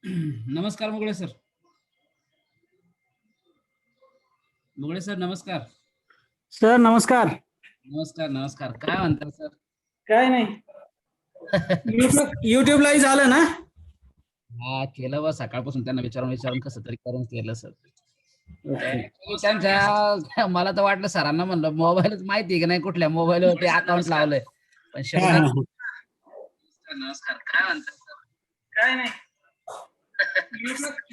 नमस्कार Mugale sir. Mugale sir नमस्कार. Sir नमस्कार. नमस्कार नमस्कार. काय म्हणतात सर? काय नाही. युट्यूबलाही झालं ना? हा केलं बा, सकाळपासून त्यांना विचारून कसं तरी करून केलं सर. ओके. त्यांच्या मला तर वाटलं सरांना म्हणलं मोबाईलच माहिती आहे की नाही, कुठल्या मोबाईलवर ते अकाउंट लावलंय, पण हा, हा, हा. नमस्कार. काय म्हणतात सर? काय नाही.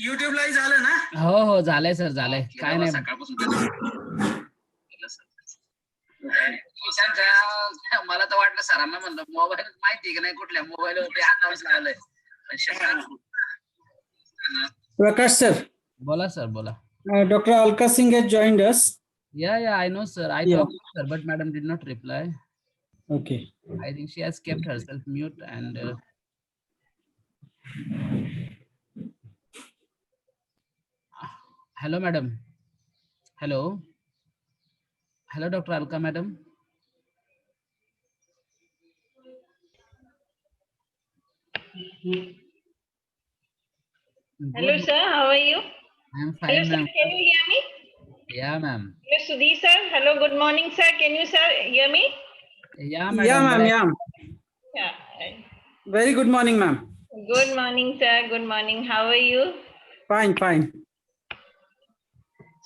युट्यूबलाही झालं ना? हो हो झालंय सर, झालंय. काय नाही, सकाळपासून केलं सर. मला तर वाटलं सरांना म्हणलं मोबाईलच माहिती आहे की नाही, कुठल्या मोबाईलवर ते अकाउंट लावलंय, पण Prakash sir, बोला सर बोला. Dr. Alka Singh has joined us. Yeah, I know, sir. I Yeah. talked to her, but madam did not reply. Okay. I think she has kept herself mute and hello, madam. Hello. Hello, Dr. Alka, madam. Hello, Good. sir. How are you? I am Hello, fine, sir. ma'am. Can you hear me? Yeah, ma'am. Hello, Sudhi, sir. Hello. Good morning, sir. Can you, sir, hear me? Yeah, Yeah, madam. ma'am. Yeah. Yeah. Very good morning, ma'am. Good morning, sir. Good morning. How are you? Fine, fine.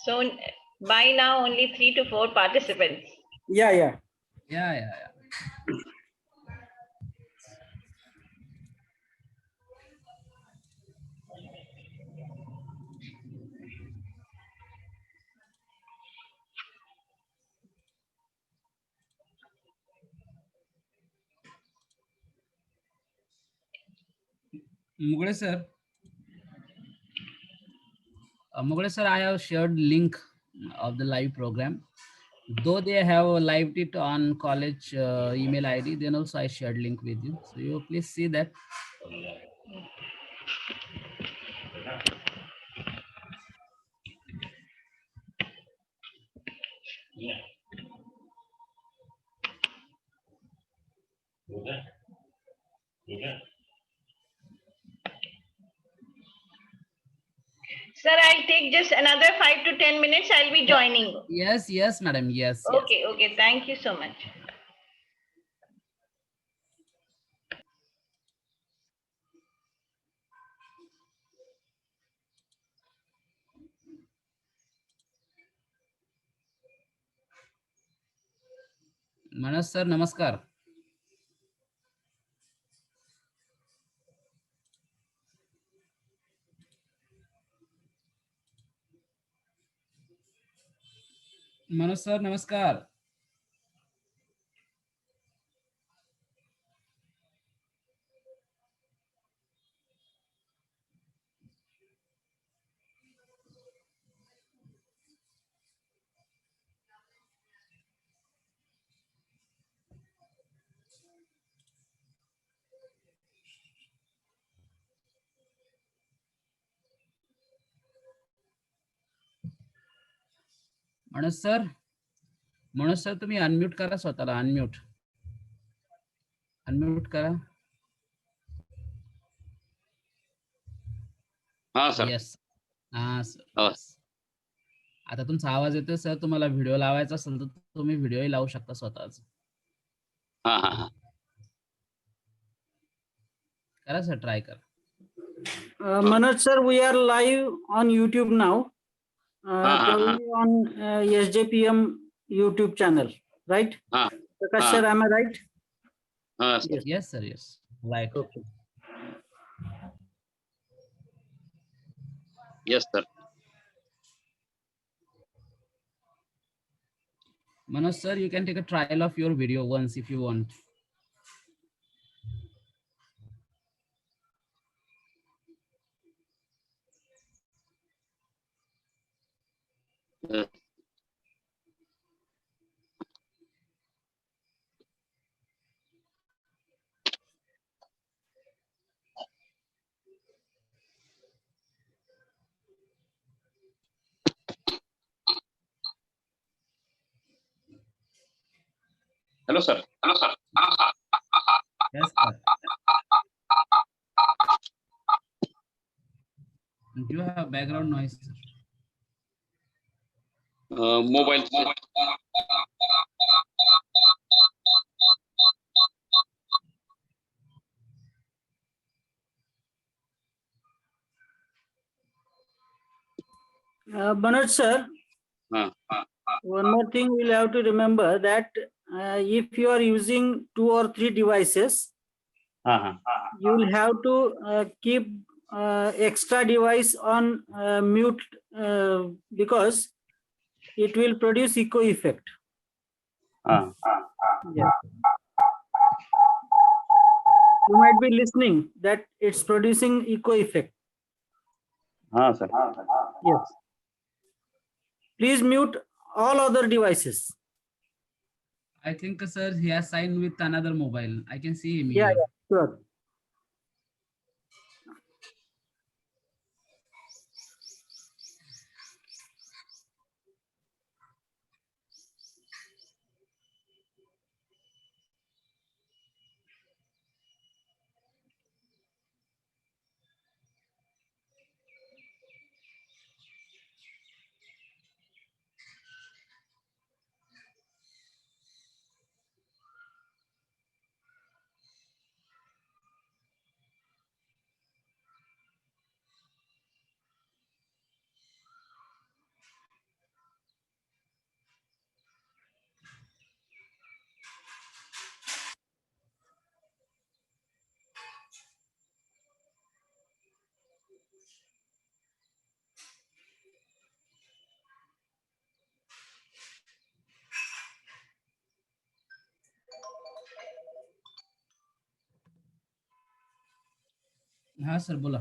So, by now, only 3 to 4 participants. Yeah, yeah. Yeah. Mughal sir, I have shared link of the live program. Though they have lived it on college email ID, then also I shared link with you. So you please see that. Sir, I'll take just another 5 to 10 minutes. I'll be joining. Yes, madam. Yes. Okay. Thank you so much. Manoj sir नमस्कार. Manoj sir नमस्कार. Manoj sir तुम्ही unmute करा स्वतःला. Unmute करा. हा sir. Yes. हा sir. आता तुमचा आवाज येतोय सर. तुम्हाला व्हिडिओ लावायचा असेल तर तुम्ही व्हिडिओही लावू शकता स्वतःच. हा. करा सर, ट्राय करा. Manoj sir, we are live on YouTube now. Probably on SJPM YouTube channel, right? Prakash sir, am I right? Yes, sir. Yes. Right. Okay. Yes, sir. Manoj sir, you can take a trial of your video once if you want. Hello, sir. Yes, sir. background noise, sir. Mobile. Manoj sir, one more thing we'll have to remember that if you are using 2 or 3 devices, you will have to keep extra device on mute because it will produce echo effect. Yeah. You might be listening that it's producing echo effect. Sir. Yes. Please mute all other devices. I think, sir, he has signed with another mobile. I can see him Yeah, here. sure. हाँ sir बोला.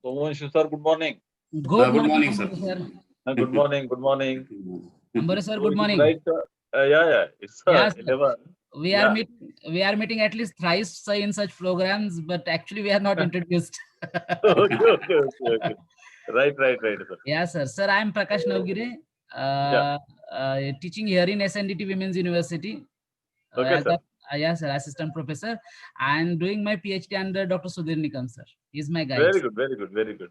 Somanshu sir, good morning. Good good morning, morning, sir. Ambore sir. Good morning, good morning. Ambore sir, So good it is morning. right, yeah, it's Yes, sir. 11. We are Yeah. we are meeting at least thrice in such programs, but actually we are not introduced. Okay. Right, sir. Yes, sir. Sir, I am Prakash Navgire, teaching here in SNDT Women's University. Okay, As sir. yes, sir, assistant professor. I am doing my PhD under Dr. Sudhir Nikam, sir. He's my guide. Very good.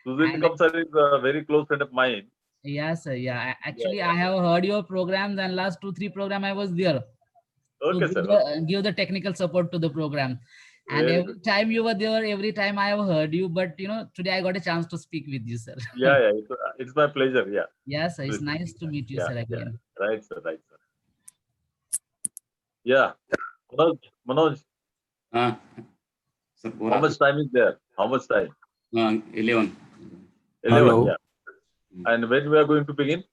Sudhir And Nikam sir is a very close friend of mine. yes, sir. Yeah, actually, I have heard your programs, and last 2-3 program I was there to Okay, give sir. give the technical support to the program. And Very every good. time you were there, every time I have heard you. But today I got a chance to speak with you, sir. Yeah, it's my pleasure. Yeah. Yes, sir. It's Please. nice to meet you, Yeah, sir, again. Right, sir. Yeah. Manoj, Sir, how much time is there? How much time? 11. 11, Hello. yeah. And when we are going to begin?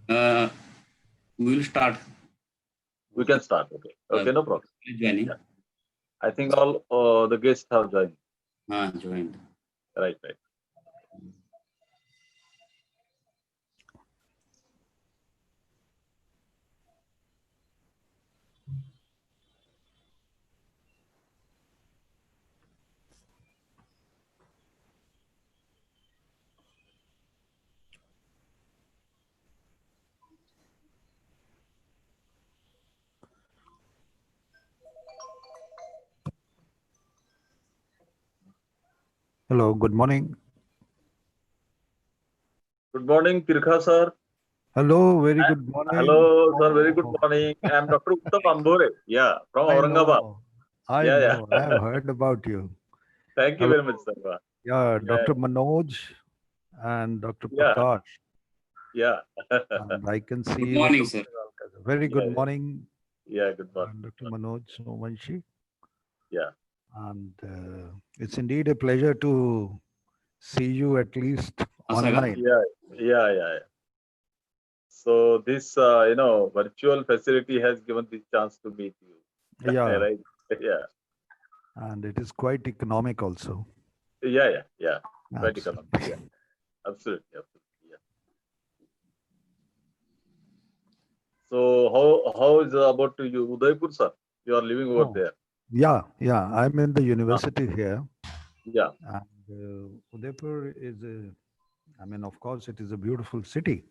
We will start. We can start. Okay, no problem. Joining. Yeah. I think all the guests have joined. Joined. Right. Hello, good morning. Good morning, Tirkha sir. Hello, very good morning. Hello, sir. Very good morning. I am Dr. Uttam Ambore. Yeah, from Aurangabad. I know. I have heard about you. Thank you very much, sir. Yeah, Dr. Manoj and Dr. Yeah. Prakash. Yeah. And I can see Good you. morning, sir. Very good Yeah. morning, Yeah, good morning. Dr. Manoj Somanshi. Yeah. And it's indeed a pleasure to see you at least online. Yeah. So this, virtual facility has given the chance to meet you. Yeah, Right. Yeah. and it is quite economic also. Yeah. Quite Absolutely. economic. Yeah. Absolutely. Yeah. So how is about you, Udaipur, sir? You are living over Oh. there. Yeah. I'm in the university here. Yeah. And Udaipur is of course, it is a beautiful city.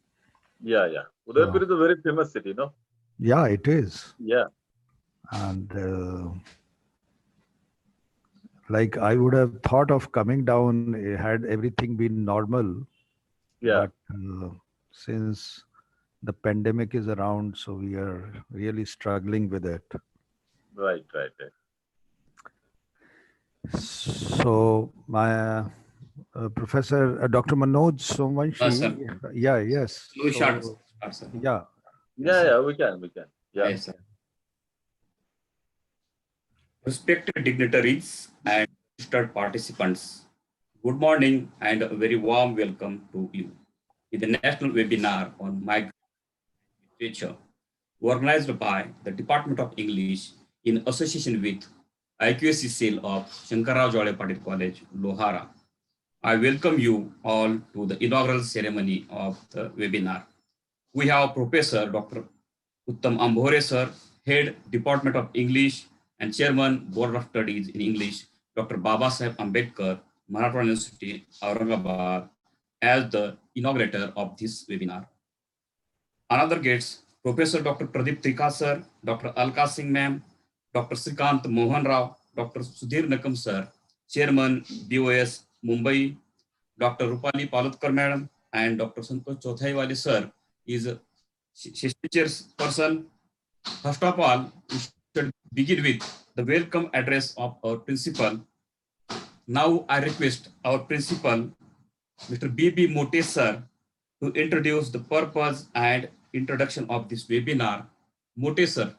Yeah. Udaipur is a very famous city, no? Yeah, it is. Yeah. And like I would have thought of coming down had everything been normal. Yeah. But since the pandemic is around, so we are really struggling with it. Right. So my Professor Dr. Manoj Somanshi. Sir. Yes. We start, sir. Yeah. Yeah, we can. Yeah. Yes, sir. Respected dignitaries and registered participants, good morning and a very warm welcome to you in the national webinar on migrant literature, organized by the Department of English in association with IQAC cell of Shankarrao Jole Patil College, Lohara. I welcome you all to the inaugural ceremony of the webinar. We have Professor Dr. Uttam Ambore sir, Head Department of English and Chairman Board of Studies in English, Dr. Babasaheb Ambedkar, Marathwada University, Aurangabad, as the inaugurator of this webinar. Another guests, Professor Dr. Pradeep Trika sir, Dr. Alka Singh ma'am, Dr. Srikant Mohan Rao, Dr. Sudhir Nikam sir, Chairman BOS Mumbai, Dr. Rupali Palatkar madam, and Dr. Santosh Chothaiwale sir is a chairperson. First of all, we should begin with the welcome address of our principal. Now I request our principal, Mr. B.B. Mote sir, to introduce the purpose and introduction of this webinar. Mote sir.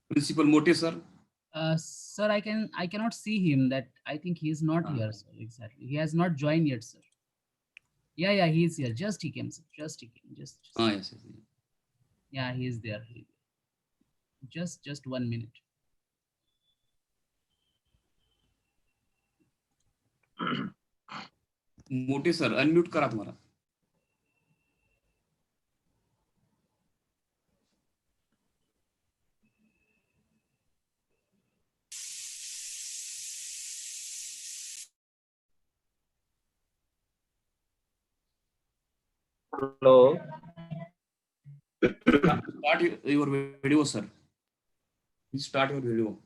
Principal Mote sir. Sir, I cannot see him. That I think he is not here, sir. Exactly. He has not joined yet, sir. Yeah, he is here. Just he came, sir. Just he came. Just. Yes. Yeah, he is there. Just 1 minute. मोठी sir unmute करा तुम्हाला. Hello. Start your video, sir. Please start your video.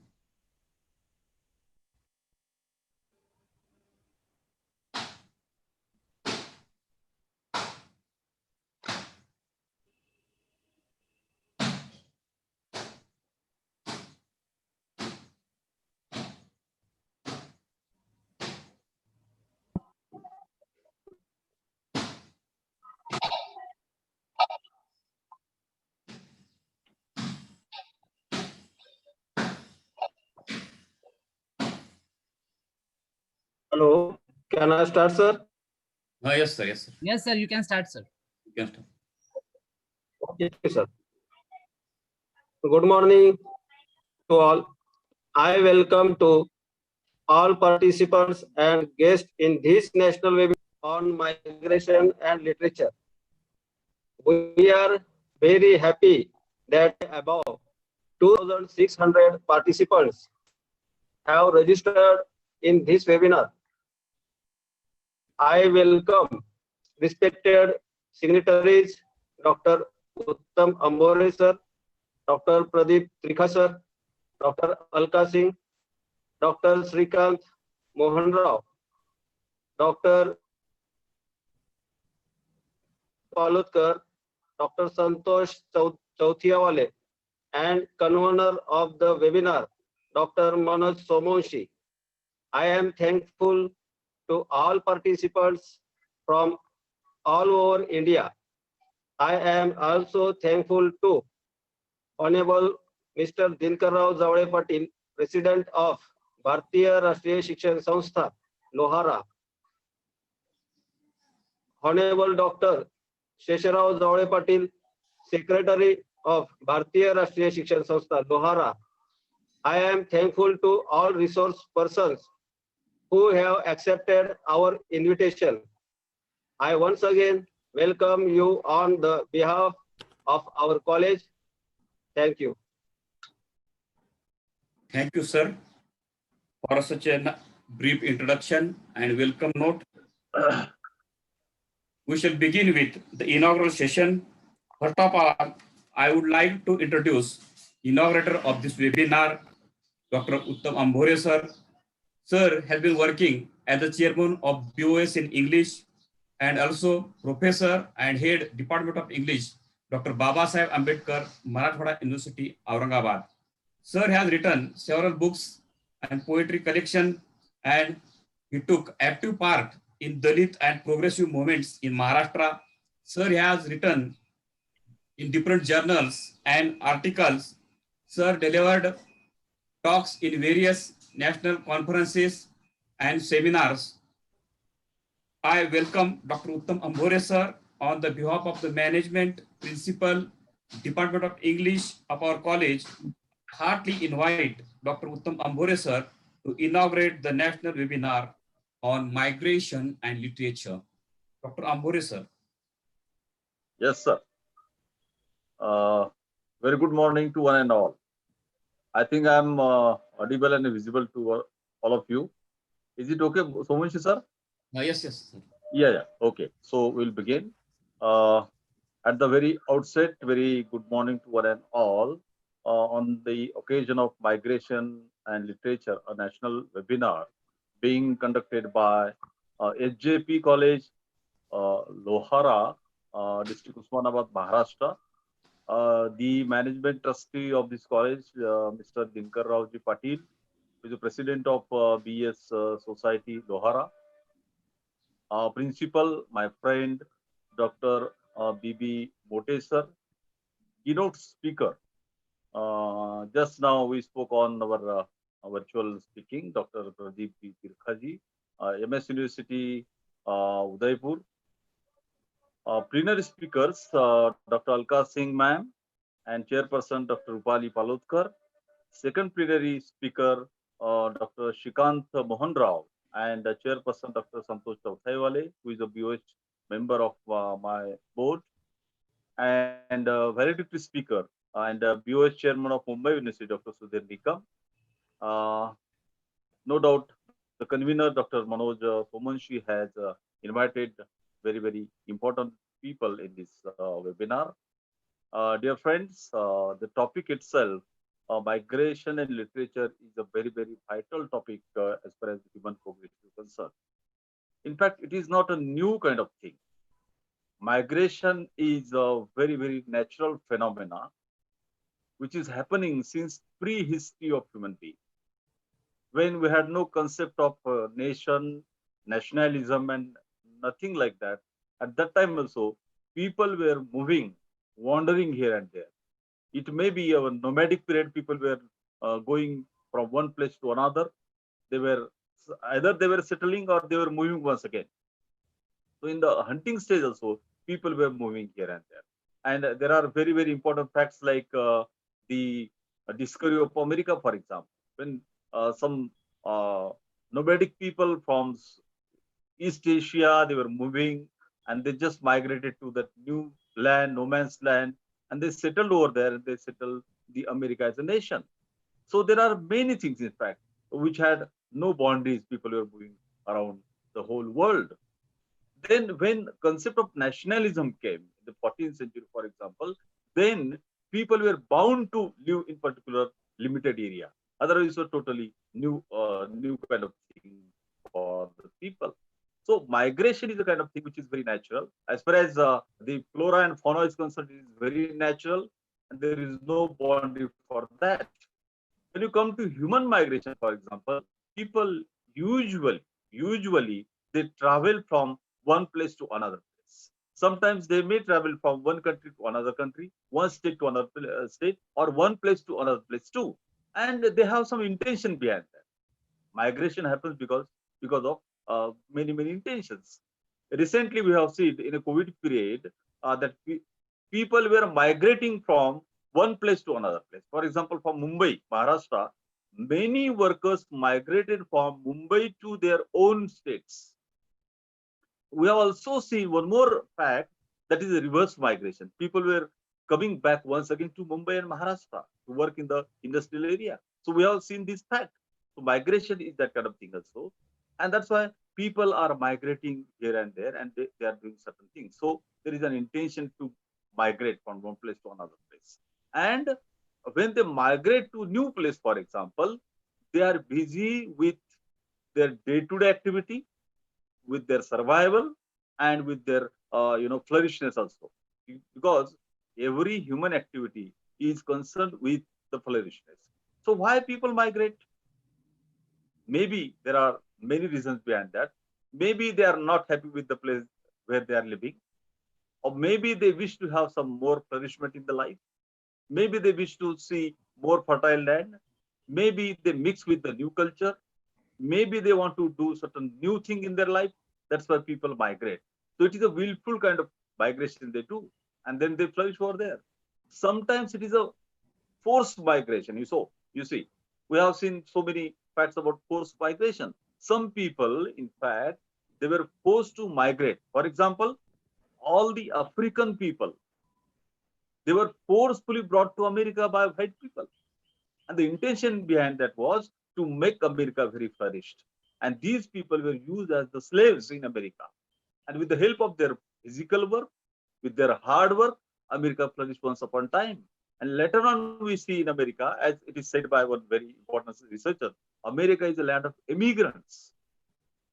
Hello. Can I start, sir? Yes, sir. Yes, sir. Yes, sir. You can start, sir. You can start. Okay, sir. Good morning to all. I welcome to all participants and guests in this national webinar on migration and literature. We are very happy that above 2,600 participants have registered in this webinar. I welcome respected signatories, Dr. Uttam Ambore sir, Dr. Pradeep Trikha sir, Dr. Alka Singh, Dr. Srikanth Mohan Rao, Dr. Palutkar, Dr. Santosh Chauthiawale, and convener of the webinar, Dr. Manoj Somonshi. I am thankful to all participants from all over India. I am also thankful to Honorable Mr. Dinkar Rao Zawade Patil, President of Bharatiya Rashtriya Shikshan Sanstha, Lohara. Honorable Dr. Shesharao Zawade Patil, Secretary of Bharatiya Rashtriya Shikshan Sanstha, Lohara. I am thankful to all resource persons who have accepted our invitation. I once again welcome you on the behalf of our college. Thank you. Thank you, sir, for such a brief introduction and welcome note. We shall begin with the inaugural session. First of all, I would like to introduce inaugurator of this webinar, Dr. Uttam Ambore sir. Sir has been working as the chairman of BOS in English and also professor and head Department of English, Dr. Babasaheb Ambedkar, Marathwada University, Aurangabad. Sir has written several books and poetry collection, and he took active part in Dalit and progressive movements in Maharashtra. Sir has written in different journals and articles. Sir delivered talks in various national conferences and seminars. I welcome Dr. Uttam Ambore sir on the behalf of the management, principal, Department of English of our college. Heartily invite Dr. Uttam Ambore sir to inaugurate the national webinar on migration and literature. Dr. Ambore sir. Yes, sir. Very good morning to one and all. I think I'm audible and visible to all of you. Is it okay, Somanshi sir? Yes, sir. Yeah. Okay. So we'll begin. At the very outset, very good morning to one and all. On the occasion of migration and literature, a national webinar being conducted by SJP College, Lohara, District Usmanabad, Maharashtra. The management trustee of this college, Mr. Dinkar Raoji Patil, who is the president of BS Society, Lohara. Principal, my friend, Dr. B.B. Mote sir. Keynote speaker. Just now we spoke on our virtual speaking, Dr. Pradeep Trikha ji, MS University, Udaipur. Plenary speakers, Dr. Alka Singh ma'am and chairperson Dr. Rupali Palutkar. Second plenary speaker, Dr. Srikanth Mohan Rao and Chairperson Dr. Santosh Chowthaiwale, who is a BOH member of my board, and valedictory speaker and BOH Chairman of Mumbai University, Dr. Sudhir Nikam. No doubt, the convener, Dr. Manoj Pomanshi, has invited very, very important people in this webinar. Dear friends, the topic itself, migration and literature, is a very, very vital topic as far as human progression is concerned. In fact, it is not a new kind of thing. Migration is a very, very natural phenomena which is happening since prehistory of human being. When we had no concept of nation, nationalism, and nothing like that, at that time also, people were moving, wandering here and there. It may be a nomadic period, people were going from one place to another. They were either they were settling or they were moving once again. So in the hunting stage also, people were moving here and there. And there are very, very important facts like the discovery of America, for example. When some nomadic people from East Asia, they were moving and they just migrated to that new land, no man's land, and they settled over there and they settled the America as a nation. So there are many things, in fact, which had no boundaries. People were moving around the whole world. Then when concept of nationalism came in the 14th century, for example, then people were bound to live in particular limited area. Otherwise, it's a totally new kind of thing for the people. So migration is a kind of thing which is very natural. As far as the flora and fauna is concerned, it is very natural, and there is no boundary for that. When you come to human migration, for example, people usually they travel from one place to another place. Sometimes they may travel from one country to another country, one state to another state, or one place to another place too. And they have some intention behind that. Migration happens because of many intentions. Recently, we have seen in a COVID period that people were migrating from one place to another place. For example, from Mumbai, Maharashtra, many workers migrated from Mumbai to their own states. We have also seen one more fact, that is a reverse migration. People were coming back once again to Mumbai and Maharashtra to work in the industrial area. So we have seen this fact. So migration is that kind of thing also. And that's why people are migrating here and there, and they are doing certain things. So there is an intention to migrate from one place to another place. And when they migrate to a new place, for example, they are busy with their day-to-day activity, with their survival, and with their flourishness also. Because every human activity is concerned with the flourishness. So why people migrate? Maybe there are many reasons behind that. Maybe they are not happy with the place where they are living, or maybe they wish to have some more flourishment in the life. Maybe they wish to see more fertile land. Maybe they mix with the new culture. Maybe they want to do certain new thing in their life. That's why people migrate. So it is a willful kind of migration they do, and then they flourish over there. Sometimes it is a forced migration. You see, we have seen so many facts about forced migration. Some people, in fact, they were forced to migrate. For example, all the African people, they were forcefully brought to America by white people. And the intention behind that was to make America very flourished. And these people were used as the slaves in America. And with the help of their physical work, with their hard work, America flourished once upon a time. And later on, we see in America, as it is said by one very important researcher, America is a land of immigrants.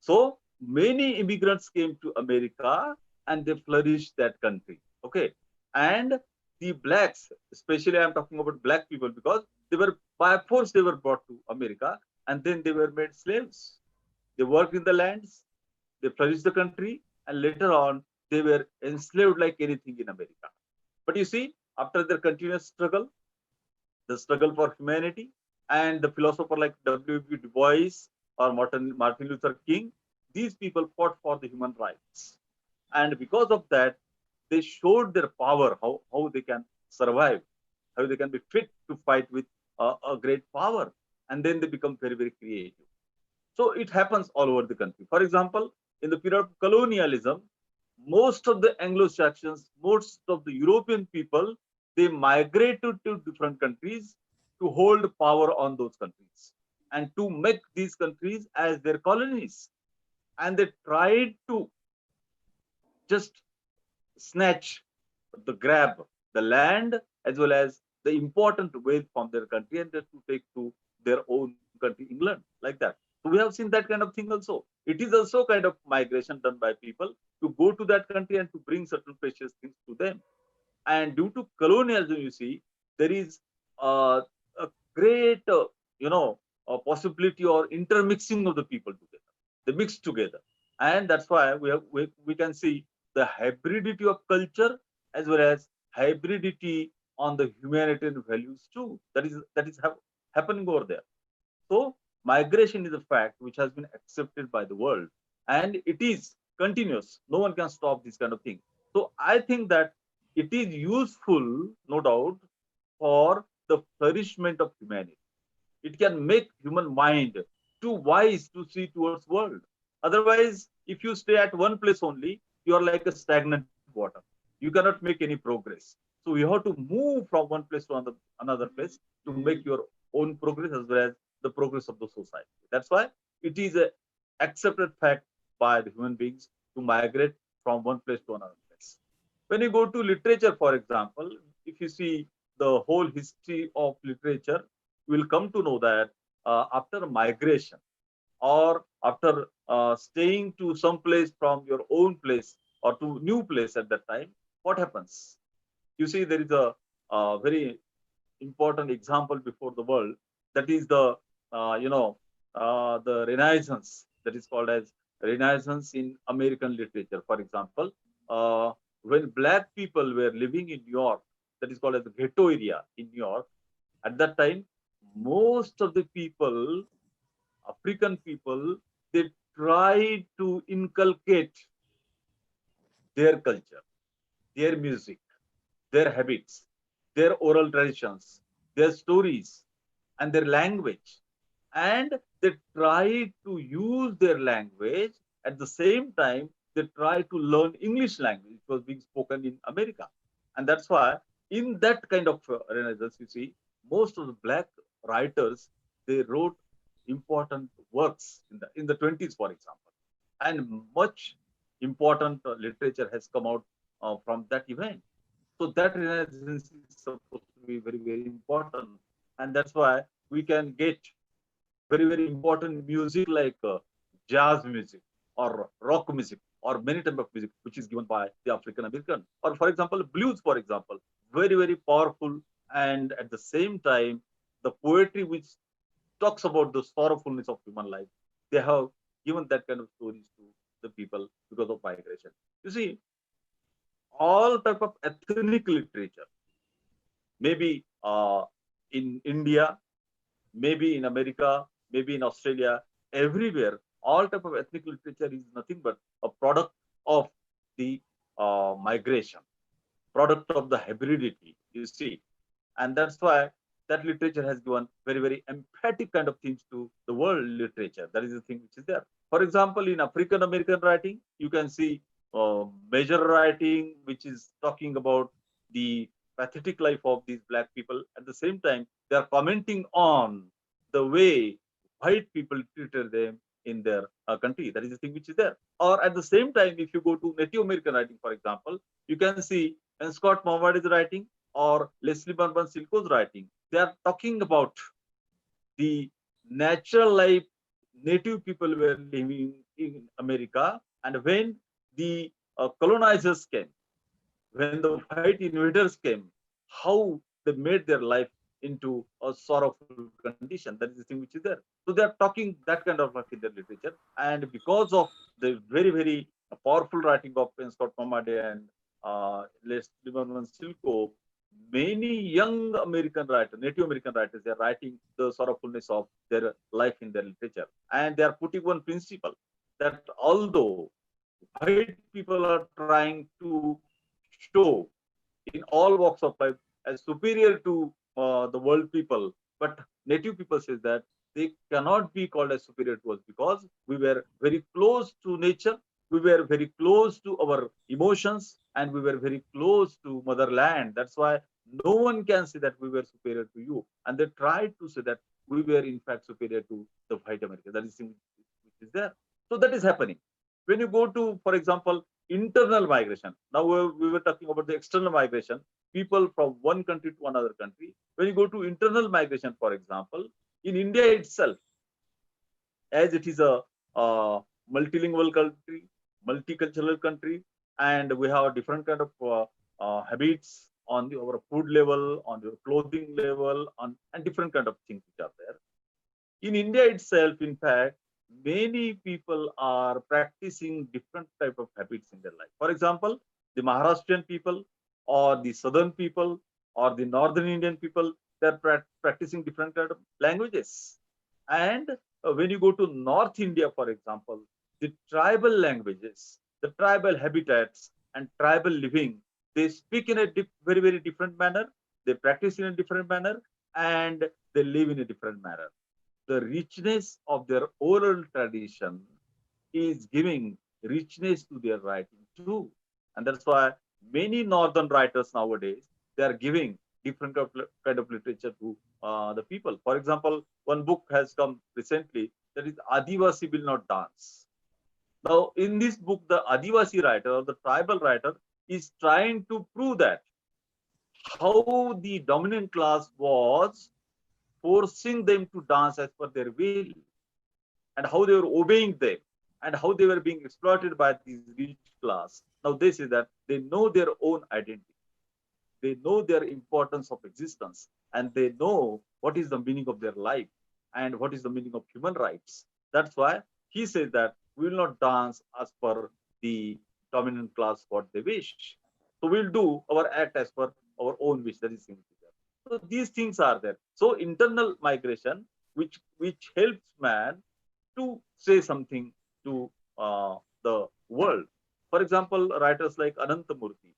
So many immigrants came to America and they flourished that country. Okay. And the blacks, especially I'm talking about black people, because they were by force, they were brought to America and then they were made slaves. They worked in the lands, they flourished the country, and later on, they were enslaved like anything in America. But you see, after their continuous struggle, the struggle for humanity, and the philosopher like W.B. Du Bois or Martin Luther King, these people fought for the human rights. And because of that, they showed their power, how they can survive, how they can be fit to fight with a great power. And then they become very, very creative. So it happens all over the country. For example, in the period of colonialism, most of the Anglo-Saxons, most of the European people, they migrated to different countries to hold power on those countries and to make these countries as their colonies. And they tried to just snatch grab the land as well as the important wealth from their country and just to take to their own country, England, like that. So we have seen that kind of thing also. It is also kind of migration done by people to go to that country and to bring certain precious things to them. And due to colonialism, you see, there is a great, possibility or intermixing of the people together. They mix together. And that's why we can see the hybridity of culture as well as hybridity on the humanitarian values too. That is happening over there. So migration is a fact which has been accepted by the world, and it is continuous. No one can stop this kind of thing. So I think that it is useful, no doubt, for the flourishment of humanity. It can make human mind too wise to see towards world. Otherwise, if you stay at one place only, you are like a stagnant water. You cannot make any progress. So you have to move from one place to another place to make your own progress as well as the progress of the society. That's why it is a accepted fact by the human beings to migrate from one place to another place. When you go to literature, for example, if you see the whole history of literature, you will come to know that after migration or after staying to some place from your own place or to new place at that time, what happens? You see, there is a very important example before the world. That is the the Renaissance. That is called as Renaissance in American literature. For example, when black people were living in New York, that is called as the ghetto area in New York. At that time, most of the people, African people, they tried to inculcate their culture, their music, their habits, their oral traditions, their stories, and their language. And they try to use their language. At the same time, they try to learn English language, which was being spoken in America. And that's why in that kind of Renaissance, you see, most of the black writers, they wrote important works in the 20s, for example. And much important literature has come out from that event. So that Renaissance is supposed to be very, very important. And that's why we can get very, very important music like jazz music or rock music or many type of music which is given by the African American. Or for example, blues, for example, very, very powerful. And at the same time, the poetry which talks about the sorrowfulness of human life, they have given that kind of stories to the people because of migration. You see, all type of ethnic literature, maybe in India, maybe in America, maybe in Australia, everywhere, all type of ethnic literature is nothing but a product of the migration, product of the hybridity, you see. And that's why that literature has given very, very emphatic kind of things to the world literature. That is the thing which is there. For example, in African American writing, you can see major writing, which is talking about the pathetic life of these black people. At the same time, they are commenting on the way white people treated them in their country. That is the thing which is there. Or at the same time, if you go to Native American writing, for example, you can see when Scott McCloud is writing or Leslie Bourbon Silko's writing, they are talking about the natural life Native people were living in America. And when the colonizers came, when the white invaders came, how they made their life into a sorrowful condition. That is the thing which is there. So they are talking that kind of in their literature. And because of the very, very powerful writing of Scott McCloud and Leslie Bourbon Silko, many young American writers, Native American writers, they are writing the sorrowfulness of their life in their literature. And they are putting one principle that although white people are trying to show in all walks of life as superior to the world people, But native people say that they cannot be called as superior to us because we were very close to nature, we were very close to our emotions, and we were very close to motherland. That's why no one can say that we were superior to you. And they tried to say that we were in fact superior to the white America. That is which is there. So that is happening. When you go to, for example, internal migration. Now we were talking about the external migration, people from one country to another country. When you go to internal migration, for example, in India itself, as it is a multilingual country, multicultural country, and we have different kind of habits on the our food level, on the clothing level, and different kind of things which are there. In India itself, in fact, many people are practicing different type of habits in their life. For example, the Maharashtrian people, or the Southern people, or the Northern Indian people, they're practicing different kind of languages. And when you go to North India, for example, the tribal languages, the tribal habitats, and tribal living, they speak in a very, very different manner. They practice in a different manner, and they live in a different manner. The richness of their oral tradition is giving richness to their writing too. And that's why many northern writers nowadays, they are giving different kind of literature to the people. For example, one book has come recently, that is Adivasi Will Not Dance. Now, in this book, the Adivasi writer or the tribal writer is trying to prove that how the dominant class was forcing them to dance as per their will, and how they were obeying them, and how they were being exploited by this rich class. Now they say that they know their own identity, they know their importance of existence, and they know what is the meaning of their life and what is the meaning of human rights. That's why he says that we will not dance as per the dominant class what they wish. So we'll do our act as per our own wish. That is there. So these things are there. So internal migration, which helps man to say something to the world. For example, writers like Anantamurthy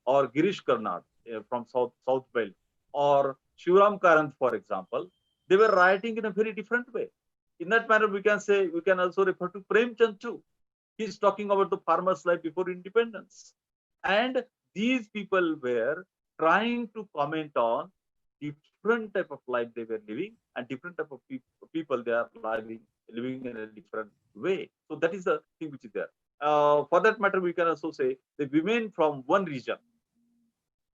or Girish Karnad from South Belt, or Shivram Karanth, for example, they were writing in a very different way. In that manner, we can also refer to Premchand too. He's talking about the farmer's life before independence. And these people were trying to comment on different type of life they were living, and different type of people they are living in a different way. So that is the thing which is there. For that matter, we can also say the women from one region,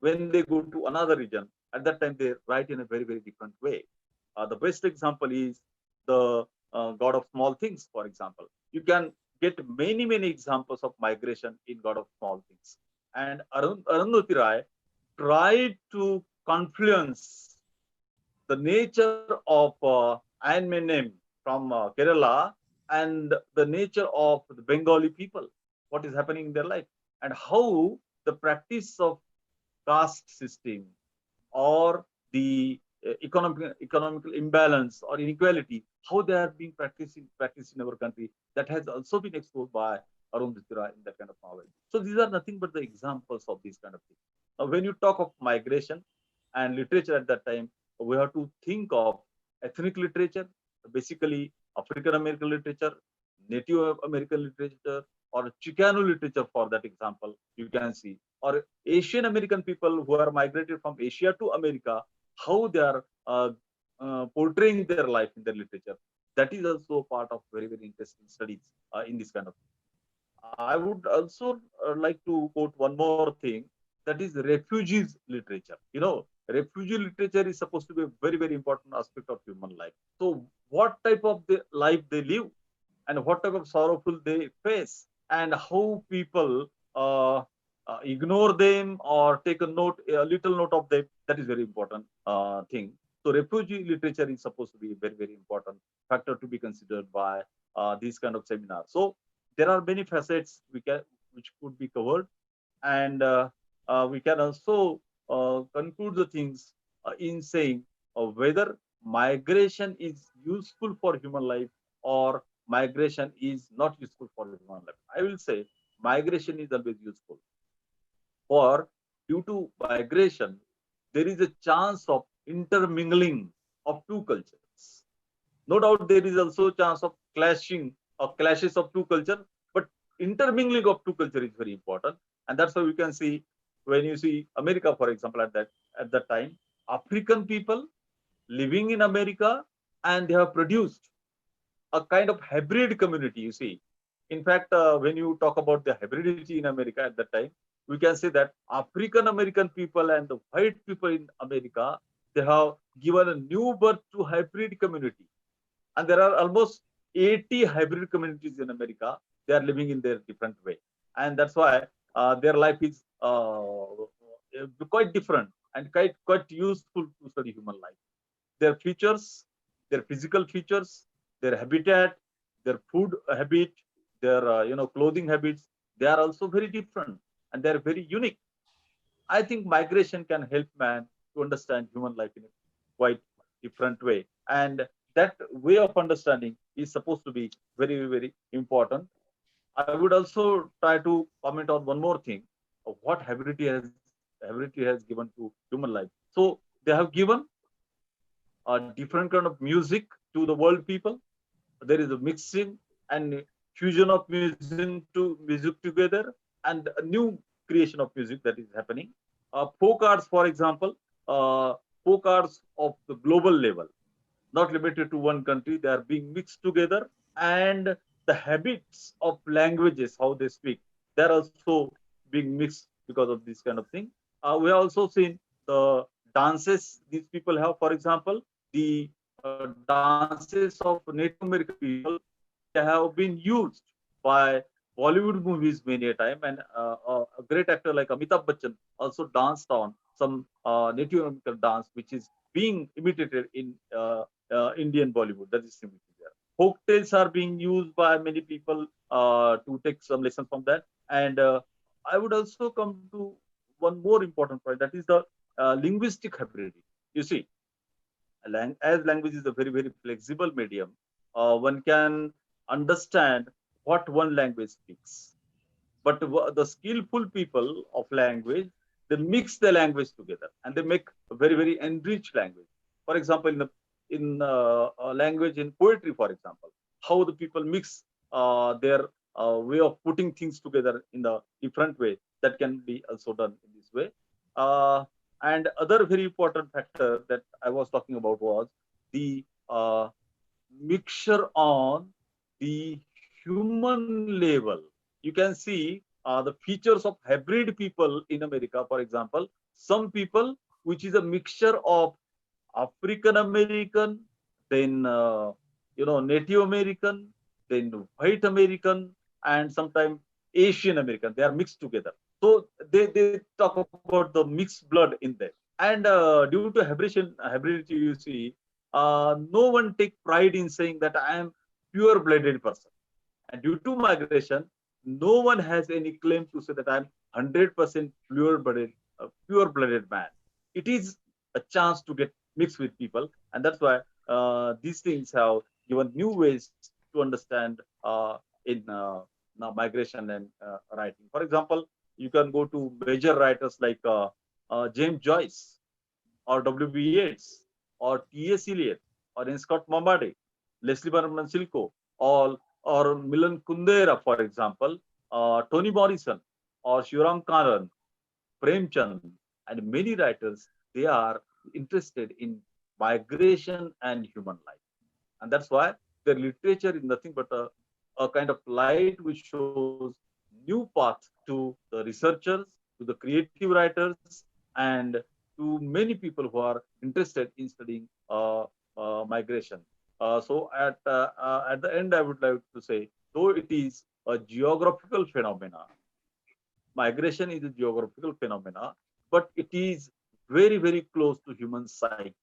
when they go to another region, at that time they write in a very, very different way. The best example is the God of Small Things, for example. You can get many, many examples of migration in God of Small Things. And Arundhati Roy tried to confluence the nature of Ayn Menem from Kerala and the nature of the Bengali people, what is happening in their life, and how the practice of caste system or the economical imbalance or inequality, how they are being practiced in our country, that has also been exposed by Arundhati Roy in that kind of novel. So these are nothing but the examples of these kind of things. Now, when you talk of migration and literature at that time, we have to think of ethnic literature, basically African American literature, Native American literature, or Chicano literature, for that example, you can see, or Asian American people who are migrated from Asia to America, how they are portraying their life in their literature. That is also part of very, very interesting studies in this kind of thing. I would also like to quote one more thing, that is refugees literature. You know, refugee literature is supposed to be a very, very important aspect of human life. So what type of the life they live, and what type of sorrowful they face, and how people ignore them or take a little note of them, that is very important thing. So refugee literature is supposed to be a very, very important factor to be considered by these kind of seminars. So there are many facets which could be covered, and we can also conclude the things in saying whether migration is useful for human life or migration is not useful for human life. I will say migration is always useful. For due to migration, there is a chance of intermingling of two cultures. No doubt there is also a chance of clashing or clashes of two cultures, but intermingling of two cultures is very important. And that's why we can see when you see America, for example, at that time, African people living in America, and they have produced a kind of hybrid community, you see. In fact, when you talk about the hybridity in America at that time, we can say that African American people and the white people in America, they have given a new birth to hybrid community. And there are almost 80 hybrid communities in America. They are living in their different way. And that's why their life is quite different and quite useful to study human life. Their features, their physical features, their habitat, their food habit, their clothing habits, they are also very different and they are very unique. I think migration can help man to understand human life in a quite different way, and that way of understanding is supposed to be very, very important. I would also try to comment on one more thing of what hybridity has given to human life. So they have given a different kind of music to the world people. There is a mixing and fusion of music together, and a new creation of music that is happening. Folk arts, for example, folk arts of the global level, not limited to one country, they are being mixed together, and the habits of languages, how they speak, they're also being mixed because of this kind of thing. We have also seen the dances these people have, for example, the dances of Native American people, they have been used by Bollywood movies many a time, and a great actor like Amitabh Bachchan also danced on some Native American dance, which is being imitated in Indian Bollywood. That is similar there. Folk tales are being used by many people to take some lessons from that. And I would also come to one more important point, that is the linguistic hybridity. You see, as language is a very, very flexible medium, one can understand what one language speaks. But the skillful people of language, they mix the language together and they make a very, very enriched language. For example, in language, in poetry, for example, how the people mix their way of putting things together in the different way, that can be also done in this way. And other very important factor that I was talking about was the mixture on the human level. You can see the features of hybrid people in America, for example, some people which is a mixture of African American, then Native American, then white American, and sometimes Asian American. They are mixed together. So they talk about the mixed blood in there. And due to hybridity, you see, no one take pride in saying that I am pure-blooded person. And due to migration, no one has any claim to say that I'm 100% pure-blooded man. It is a chance to get mixed with people, and that's why these things have given new ways to understand in migration and writing. For example, you can go to major writers like James Joyce, or W.B. Yeats, or T.S. Eliot, or N. Scott Mombade, Leslie Vernon Silko, or Milan Kundera, for example, Toni Morrison, or Shivram Karan, Premchand, and many writers, they are interested in migration and human life. And that's why their literature is nothing but a kind of light which shows new paths to the researchers, to the creative writers, and to many people who are interested in studying migration. So at the end, I would like to say, though it is a geographical phenomena, migration is a geographical phenomena, but it is very, very close to human psyche.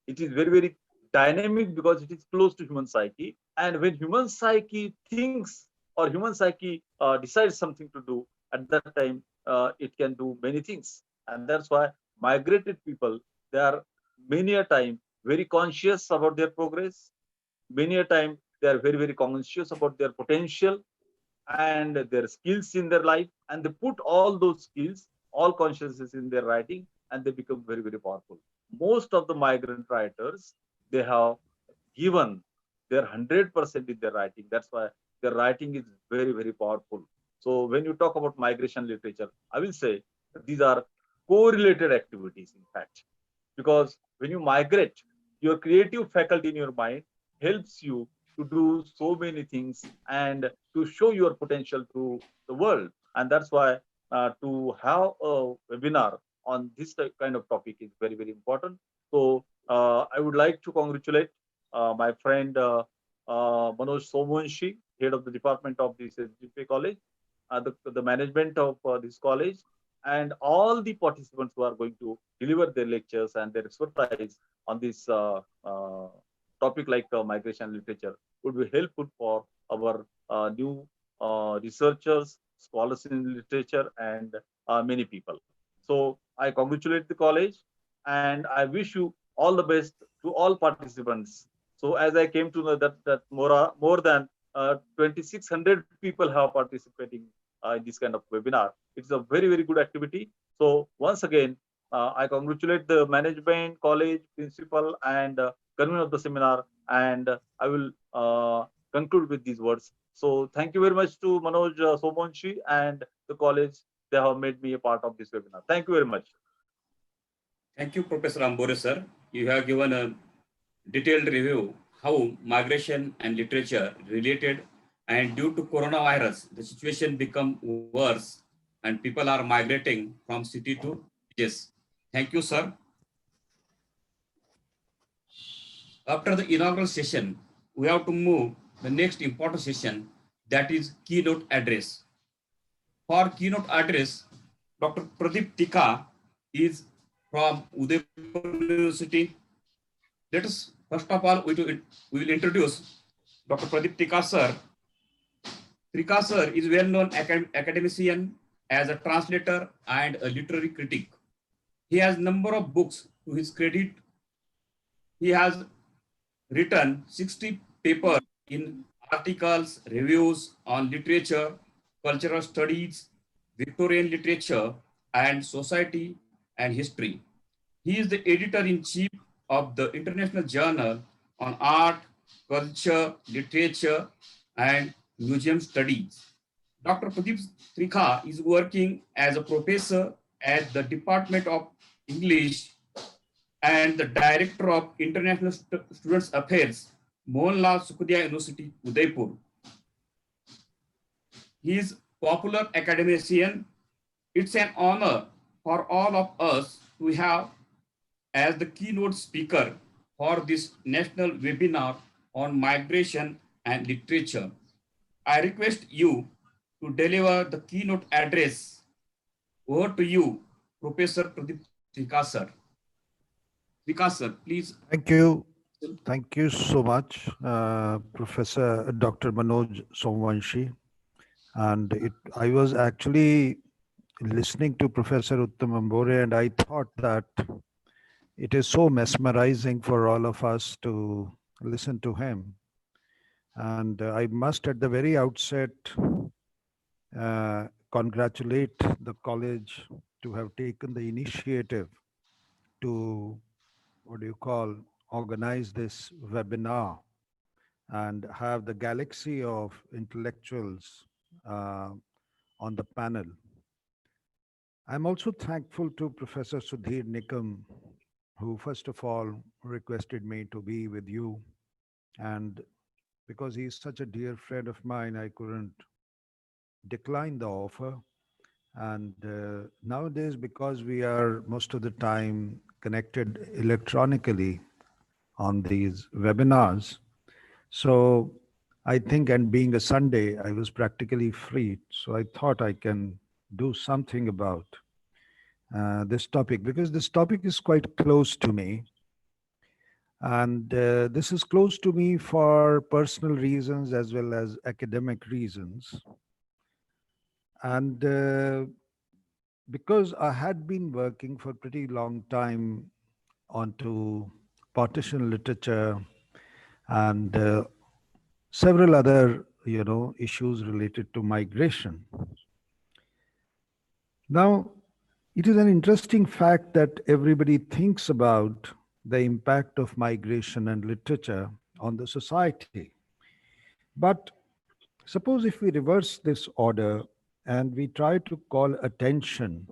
It is very, very dynamic because it is close to human psyche. And when human psyche thinks or human psyche decides something to do, at that time, it can do many things. And that's why migrated people, they are many a time very conscious about their progress. Many a time, they are very, very conscious about their potential and their skills in their life. And they put all those skills, all consciousness in their writing, and they become very, very powerful. most of the migrant writers, they have given their 100% in their writing. That's why their writing is very, very powerful. So when you talk about migration literature, I will say these are correlated activities, in fact, because when you migrate, your creative faculty in your mind helps you to do so many things and to show your potential to the world. And that's why to have a webinar on this kind of topic is very, very important. So I would like to congratulate my friend Manoj Somunshi, head of the department of this SGP college, the management of this college, and all the participants who are going to deliver their lectures and their expertise on this topic like migration literature would be helpful for our new researchers, scholars in literature, and many people. So I congratulate the college and I wish you all the best to all participants. So as I came to know that more than 2,600 people have participating in this kind of webinar. It's a very, very good activity. So once again, I congratulate the management, college, principal, and convener of the seminar. And I will conclude with these words. So thank you very much to Manoj Somunshi and the college. They have made me a part of this webinar. Thank you very much. Thank you, Professor Ambore, sir. You have given a detailed review how migration and literature related, and due to coronavirus, the situation become worse and people are migrating from city to villages. Thank you, sir. After the inaugural session, we have to move the next important session, that is keynote address. For keynote address, Dr. Pradeep Tikha is from Udaipur University. Let us first of all, we will introduce Dr. Pradeep Tikha sir. Tikha sir is well-known academician as a translator and a literary critic. He has a number of books to his credit. He has written 60 papers in articles, reviews on literature, cultural studies, Victorian literature, and society and history. He is the editor-in-chief of the International Journal on Art, Culture, Literature, and Museum Studies. Dr. Pradeep Tikha is working as a professor at the Department of English and the Director of International Students Affairs, Mohanlal Sukhdia University, Udaipur. He is popular academician. It's an honor for all of us to have as the keynote speaker for this national webinar on migration and literature. I request you to deliver the keynote address. Over to you, Professor Pradeep Tikha sir. Tikha sir, please. Thank you. Thank you so much, Professor Dr. Manoj Somunshi. And I was actually listening to Professor Uttam Ambore, and I thought that it is so mesmerizing for all of us to listen to him. And I must at the very outset congratulate the college to have taken the initiative to, organize this webinar and have the galaxy of intellectuals on the panel. I'm also thankful to Professor Sudhir Nikam, who first of all requested me to be with you. And because he's such a dear friend of mine, I couldn't decline the offer. And nowadays, because we are most of the time connected electronically on these webinars, so I think, and being a Sunday, I was practically free. So I thought I can do something about this topic, because this topic is quite close to me. And this is close to me for personal reasons as well as academic reasons. And because I had been working for a pretty long time onto partition literature and several other, issues related to migration. Now, It is an interesting fact that everybody thinks about the impact of migration and literature on the society. But suppose if we reverse this order and we try to call attention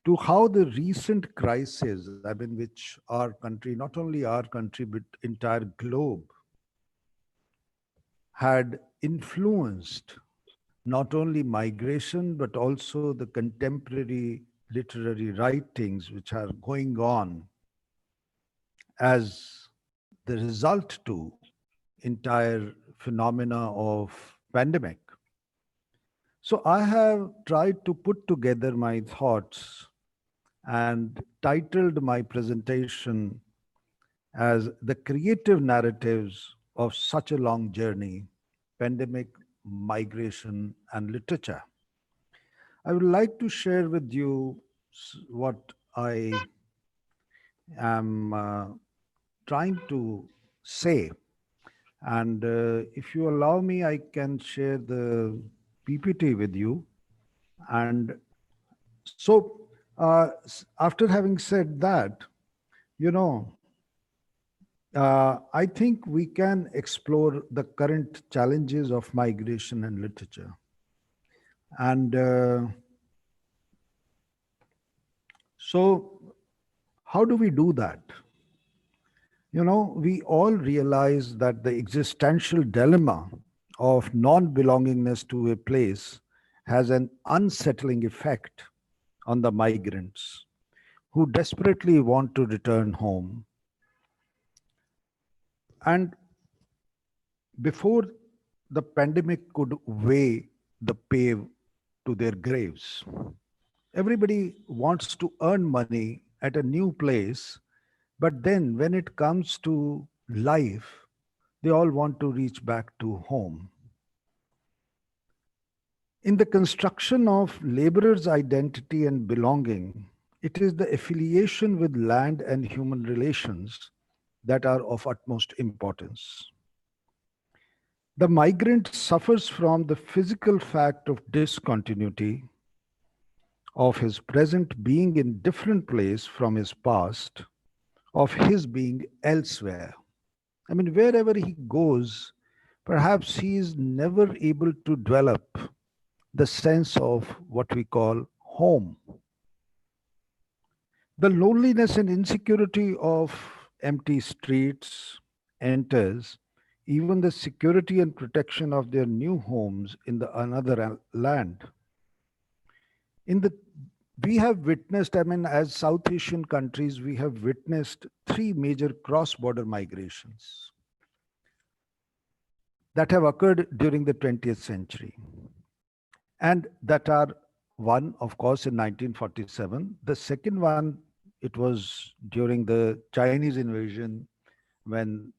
to how the recent crises, I mean, which our country, not only our country, but entire globe, had influenced not only migration, but also the contemporary literary writings which are going on as the result to entire phenomena of pandemic. So I have tried to put together my thoughts and titled my presentation as The Creative Narratives of Such a Long Journey, Pandemic, Migration, and Literature. I would like to share with you what I am trying to say. And if you allow me, I can share the PPT with you. And so after having said that, I think we can explore the current challenges of migration and literature. And so how do we do that? We all realize that the existential dilemma of non-belongingness to a place has an unsettling effect on the migrants who desperately want to return home. And before the pandemic could weigh the pave to their graves, everybody wants to earn money at a new place, but then when it comes to life, they all want to reach back to home. In the construction of laborer's identity and belonging, it is the affiliation with land and human relations that are of utmost importance. The migrant suffers from the physical fact of discontinuity, of his present being in different place from his past, of his being elsewhere. I mean, wherever he goes, perhaps he is never able to develop the sense of what we call home. The loneliness and insecurity of empty streets enters even the security and protection of their new homes in the another land. We have witnessed, as South Asian countries, we have witnessed 3 major cross-border migrations that have occurred during the 20th century. And that are one, of course, in 1947. The second one, it was during the Chinese invasion when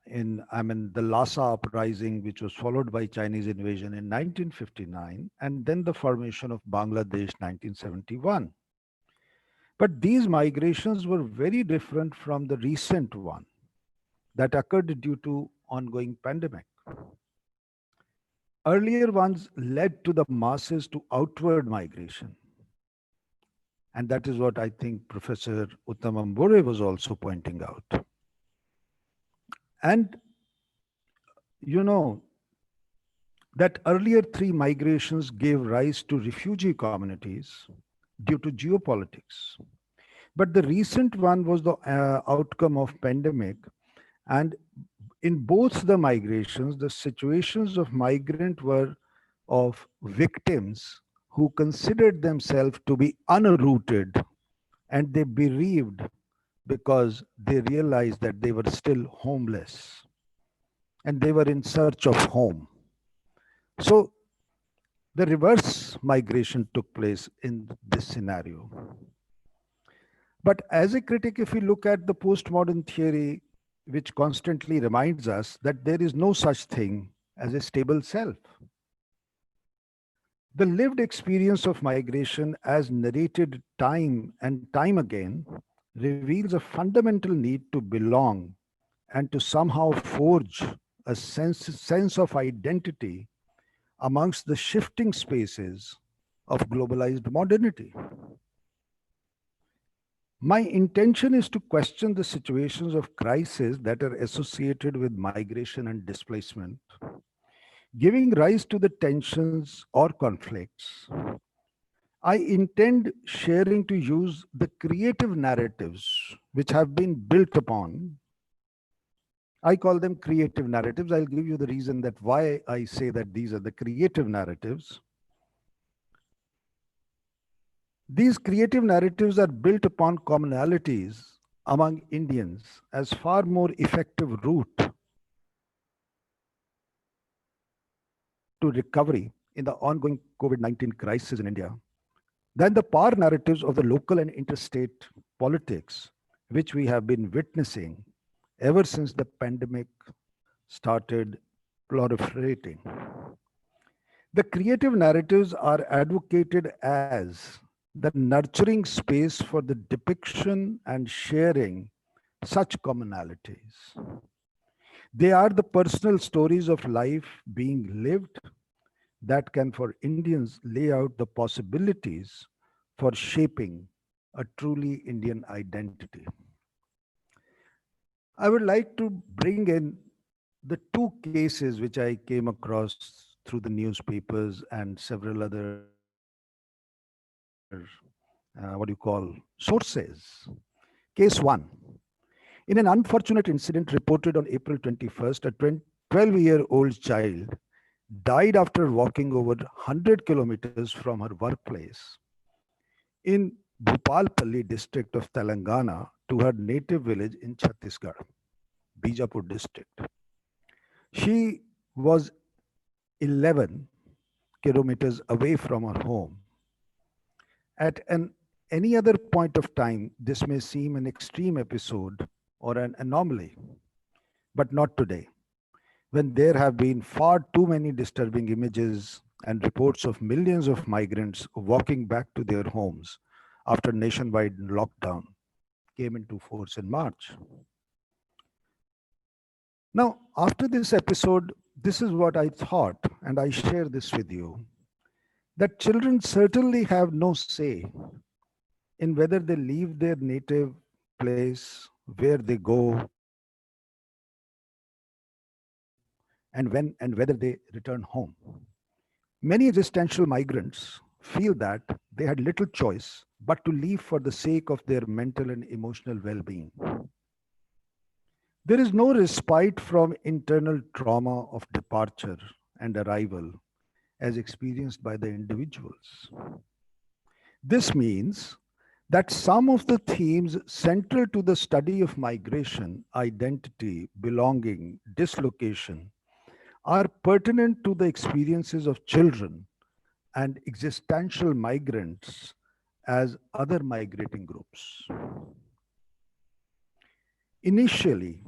the Lhasa uprising, which was followed by Chinese invasion in 1959, and then the formation of Bangladesh 1971. But these migrations were very different from the recent one that occurred due to ongoing pandemic. Earlier ones led to the masses to outward migration. And that is what I think Professor Uttam Ambore was also pointing out. And that earlier 3 migrations gave rise to refugee communities due to geopolitics. But the recent one was the outcome of pandemic. And in both the migrations, the situations of migrant were of victims who considered themselves to be unrooted, and they bereaved because they realized that they were still homeless and they were in search of home. So the reverse migration took place in this scenario. But as a critic, if we look at the postmodern theory, which constantly reminds us that there is no such thing as a stable self. The lived experience of migration, as narrated time and time again, reveals a fundamental need to belong and to somehow forge a sense of identity amongst the shifting spaces of globalized modernity. My intention is to question the situations of crisis that are associated with migration and displacement, giving rise to the tensions or conflicts. I intend sharing to use the creative narratives which have been built upon. I call them creative narratives. I'll give you the reason that why I say that these are the creative narratives. These creative narratives are built upon commonalities among Indians as far more effective route to recovery in the ongoing COVID-19 crisis in India than the power narratives of the local and interstate politics, which we have been witnessing ever since the pandemic started proliferating. The creative narratives are advocated as the nurturing space for the depiction and sharing such commonalities. They are the personal stories of life being lived that can, for Indians, lay out the possibilities for shaping a truly Indian identity. I would like to bring in the two cases which I came across through the newspapers and several other sources. Case 1. In an unfortunate incident reported on April 21st, a 12-year-old child died after walking over 100 kilometers from her workplace in Bhupalpalli district of Telangana to her native village in Chhattisgarh, Bijapur district. She was 11 kilometers away from her home. At any other point of time, this may seem an extreme episode or an anomaly, but not today, when there have been far too many disturbing images and reports of millions of migrants walking back to their homes after nationwide lockdown came into force in March. Now, after this episode, this is what I thought, and I share this with you, that children certainly have no say in whether they leave their native place, where they go, and when and whether they return home. Many existential migrants feel that they had little choice but to leave for the sake of their mental and emotional well-being. There is no respite from internal trauma of departure and arrival as experienced by the individuals. This means that some of the themes central to the study of migration, identity, belonging, dislocation, are pertinent to the experiences of children and existential migrants as other migrating groups. Initially,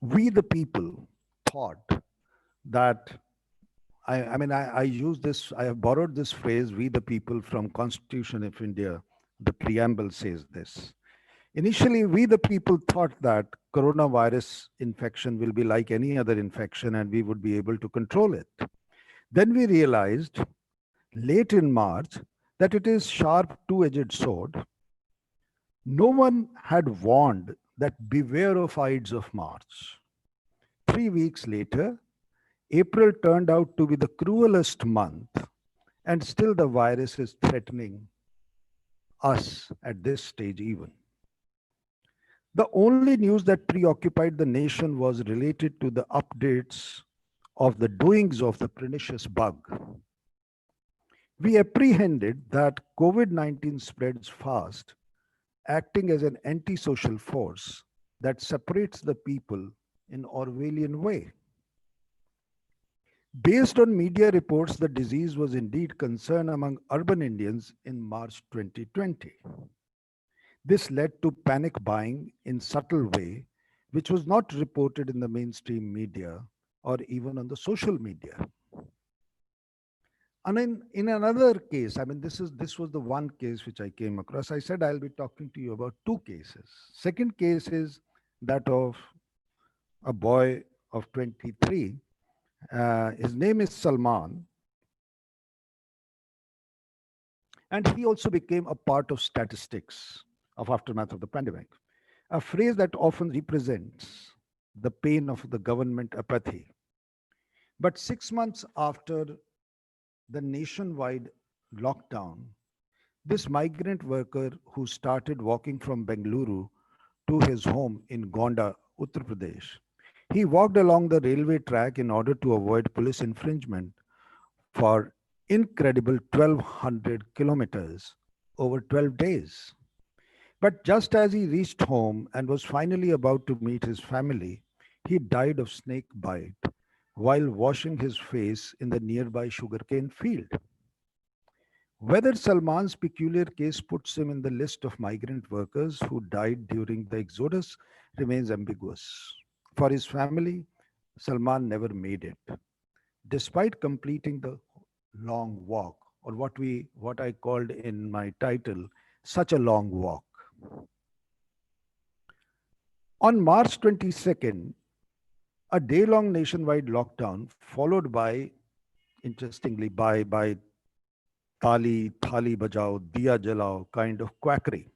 we the people thought that, I use this, I have borrowed this phrase, we the people, from Constitution of India. The preamble says this. Initially, we the people thought that coronavirus infection will be like any other infection and we would be able to control it. Then we realized late in March that it is sharp two-edged sword. No one had warned that beware of Ides of March. 3 weeks later, April turned out to be the cruelest month, and still the virus is threatening us at this stage even. The only news that preoccupied the nation was related to the updates of the doings of the pernicious bug. We apprehended that COVID-19 spreads fast, acting as an antisocial force that separates the people in Orwellian way. Based on media reports, the disease was indeed concern among urban Indians in March 2020. This led to panic buying in subtle way, which was not reported in the mainstream media or even on the social media. And in another case, this was the one case which I came across. I said I'll be talking to you about two cases. Second case is that of a boy of 23. His name is Salman. And he also became a part of statistics of aftermath of the pandemic, a phrase that often represents the pain of the government apathy. But 6 months after the nationwide lockdown, this migrant worker who started walking from Bengaluru to his home in Gonda, Uttar Pradesh, he walked along the railway track in order to avoid police infringement for incredible 1,200 kilometers over 12 days. But just as he reached home and was finally about to meet his family, he died of snake bite while washing his face in the nearby sugarcane field. Whether Salman's peculiar case puts him in the list of migrant workers who died during the exodus remains ambiguous. For his family, Salman never made it, despite completing the long walk, or what I called in my title, such a long walk. On March 22nd, a day-long nationwide lockdown followed by, interestingly, by thali bajao, diya jalao kind of quackery.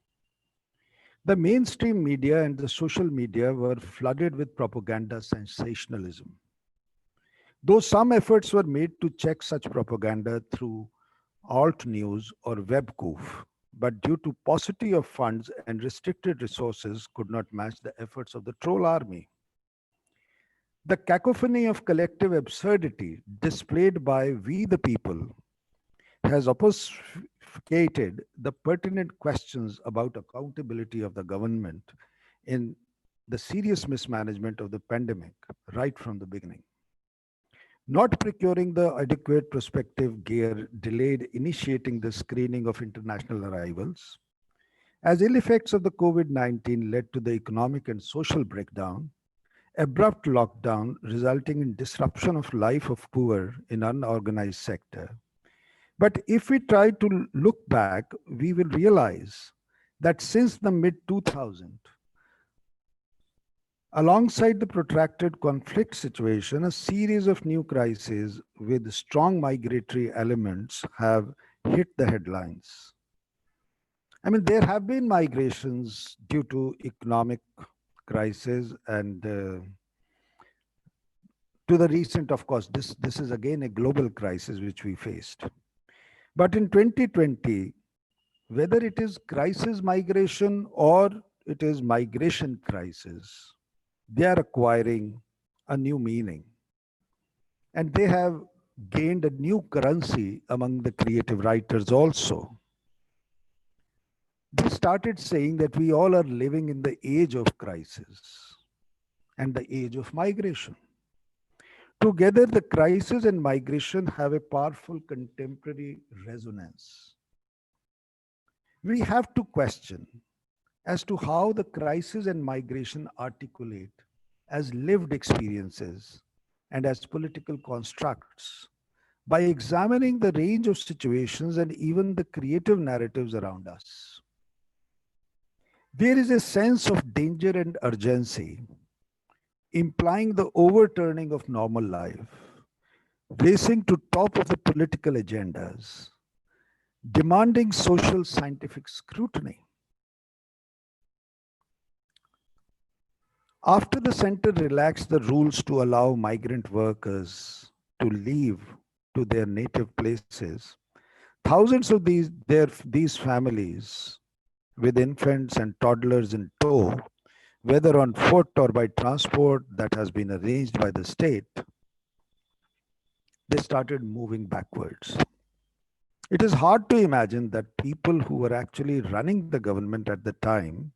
The mainstream media and the social media were flooded with propaganda sensationalism. Though some efforts were made to check such propaganda through alt news or webcoof, but due to paucity of funds and restricted resources could not match the efforts of the troll army. The cacophony of collective absurdity displayed by we the people has obfuscated the pertinent questions about accountability of the government in the serious mismanagement of the pandemic right from the beginning. Not procuring the adequate prospective gear delayed initiating the screening of international arrivals. As ill effects of the COVID-19 led to the economic and social breakdown, abrupt lockdown resulting in disruption of life of poor in unorganized sector. But if we try to look back, we will realize that since the mid-2000s, alongside the protracted conflict situation, a series of new crises with strong migratory elements have hit the headlines. I mean, there have been migrations due to economic crisis and to the recent, of course, this is again a global crisis which we faced. But in 2020, whether it is crisis migration or it is migration crisis, they are acquiring a new meaning. And they have gained a new currency among the creative writers also. They started saying that we all are living in the age of crisis and the age of migration. Together, the crisis and migration have a powerful contemporary resonance. We have to question as to how the crisis and migration articulate as lived experiences and as political constructs by examining the range of situations and even the creative narratives around us. There is a sense of danger and urgency, implying the overturning of normal life, racing to top of the political agendas, demanding social scientific scrutiny. After the center relaxed the rules to allow migrant workers to leave to their native places, thousands of these families with infants and toddlers in tow, whether on foot or by transport that has been arranged by the state, they started moving backwards. It is hard to imagine that people who were actually running the government at the time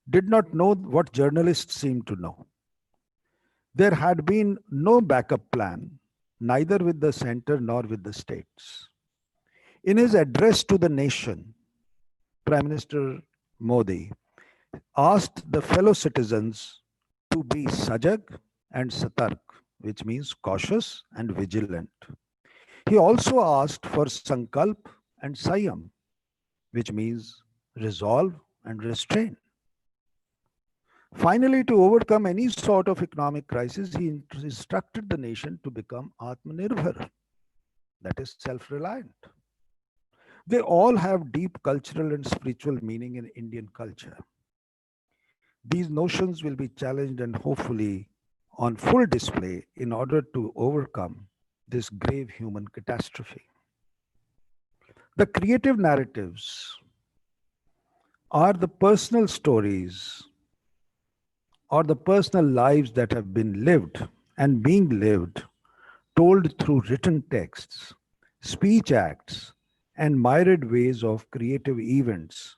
did not know what journalists seemed to know. There had been no backup plan, neither with the center nor with the states. In his address to the nation, Prime Minister Modi asked the fellow citizens to be sajag and satark, which means cautious and vigilant. He also asked for sankalp and sayam, which means resolve and restraint. Finally, to overcome any sort of economic crisis, he instructed the nation to become Atmanirbhar, that is self-reliant. They all have deep cultural and spiritual meaning in Indian culture. These notions will be challenged and hopefully on full display in order to overcome this grave human catastrophe. The creative narratives are the personal stories or the personal lives that have been lived and being lived, told through written texts, speech acts, and myriad ways of creative events,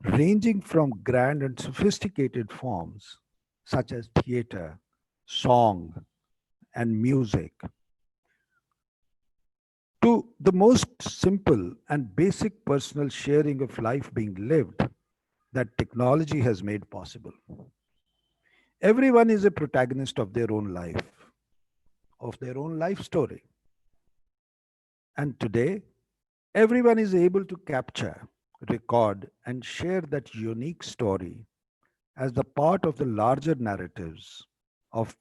ranging from grand and sophisticated forms such as theater, song, and music, to the most simple and basic personal sharing of life being lived that technology has made possible. Everyone is a protagonist of their own life story. And today, everyone is able to capture, record, and share that unique story as the part of the larger narratives, of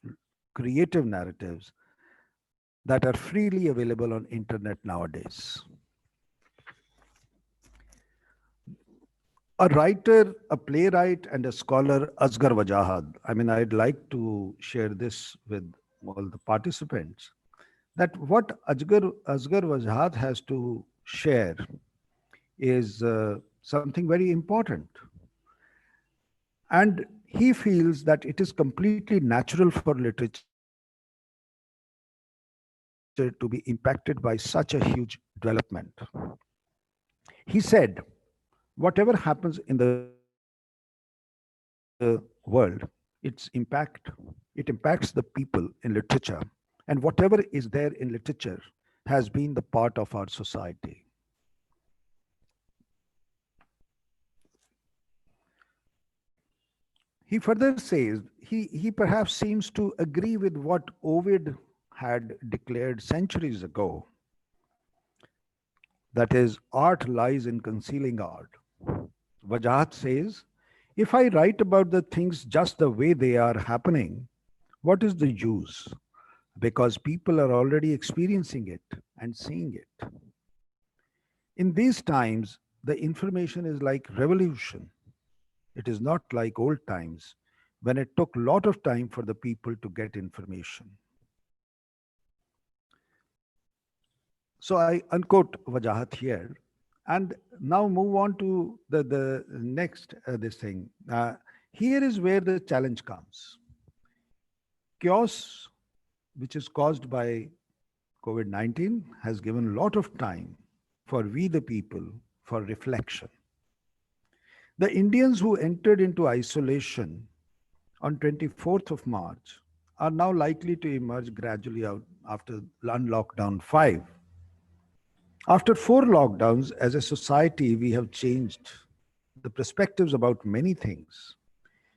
creative narratives that are freely available on internet nowadays. A writer, a playwright, and a scholar, Asghar Wajahat. I'd like to share this with all the participants, that what Asghar Wajahat has to share is something very important. And he feels that it is completely natural for literature to be impacted by such a huge development. He said, whatever happens in the world, it impacts the people in literature, and whatever is there in literature has been the part of our society. He further says, he perhaps seems to agree with what Ovid had declared centuries ago, that is, art lies in concealing art. Wajahat says, if I write about the things just the way they are happening, what is the use? Because people are already experiencing it and seeing it. In these times, the information is like revolution. It is not like old times when it took a lot of time for the people to get information. So I unquote Wajahat here, and now move on to the next this thing. Here is where the challenge comes. Chaos, which is caused by COVID-19, has given a lot of time for we the people for reflection. The Indians who entered into isolation on 24th of March are now likely to emerge gradually out after lockdown 5. After 4 lockdowns, as a society, we have changed the perspectives about many things,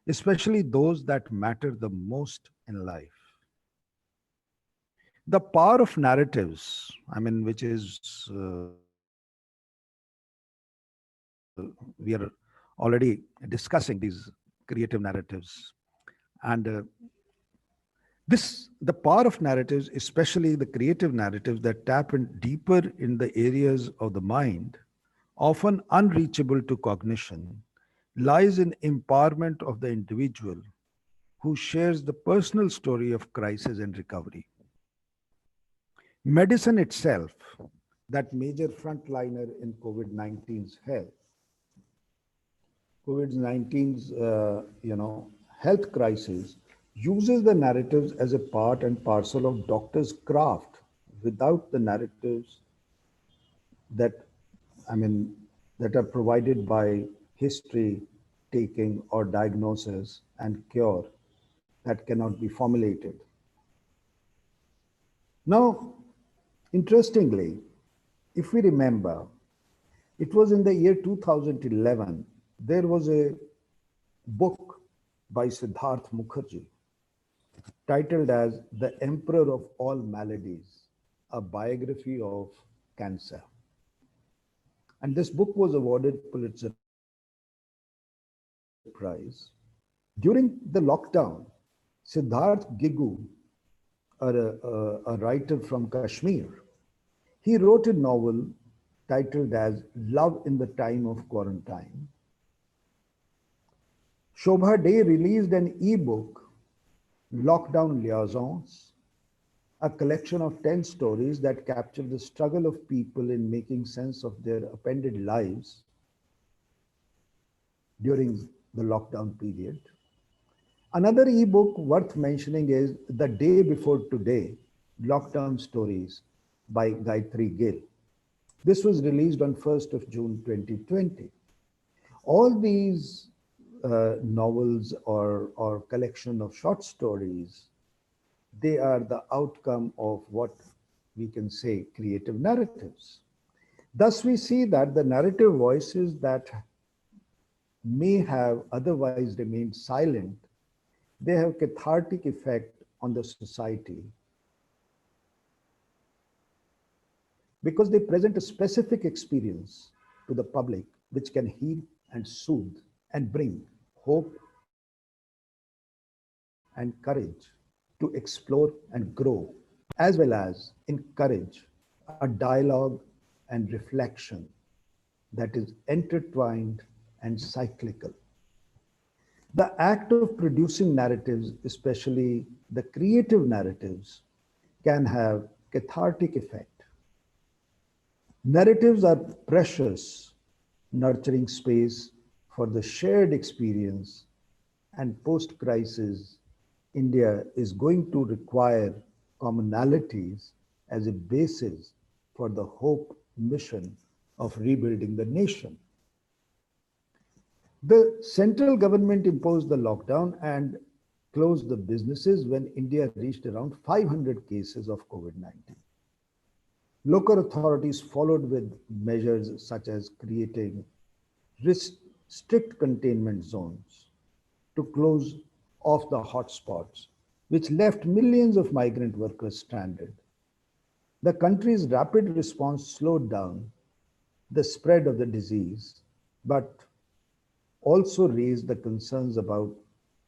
especially those that matter the most in life. The power of narratives, which is, we are already discussing these creative narratives. And the power of narratives, especially the creative narratives that tap in deeper in the areas of the mind, often unreachable to cognition, lies in empowerment of the individual who shares the personal story of crisis and recovery. Medicine itself, that major frontliner in COVID-19's health, COVID-19's health crisis, uses the narratives as a part and parcel of doctors' craft. Without the narratives that are provided by history taking or diagnosis and cure, that cannot be formulated. Now, interestingly, if we remember, it was in the year 2011, there was a book by Siddharth Mukherjee titled as The Emperor of All Maladies, a biography of cancer. And this book was awarded Pulitzer Prize. During the lockdown, Siddharth Gigu, a writer from Kashmir, he wrote a novel titled as Love in the Time of Quarantine, Shobha Day released an e-book, Lockdown Liaisons, a collection of 10 stories that capture the struggle of people in making sense of their appended lives during the lockdown period. Another ebook worth mentioning is The Day Before Today, Lockdown Stories by Gayatri Gill. This was released on 1st of June 2020. All these novels or collection of short stories, they are the outcome of what we can say creative narratives. Thus, we see that the narrative voices that may have otherwise remained silent, they have cathartic effect on the society because they present a specific experience to the public which can heal and soothe and bring hope and courage to explore and grow, as well as encourage a dialogue and reflection that is intertwined and cyclical. The act of producing narratives, especially the creative narratives, can have cathartic effect. Narratives are precious, nurturing space for the shared experience, and post-crisis, India is going to require commonalities as a basis for the hope mission of rebuilding the nation. The central government imposed the lockdown and closed the businesses when India reached around 500 cases of COVID-19. Local authorities followed with measures such as creating strict containment zones to close off the hotspots, which left millions of migrant workers stranded. The country's rapid response slowed down the spread of the disease, but also raised the concerns about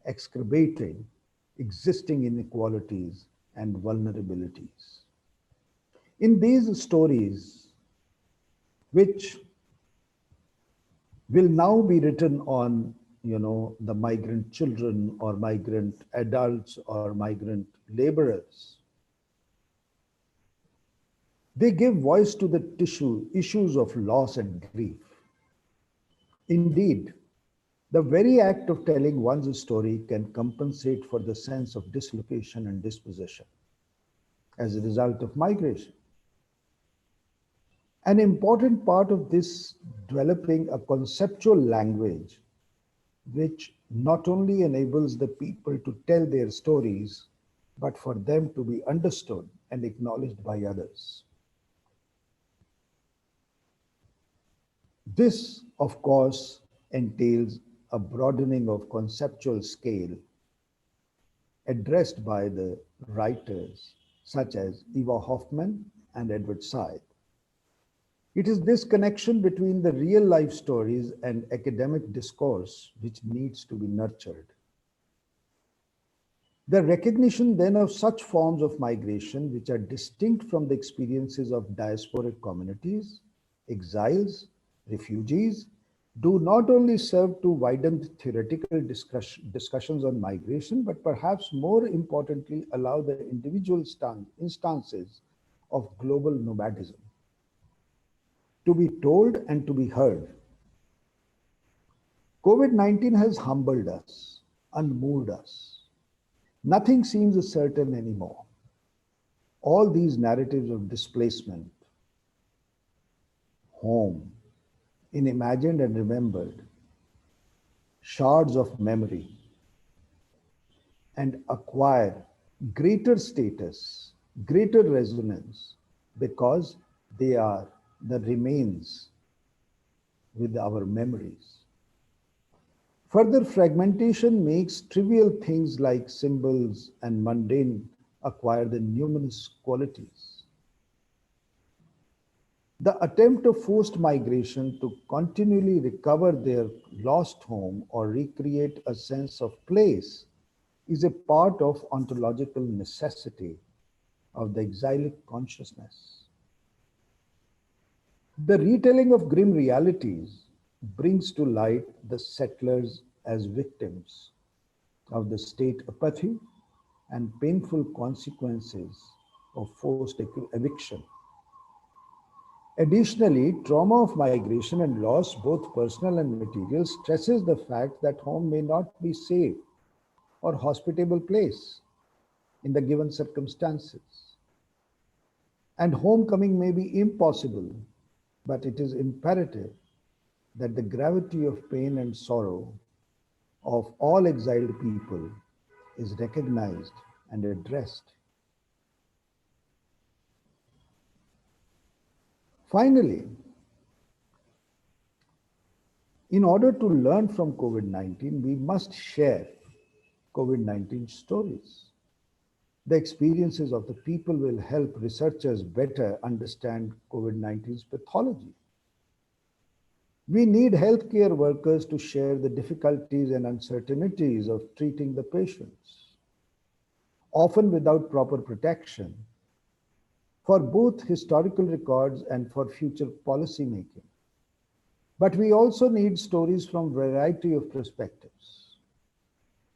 exacerbating existing inequalities and vulnerabilities. In these stories, which will now be written on the migrant children or migrant adults or migrant laborers, they give voice to the issues of loss and grief. Indeed, the very act of telling one's story can compensate for the sense of dislocation and dispossession as a result of migration. An important part of this developing a conceptual language which not only enables the people to tell their stories, but for them to be understood and acknowledged by others. This, of course, entails a broadening of conceptual scale addressed by the writers such as Eva Hoffman and Edward Said. It is this connection between the real life stories and academic discourse which needs to be nurtured. The recognition then of such forms of migration which are distinct from the experiences of diasporic communities, exiles, refugees, do not only serve to widen theoretical discussions on migration, but perhaps more importantly, allow the individual instances of global nomadism to be told and to be heard. COVID-19 has humbled us, unmoved us. Nothing seems certain anymore. All these narratives of displacement, home, unimagined and remembered, shards of memory, and acquire greater status, greater resonance, because they are the remains with our memories. Further fragmentation makes trivial things like symbols and mundane acquire the numinous qualities. The attempt of forced migration to continually recover their lost home or recreate a sense of place is a part of ontological necessity of the exilic consciousness. The retelling of grim realities brings to light the settlers as victims of the state apathy and painful consequences of forced eviction. Additionally, trauma of migration and loss, both personal and material, stresses the fact that home may not be safe or hospitable place in the given circumstances. And homecoming may be impossible, but it is imperative that the gravity of pain and sorrow of all exiled people is recognized and addressed. Finally, in order to learn from COVID-19, we must share COVID-19 stories. The experiences of the people will help researchers better understand COVID-19's pathology. We need healthcare workers to share the difficulties and uncertainties of treating the patients, often without proper protection, for both historical records and for future policy making. But we also need stories from a variety of perspectives.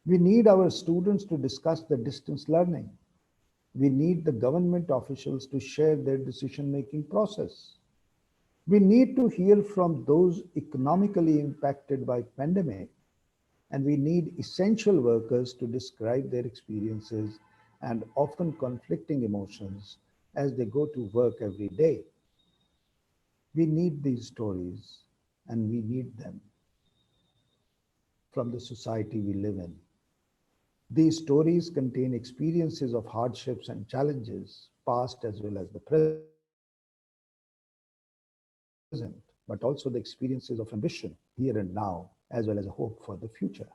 We need our students to discuss the distance learning. We need the government officials to share their decision-making process. We need to hear from those economically impacted by pandemic, and we need essential workers to describe their experiences and often conflicting emotions as they go to work every day. We need these stories, and we need them from the society we live in. These stories contain experiences of hardships and challenges, past as well as the present, but also the experiences of ambition here and now, as well as a hope for the future.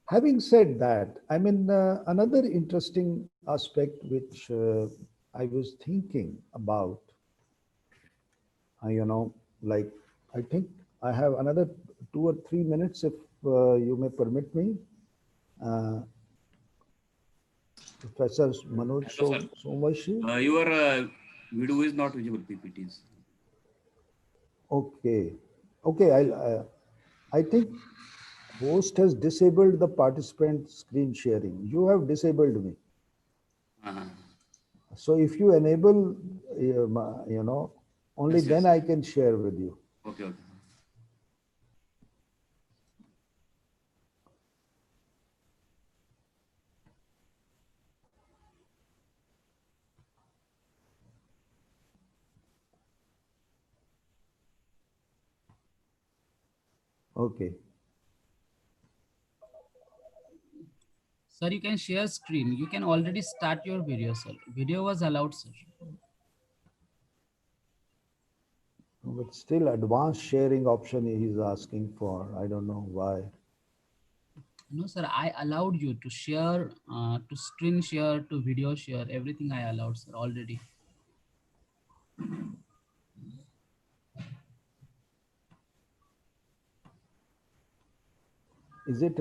Having said that, another interesting aspect which I was thinking about, like, I think I have another 2 or 3 minutes, if you may permit me. Professor Manoj Somvashi. Your video is not visible, PPTs. Okay. Okay, I think host has disabled the participant screen sharing. You have disabled me. So if you enable, only Yes, then yes. I can share with you. Okay, okay. Okay. Sir, you can share screen. You can already start your video, sir. Video was allowed, sir. But still advanced sharing option he's asking for. I don't know why. No, sir, I allowed you to share, to screen share, to video share, everything I allowed, sir, already. Is it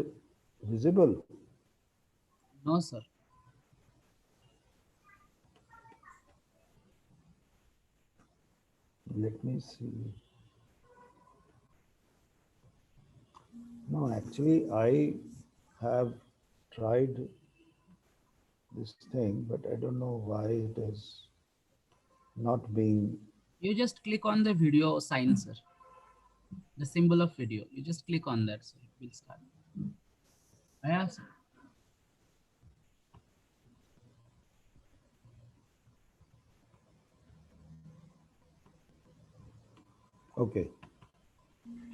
visible? No, sir. Let me see. No, actually, I have tried this thing, but I don't know why it is not being. You just click on the video sign, sir. The symbol of video. You just click on that, sir. We'll start. Yeah, sir. Okay.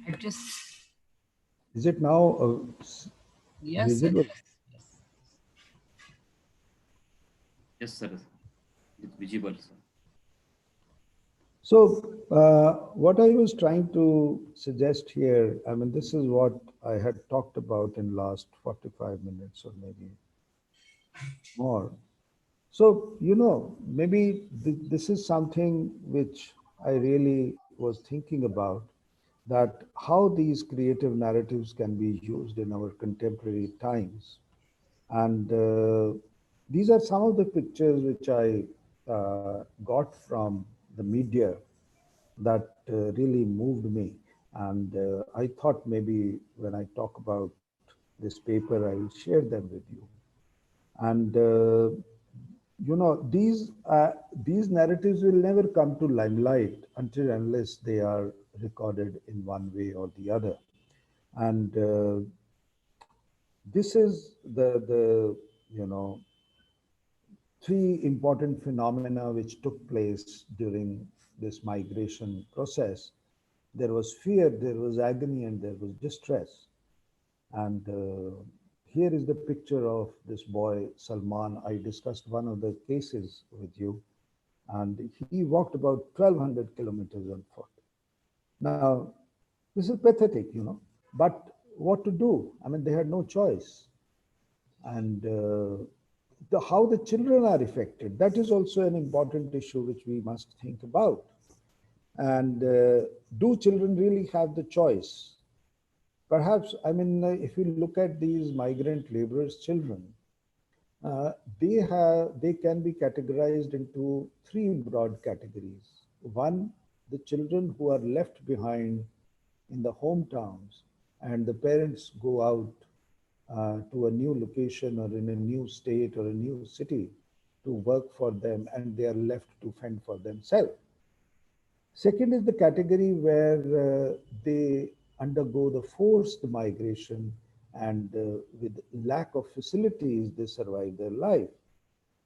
I just, Is it now yes, sir. visible? Yes, yes. Yes, sir. It's visible, sir. So what I was trying to suggest here, this is what I had talked about in last 45 minutes or maybe more. So, maybe this is something which I really was thinking about, that how these creative narratives can be used in our contemporary times. And these are some of the pictures which I got from the media that really moved me. And I thought maybe when I talk about this paper, I will share them with you. And these narratives will never come to limelight until unless they are recorded in one way or the other. And this is the three important phenomena which took place during this migration process. There was fear, there was agony, and there was distress. And here is the picture of this boy, Salman. I discussed one of the cases with you, and he walked about 1,200 kilometers on foot. Now, this is pathetic, but what to do? I mean, they had no choice. And how the children are affected, that is also an important issue which we must think about. And do children really have the choice? Perhaps, I mean, if you look at these migrant laborers' children, they can be categorized into three broad categories. One, the children who are left behind in the hometowns, and the parents go out to a new location or in a new state or a new city to work for them, and they are left to fend for themselves. Second is the category where they undergo the forced migration, and with lack of facilities, they survive their life.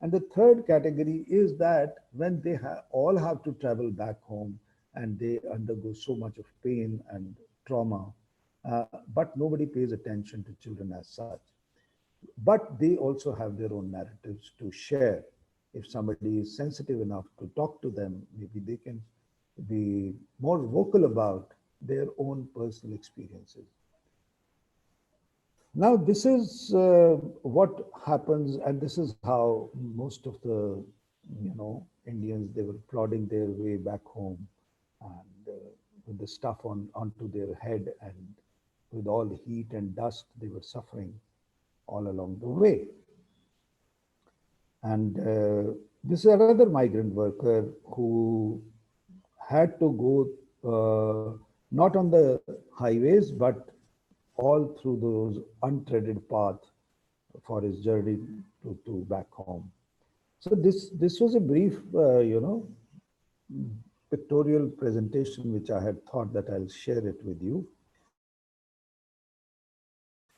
And the third category is that when they all have to travel back home and they undergo so much of pain and trauma, but nobody pays attention to children as such. But they also have their own narratives to share. If somebody is sensitive enough to talk to them, maybe they can be more vocal about their own personal experiences. Now, this is what happens, and this is how most of the, Indians, they were plodding their way back home, and with the stuff onto their head, and with all the heat and dust, they were suffering all along the way. And this is another migrant worker who had to go not on the highways, but all through those untreaded paths for his journey to back home. So this was a brief, pictorial presentation which I had thought that I'll share it with you.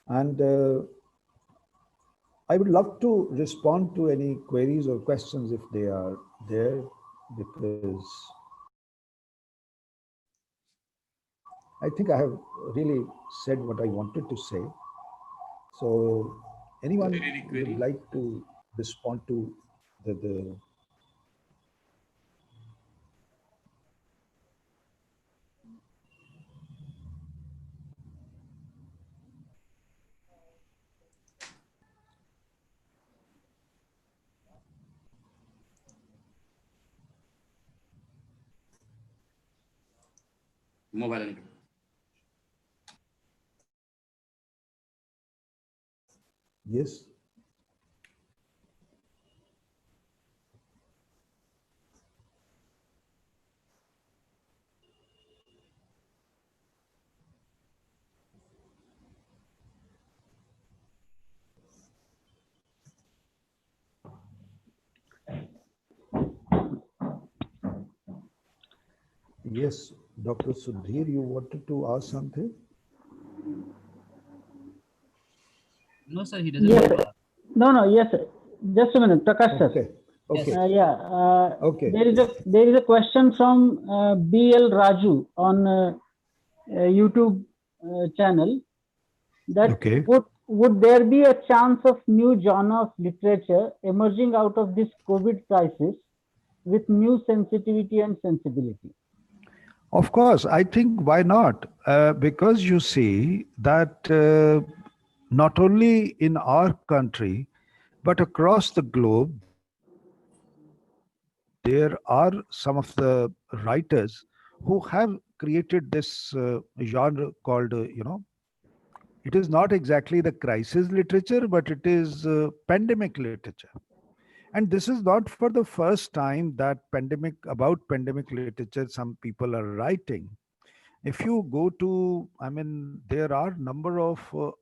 And I would love to respond to any queries or questions if they are there, because I think I have really said what I wanted to say. So anyone would like to respond to the mobile. Yes. Yes, Dr. Sudhir, you wanted to ask something? No, sir, he doesn't. Yes. No, yes, sir. Just a minute, Prakash sir. Okay. Okay. Okay. There is a question from BL Raju on YouTube channel. That okay. Would there be a chance of new genre of literature emerging out of this COVID crisis with new sensitivity and sensibility? Of course, I think why not? Because you see that not only in our country, but across the globe, there are some of the writers who have created this genre called, it is not exactly the crisis literature, but it is pandemic literature. And this is not for the first time that about pandemic literature, some people are writing. If you go to, I mean, there are number of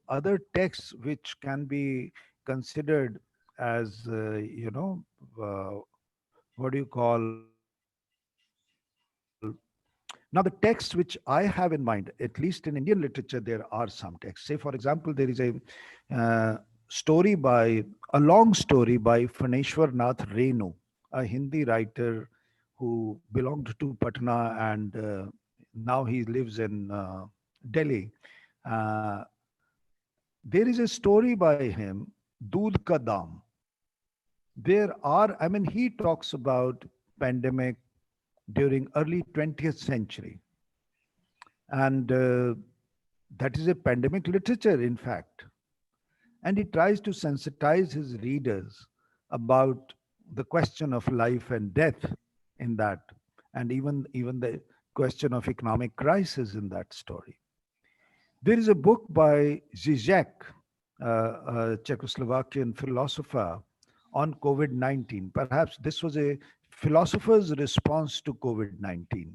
other texts which can be considered as, uh, what do you call? Now, the texts which I have in mind, at least in Indian literature, there are some texts. Say, for example, there is a story by, a long story by Phaneshwar Nath Renu, a Hindi writer who belonged to Patna, and now he lives in Delhi. Uh, there is a story by him, Doodh Ka Dam. There are, I mean, he talks about pandemic during early 20th century. And that is a pandemic literature, in fact. And he tries to sensitize his readers about the question of life and death in that, and even the question of economic crisis in that story. There is a book by Zizek, a Czechoslovakian philosopher, on COVID-19. Perhaps this was a philosopher's response to COVID-19.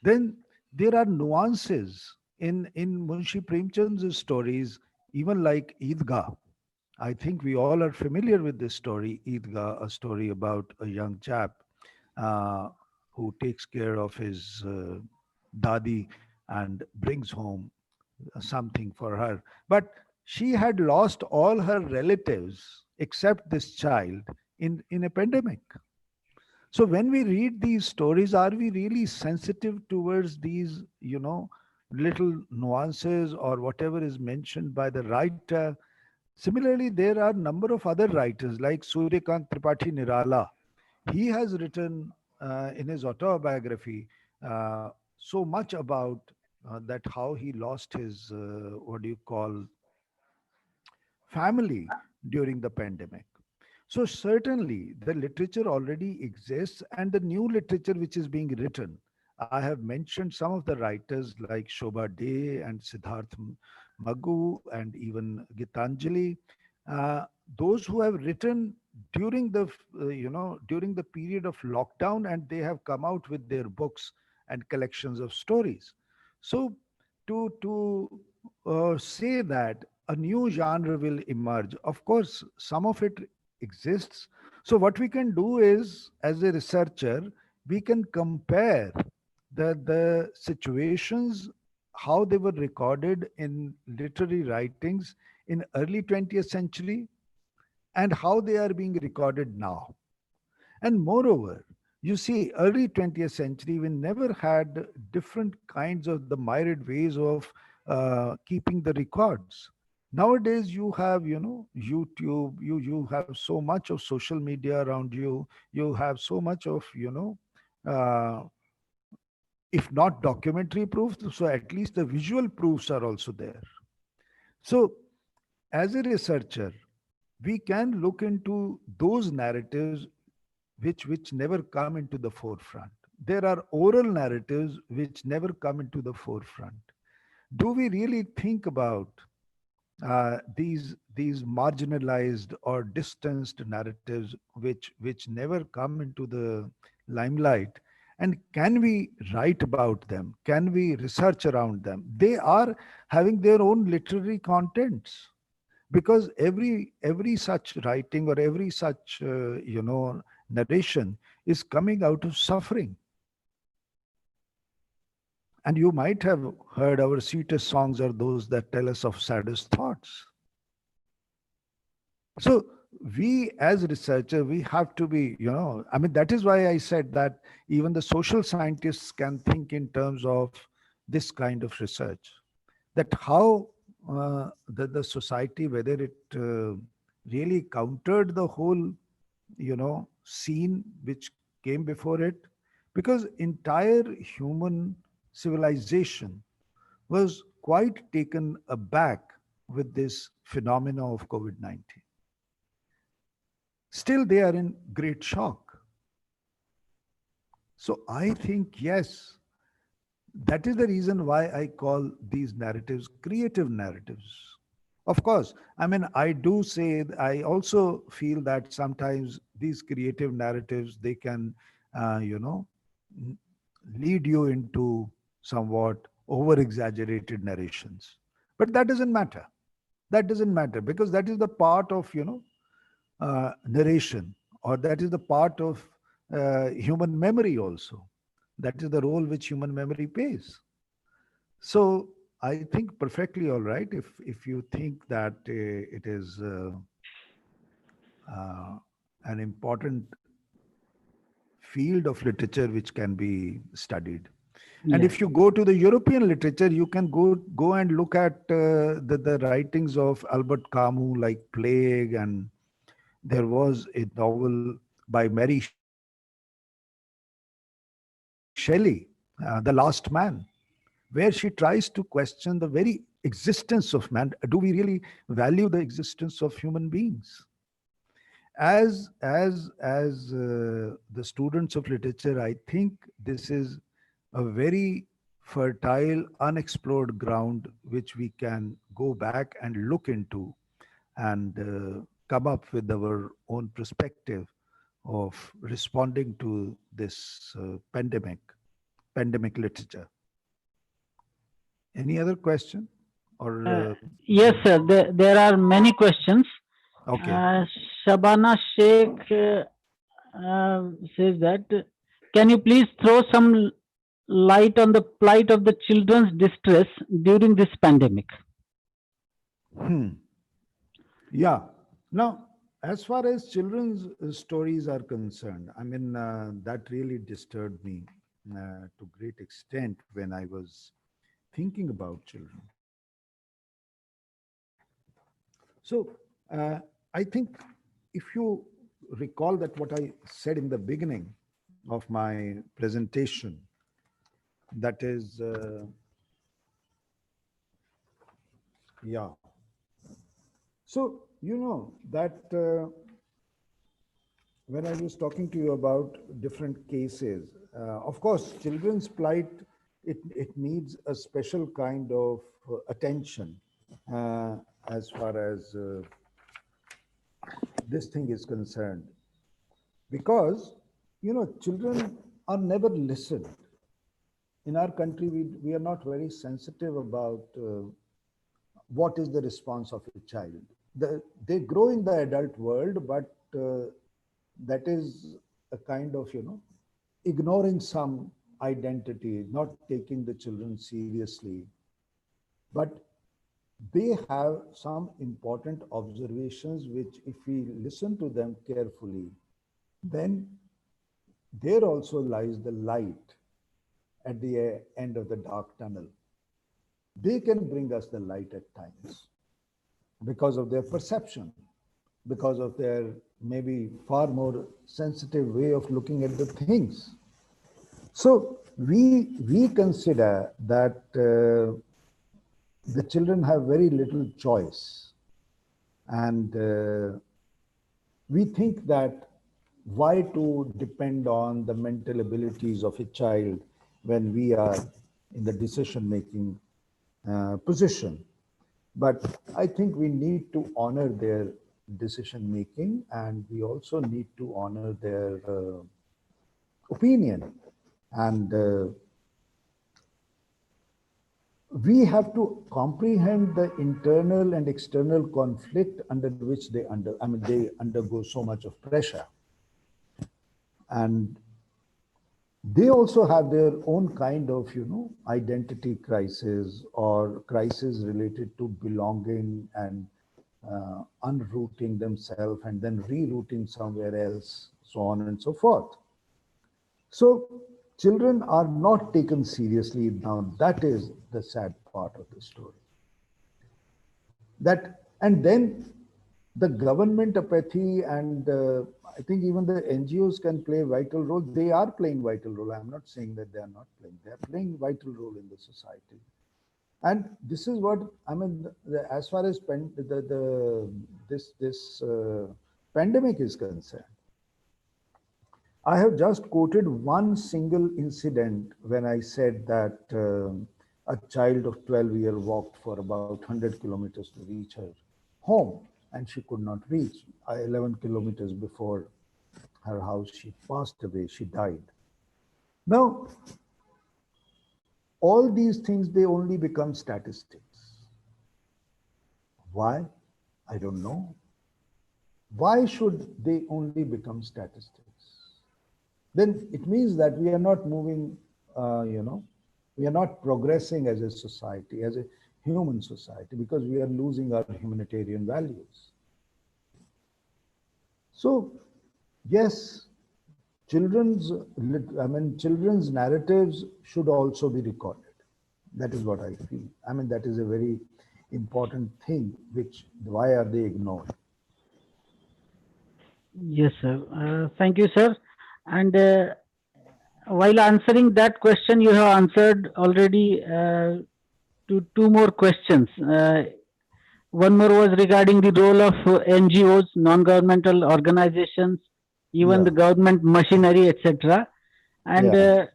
Then there are nuances in Munshi Premchand's stories, even like Eidgah. I think we all are familiar with this story, Eidgah, a story about a young chap uh, who takes care of his dadi and brings home something for her. But she had lost all her relatives except this child in a pandemic. So when we read these stories, are we really sensitive towards these, little nuances or whatever is mentioned by the writer? Similarly, there are a number of other writers like Suryakant Tripathi Nirala. He has written in his autobiography so much about that how he lost his, what do you call, family during the pandemic. So certainly the literature already exists, and the new literature which is being written. I have mentioned some of the writers like Shobha De and Siddharth Maggu and even Gitanjali. Those who have written during the during the period of lockdown, and they have come out with their books and collections of stories. So to say that a new genre will emerge, of course some of it exists. So what we can do is, as a researcher, we can compare the situations, how they were recorded in literary writings in early 20th century and how they are being recorded now. And moreover, you see, early 20th century, we never had different kinds of the myriad ways of keeping the records. Nowadays, you have, YouTube, you have so much of social media around you. You have so much of, uh, if not documentary proofs, so at least the visual proofs are also there. So as a researcher, we can look into those narratives which never come into the forefront. There are oral narratives which never come into the forefront. Do we really think about these marginalized or distanced narratives which never come into the limelight? And can we write about them? Can we research around them? They are having their own literary contents, because every such writing or every such narration is coming out of suffering. And you might have heard our sweetest songs are those that tell us of saddest thoughts. So we as researchers, we have to be, I mean, that is why I said that even the social scientists can think in terms of this kind of research, that how the society, whether it really countered the whole, scene which came before it, because entire human civilization was quite taken aback with this phenomena of COVID-19. Still, they are in great shock. So I think, yes, that is the reason why I call these narratives creative narratives. Of course. I mean, I do say, I also feel that sometimes these creative narratives, they can, n- lead you into somewhat over exaggerated narrations. But that doesn't matter. That doesn't matter because that is the part of, narration, or that is the part of human memory also. That is the role which human memory plays. So I think perfectly all right if you think that it is uh, an important field of literature which can be studied. And Yes. if you go to the European literature, you can go and look at the writings of Albert Camus, like Plague, and there was a novel by Mary Shelley, The Last Man, where she tries to question the very existence of man. Do we really value the existence of human beings? As the students of literature, I think this is a very fertile, unexplored ground which we can go back and look into and come up with our own perspective of responding to this pandemic literature. Any other question? Or Yes, sir. There are many questions. okay. Shabana Sheikh says that, can you please throw some light on the plight of the children's distress during this pandemic? Yeah. Now, as far as children's stories are concerned, I mean, that really disturbed me to great extent when I was thinking about children. So, I think if you recall that what I said in the beginning of my presentation, that is, yeah. So, you know that when I was talking to you about different cases, of course, children's plight, it needs a special kind of attention as far as this thing is concerned. Because, children are never listened. In our country, we are not very sensitive about what is the response of a child. They grow in the adult world, but that is a kind of, ignoring some identity, not taking the children seriously. But they have some important observations, which, if we listen to them carefully, then there also lies the light at the end of the dark tunnel. They can bring us the light at times because of their perception, because of their maybe far more sensitive way of looking at the things. So we consider that the children have very little choice, and we think that why to depend on the mental abilities of a child when we are in the decision making position. But I think we need to honor their decision making, and we also need to honor their opinion. And we have to comprehend the internal and external conflict under which they undergo so much of pressure. And they also have their own kind of, identity crisis or crisis related to belonging and unrooting themselves and then rerouting somewhere else, so on and so forth. So children are not taken seriously now. That is the sad part of the story. And then the government apathy, and I think even the NGOs can play a vital role. They are playing vital role. I'm not saying that they are not playing. They are playing vital role in the society. And this is what I mean. As far as this pandemic is concerned, I have just quoted one single incident when I said that a child of 12 years walked for about 100 kilometers to reach her home, and she could not reach. 11 kilometers before her house, she passed away, she died. Now, all these things, they only become statistics. Why? I don't know. Why should they only become statistics? Then it means that we are not moving, we are not progressing as a society, as a human society, because we are losing our humanitarian values. So, yes, children's narratives should also be recorded. That is what I feel. I mean, that is a very important thing, which, why are they ignored? Yes, sir. Thank you, sir. And while answering that question, you have answered already to two more questions. One more was regarding the role of NGOs, non-governmental organizations, even the Yeah. government machinery, etc. And Yeah.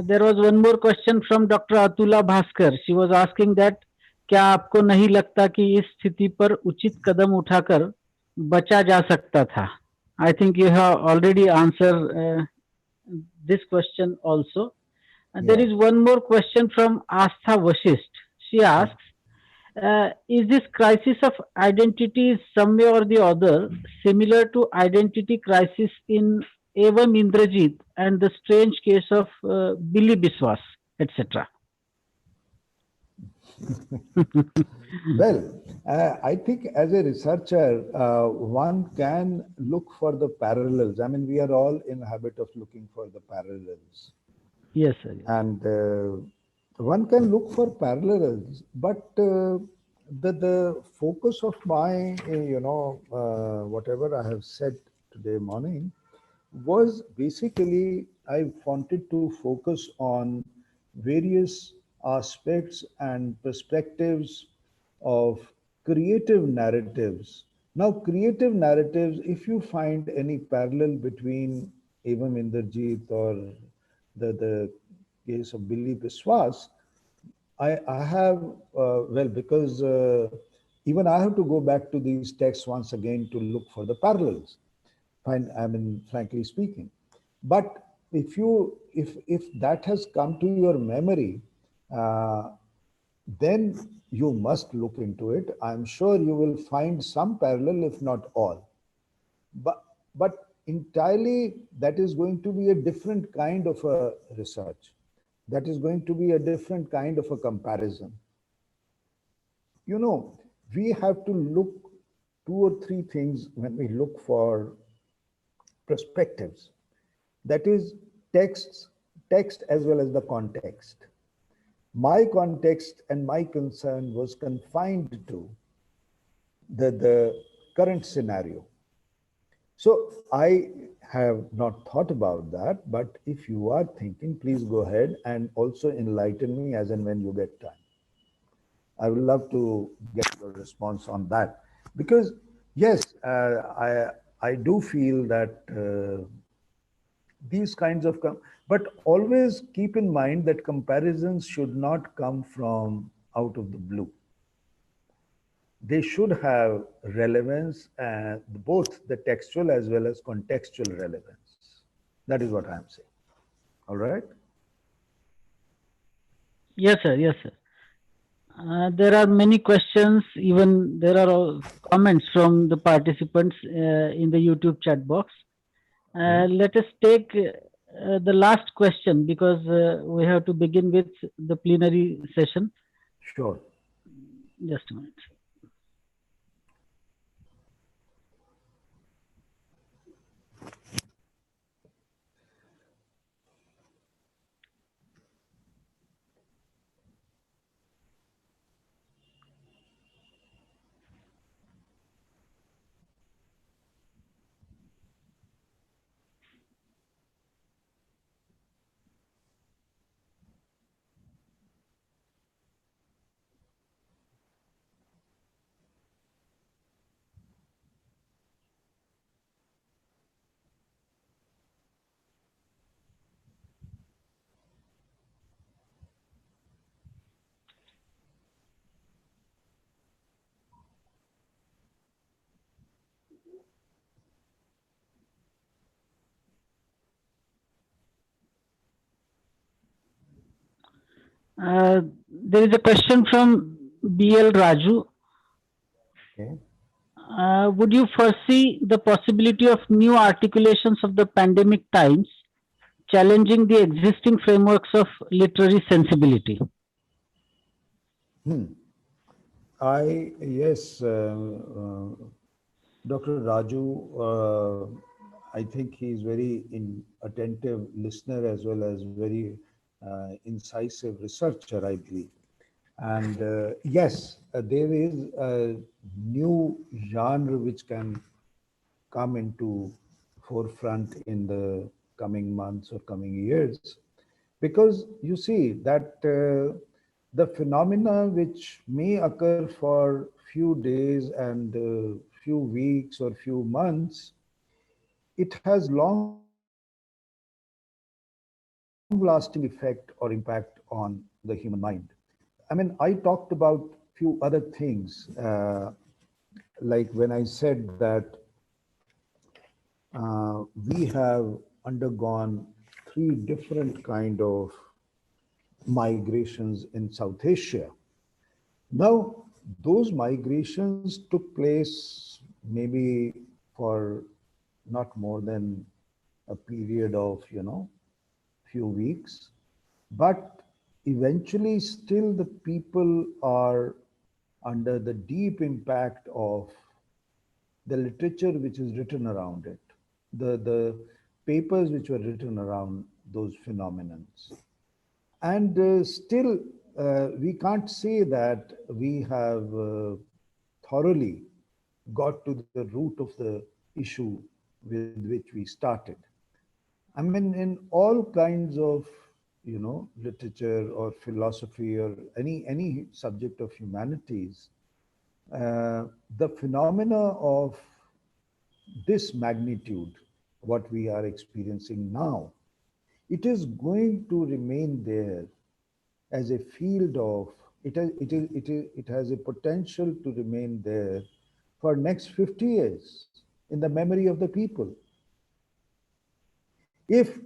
there was one more question from Dr. Atula Bhaskar. She was asking that क्या आपको नहीं लगता कि इस स्थिति पर उचित कदम उठाकर बचा जा सकता था? I think you have already answered this question also. And there Yeah. is one more question from Astha Vashisht. She asks, is this crisis of identity some way or the other similar to identity crisis in Evam Indrajit and the strange case of Billy Biswas, etc.? Well, I think as a researcher, one can look for the parallels. I mean, we are all in the habit of looking for the parallels. Yes, sir. And one can look for parallels, but the focus of my, whatever I have said today morning was basically I wanted to focus on various aspects and perspectives of creative narratives. Now, creative narratives, if you find any parallel between Evam Inderjeet or the case of Billy Biswas, I have, because even I have to go back to these texts once again to look for the parallels. I mean, frankly speaking. But if that has come to your memory, uh, then you must look into it. I'm sure you will find some parallel, if not all. But entirely, that is going to be a different kind of a research. That is going to be a different kind of a comparison. You know, we have to look two or three things when we look for perspectives. That is text as well as the context. My context and my concern was confined to the current scenario. So I have not thought about that, but if you are thinking, please go ahead and also enlighten me as and when you get time. I would love to get your response on that, because yes, I do feel that these kinds of but always keep in mind that comparisons should not come from out of the blue. They should have relevance, both the textual as well as contextual relevance. That is what I'm saying. All right. Yes, sir. Yes, sir. There are many questions. Even there are comments from the participants in the YouTube chat box. Let us take the last question, because we have to begin with the plenary session. Sure. Just a minute. There is a question from BL Raju. Okay. Would you foresee the possibility of new articulations of the pandemic times challenging the existing frameworks of literary sensibility? Yes, Dr. Raju, I think he's very attentive listener as well as very incisive researcher, I believe. And yes, there is a new genre which can come into forefront in the coming months or coming years, because you see that the phenomena which may occur for few days and few weeks or few months, it has long lasting effect or impact on the human mind. I mean, I talked about few other things, like when I said that we have undergone three different kind of migrations in South Asia. Now, those migrations took place maybe for not more than a period of, few weeks, but eventually still the people are under the deep impact of the literature which is written around it, the papers which were written around those phenomena. And still, we can't say that we have thoroughly got to the root of the issue with which we started. I mean, in all kinds of, literature or philosophy or any subject of humanities, the phenomena of this magnitude, what we are experiencing now, it is going to remain there as a field of it has a potential to remain there for next 50 years in the memory of the people. If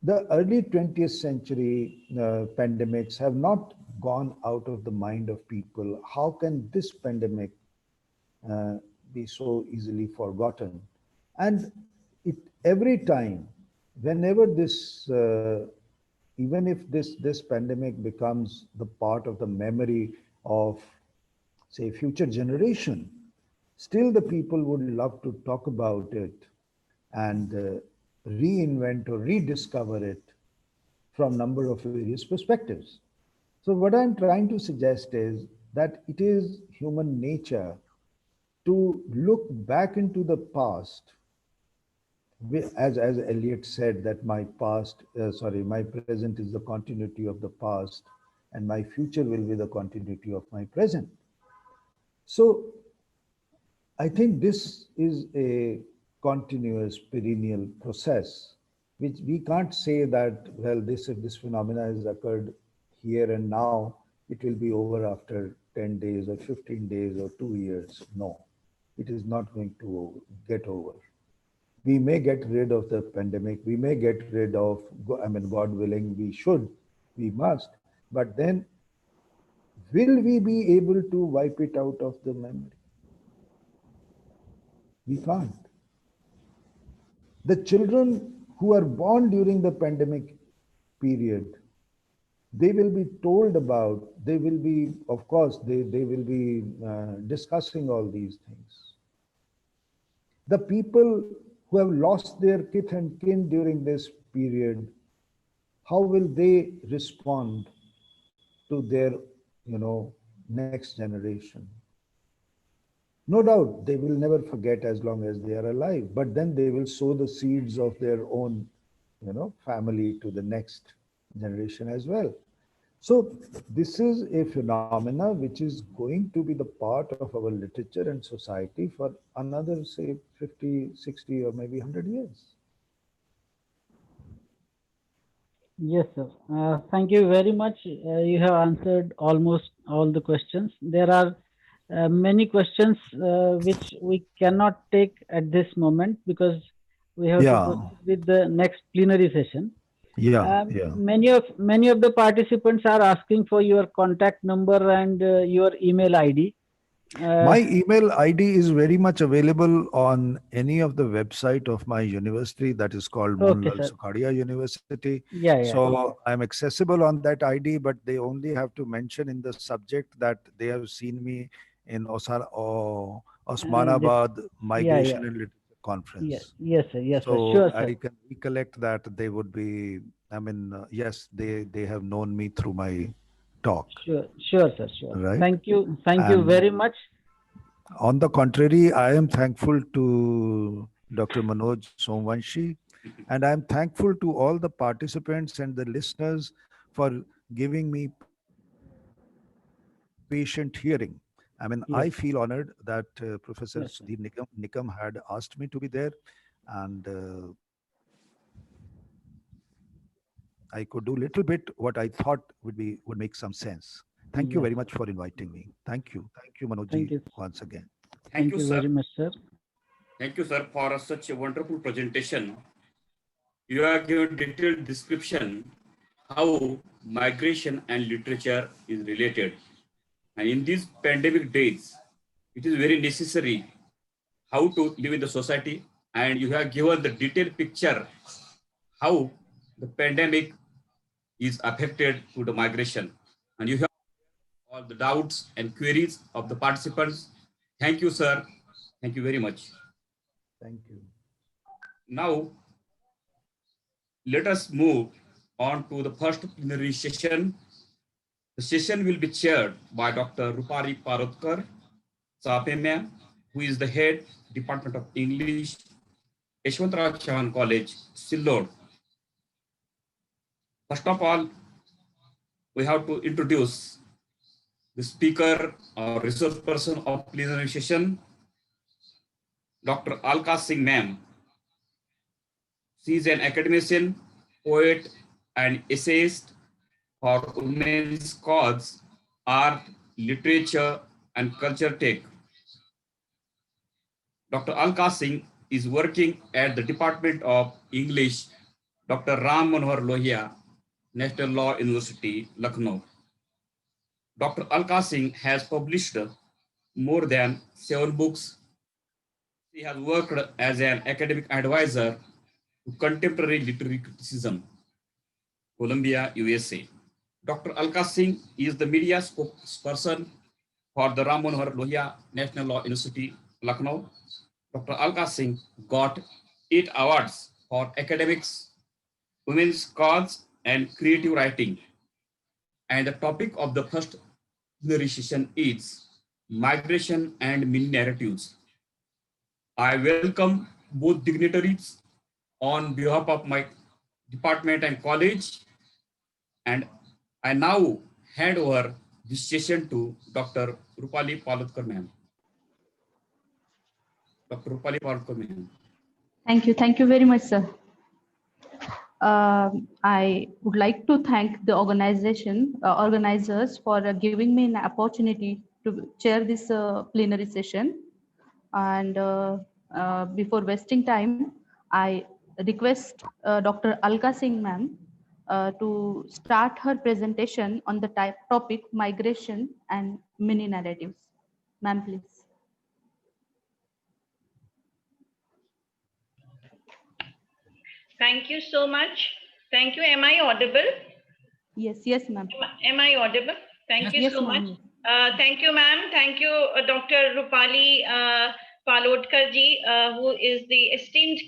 the early 20th century pandemics have not gone out of the mind of people, how can this pandemic be so easily forgotten? And every time, whenever this even if this pandemic becomes the part of the memory of, say, future generation, still the people would love to talk about it and reinvent or rediscover it from number of various perspectives. So what I'm trying to suggest is that it is human nature to look back into the past, as Eliot said, that my present is the continuity of the past, and my future will be the continuity of my present. So I think this is a continuous perennial process, which we can't say that, well, if this phenomena has occurred here and now, it will be over after 10 days or 15 days or 2 years. No, it is not going to get over. We may get rid of the pandemic. We may get rid of, God willing, we must. But then, will we be able to wipe it out of the memory? We can't. The children who are born during the pandemic period, they will be told about, they will be, of course, they will be discussing all these things. The people who have lost their kith and kin during this period, how will they respond to their, next generation? No doubt they will never forget as long as they are alive, but then they will sow the seeds of their own, family to the next generation as well. So this is a phenomena which is going to be the part of our literature and society for another, say, 50, 60, or maybe 100 years. Yes, sir. Thank you very much. You have answered almost all the questions. There are many questions which we cannot take at this moment because we have to Yeah, proceed with the next plenary session. yeah, yeah. Many of the participants are asking for your contact number and your email ID. My email ID is very much available on any of the website of my university that is called Okay, Mohanlal sir. Sukhadia University. Yeah, yeah. So I'm accessible on that ID, but they only have to mention in the subject that they have seen me in Osmanabad Yeah, Migration yeah. and Literature Yeah, Conference. yes, sir. Yes, sir. So Sure, I sir. can recollect that they would be, yes, they have known me through my talk, Sure, sure, sir. Sure. right? Thank you. Thank you And very much. on the contrary, I am thankful to Dr. Manoj Somvanshi, and I'm thankful to all the participants and the listeners for giving me patient hearing. I Yes, feel honored that Professor yes, sir. Sudhir Nikam had asked me to be there, and I could do little bit what I thought would make some sense. Thank you Yes, very sir. much for inviting me. Thank you, Thank Manojji, you. once again. Thank Thank you, you sir. very much, sir. Thank you, sir, for such a wonderful presentation. You have given detailed description how migration and literature is related. And in these pandemic days, it is very necessary how to live in the society. And you have given the detailed picture how the pandemic is affected to the migration. And you have all the doubts and queries of the participants. Thank you, sir. Thank you very much. Thank you. Now, let us move on to the first plenary session. The session will be chaired by Dr. Rupali Parotkar, Sapemya, who is the head Department of English, Yeshwantrao Chauhan College, Sillod. First of all, we have to introduce the speaker or resource person of plenary session, Dr. Alka Singh ma'am. She is an academician, poet, and essayist for women's cause, art, literature, and culture tech. Dr. Alka Singh is working at the Department of English, Dr. Ram Manohar Lohia, National Law University, Lucknow. Dr. Alka Singh has published more than 7 books. She has worked as an academic advisor to contemporary literary criticism, Columbia, USA. Dr. Alka Singh is the media spokesperson for the Ram Manohar Lohia National Law University, Lucknow. Dr. Alka Singh got 8 awards for academics, women's cause, and creative writing. And the topic of the first plenary session is migration and mini narratives. I welcome both dignitaries on behalf of my department and college, and I now hand over this session to Dr. Rupali Parotkar ma'am. Dr. Rupali Parotkar ma'am. Thank you. Thank you very much, sir. I would like to thank the organizers for giving me an opportunity to chair this plenary session. And before wasting time, I request Dr. Alka Singh ma'am to start her presentation on the topic migration and mini narratives. Ma'am, please. Thank you so much. Thank you. Am I audible? Yes, ma'am. Am I audible? Thank you Yes, so much. ma'am. Thank you, ma'am. Thank you, Dr. Rupali Palodkar ji, who is the esteemed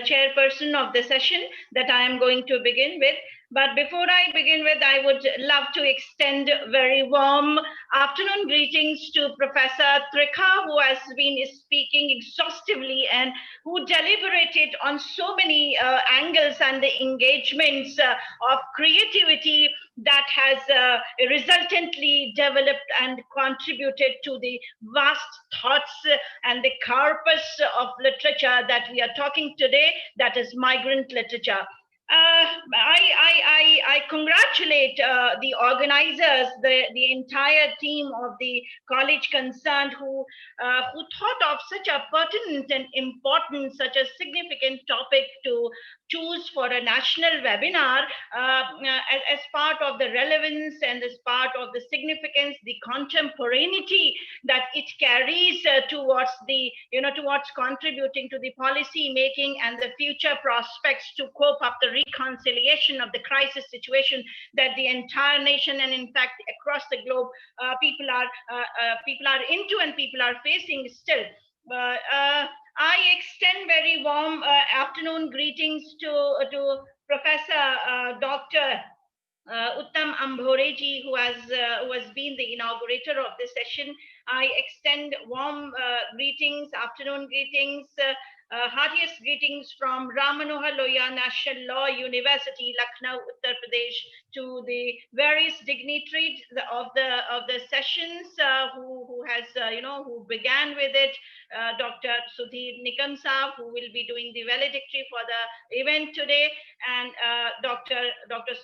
chairperson of the session that I am going to begin with. But before I begin with, I would love to extend very warm afternoon greetings to Professor Trikha, who has been speaking exhaustively and who deliberated on so many angles and the engagements of creativity that has resultantly developed and contributed to the vast thoughts and the corpus of literature that we are talking today, that is migrant literature. I congratulate the organizers, the entire team of the college concerned who thought of such a pertinent and important, such a significant topic to choose for a national webinar as part of the relevance and as part of the significance, the contemporaneity that it carries towards the, towards contributing to the policy making and the future prospects to cope up the reconciliation of the crisis situation that the entire nation and in fact across the globe people are into and people are facing still. I extend very warm afternoon greetings to Professor Dr. Uttam Ambhoreji, who has been the inaugurator of this session. I extend warm greetings, afternoon greetings, heartiest greetings from Ram Manohar Lohia National Law University, Lucknow, Uttar Pradesh, to the various dignitaries of the sessions who has who began with it. Dr. Sudhir Nikam Saab, who will be doing the valedictory for the event today, and Dr.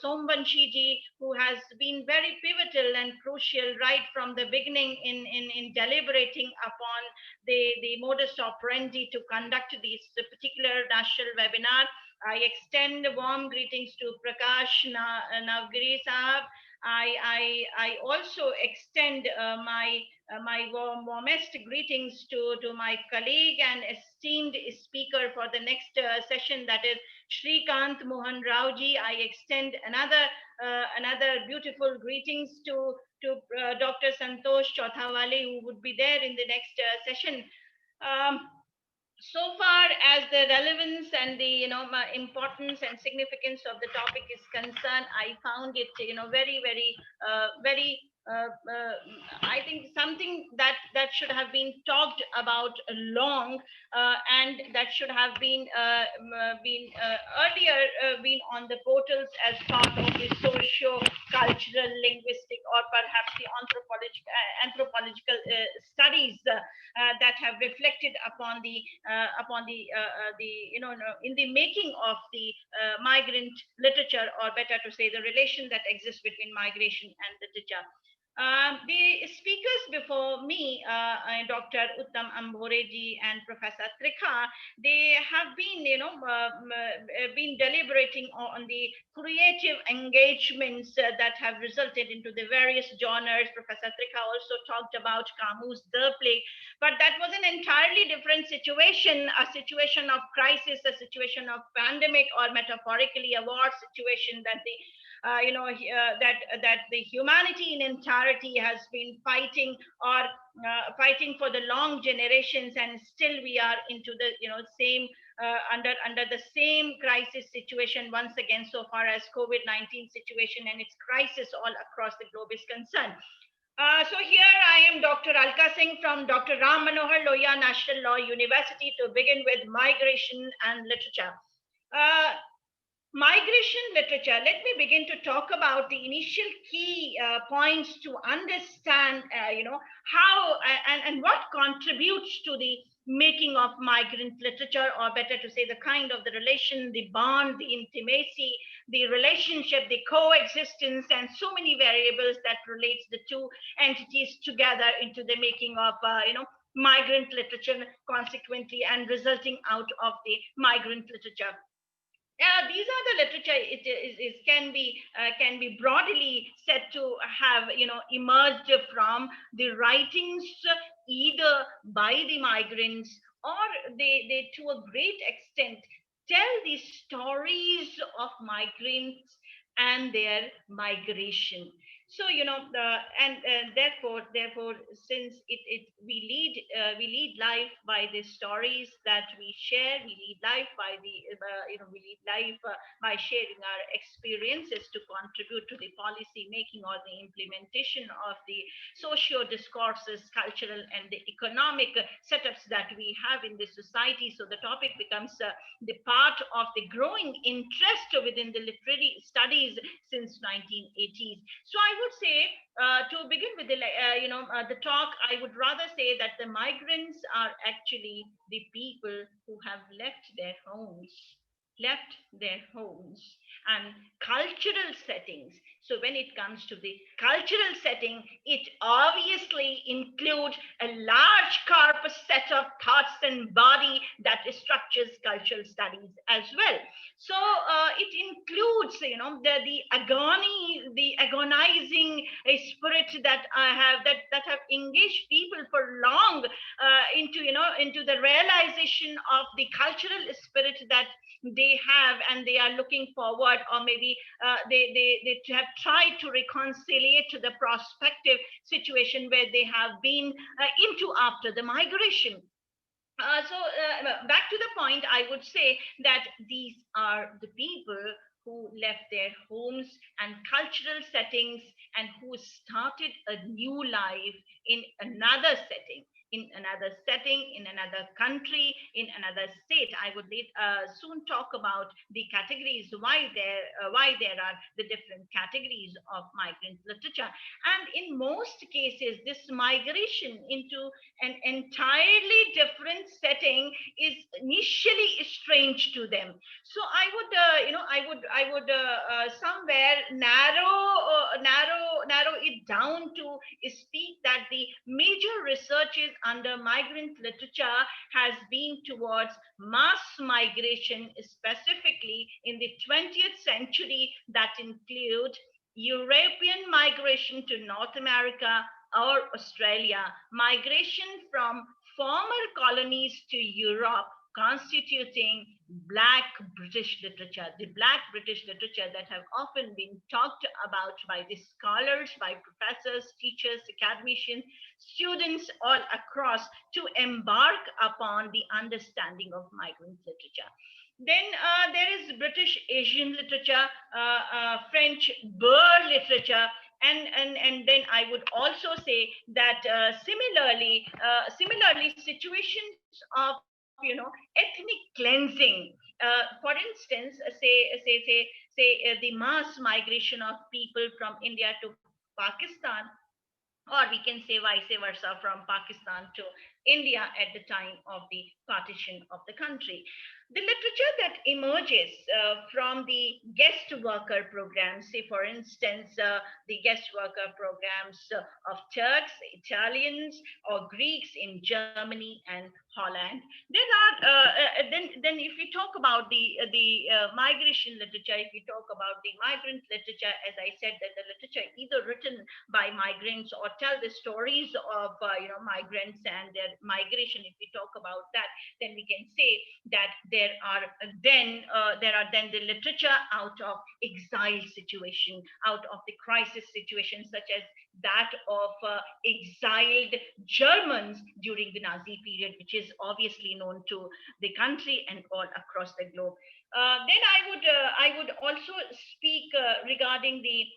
Sombanshi ji, who has been very pivotal and crucial right from the beginning in deliberating upon the modus operandi to conduct this particular national webinar. I extend warm greetings to Prakash Navgiri Saab. I also extend my warmest greetings to my colleague and esteemed speaker for the next session, that is Shrikant Mohan Rao ji. I extend another beautiful greetings to Dr. Santosh Chothawale, who would be there in the next session. So far as the relevance and the importance and significance of the topic is concerned, I found it very I think something that should have been talked about long and that should have been earlier been on the portals as part of the socio-cultural, linguistic, or perhaps the anthropological studies that have reflected upon the in the making of the migrant literature, or better to say the relation that exists between migration and literature. The speakers before me, Dr. Uttam Ambhoreji and Professor Trikha, they have been, been deliberating on the creative engagements that have resulted into the various genres. Professor Trikha also talked about Camus' The Plague, but that was an entirely different situation, a situation of crisis, a situation of pandemic, or metaphorically a war situation that the that the humanity in entirety has been fighting, or fighting for the long generations, and still we are into the same under the same crisis situation once again, so far as COVID-19 situation and its crisis all across the globe is concerned. So here I am, Dr. Alka Singh from Dr. Ram Manohar Lohia National Law University, to begin with migration and literature. Migration literature, let me begin to talk about the initial key points to understand, how and what contributes to the making of migrant literature, or better to say the kind of the relation, the bond, the intimacy, the relationship, the coexistence, and so many variables that relates the two entities together into the making of, migrant literature, consequently, and resulting out of the migrant literature. These are the literature. It can be broadly said to have emerged from the writings either by the migrants, or they to a great extent tell the stories of migrants and their migration. So therefore, since we lead life by the stories that we share, we lead life by by sharing our experiences to contribute to the policy making or the implementation of the socio discourses, cultural and the economic setups that we have in the society. So the topic becomes the part of the growing interest within the literary studies since 1980s. So I would say, to begin with the talk, I would rather say that the migrants are actually the people who have left their homes. left their homes and cultural settings. So when it comes to the cultural setting, it obviously includes a large corpus set of thoughts and body that structures cultural studies as well. So it includes, the agony, the agonizing spirit that I have, that have engaged people for long into the realization of the cultural spirit that they have, and they are looking forward, or maybe they have tried to reconcile to the prospective situation where they have been into after the migration. Back to the point, I would say that these are the people who left their homes and cultural settings and who started a new life in another setting, in another setting, in another country, in another state. I would soon talk about the categories, why there are the different categories of migrant literature. And in most cases, this migration into an entirely different setting is initially strange to them. So I would somewhere narrow it down to speak that the major researches under migrant literature has been towards mass migration, specifically in the 20th century, that include European migration to North America or Australia, migration from former colonies to Europe, constituting Black British literature, the Black British literature that have often been talked about by the scholars, by professors, teachers, academicians, students all across to embark upon the understanding of migrant literature. Then there is British Asian literature, French Boer literature, and then I would also say that similarly situations of ethnic cleansing, for instance, the mass migration of people from India to Pakistan, or we can say vice versa, from Pakistan to India at the time of the partition of the country. The literature that emerges from the guest worker programs, say for instance, the guest worker programs of Turks, Italians, or Greeks in Germany and Holland. There are then if you talk about the migration literature, if you talk about the migrant literature, as I said, that the literature either written by migrants or tell the stories of migrants and their migration. If we talk about that, then we can say that there are then the literature out of exile situation, out of the crisis situation, such as that of exiled Germans during the Nazi period, which is obviously known to the country and all across the globe. Then I would also speak regarding the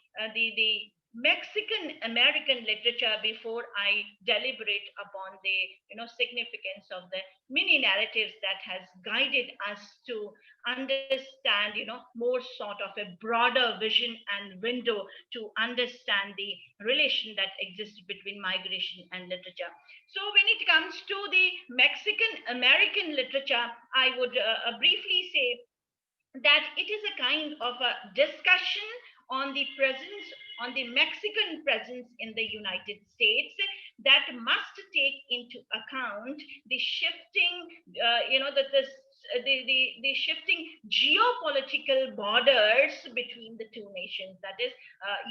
Mexican American literature before I deliberate upon the significance of the mini narratives that has guided us to understand more sort of a broader vision and window to understand the relation that exists between migration and literature. So when it comes to the Mexican American literature, I would briefly say that it is a kind of a discussion on the Mexican presence in the United States that must take into account the shifting, the shifting geopolitical borders between the two nations, that is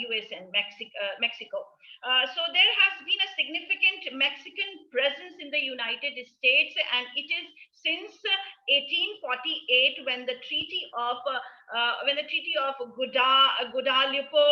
US and Mexico. So there has been a significant Mexican presence in the United States, and it is since 1848 when the Treaty of Guadalupe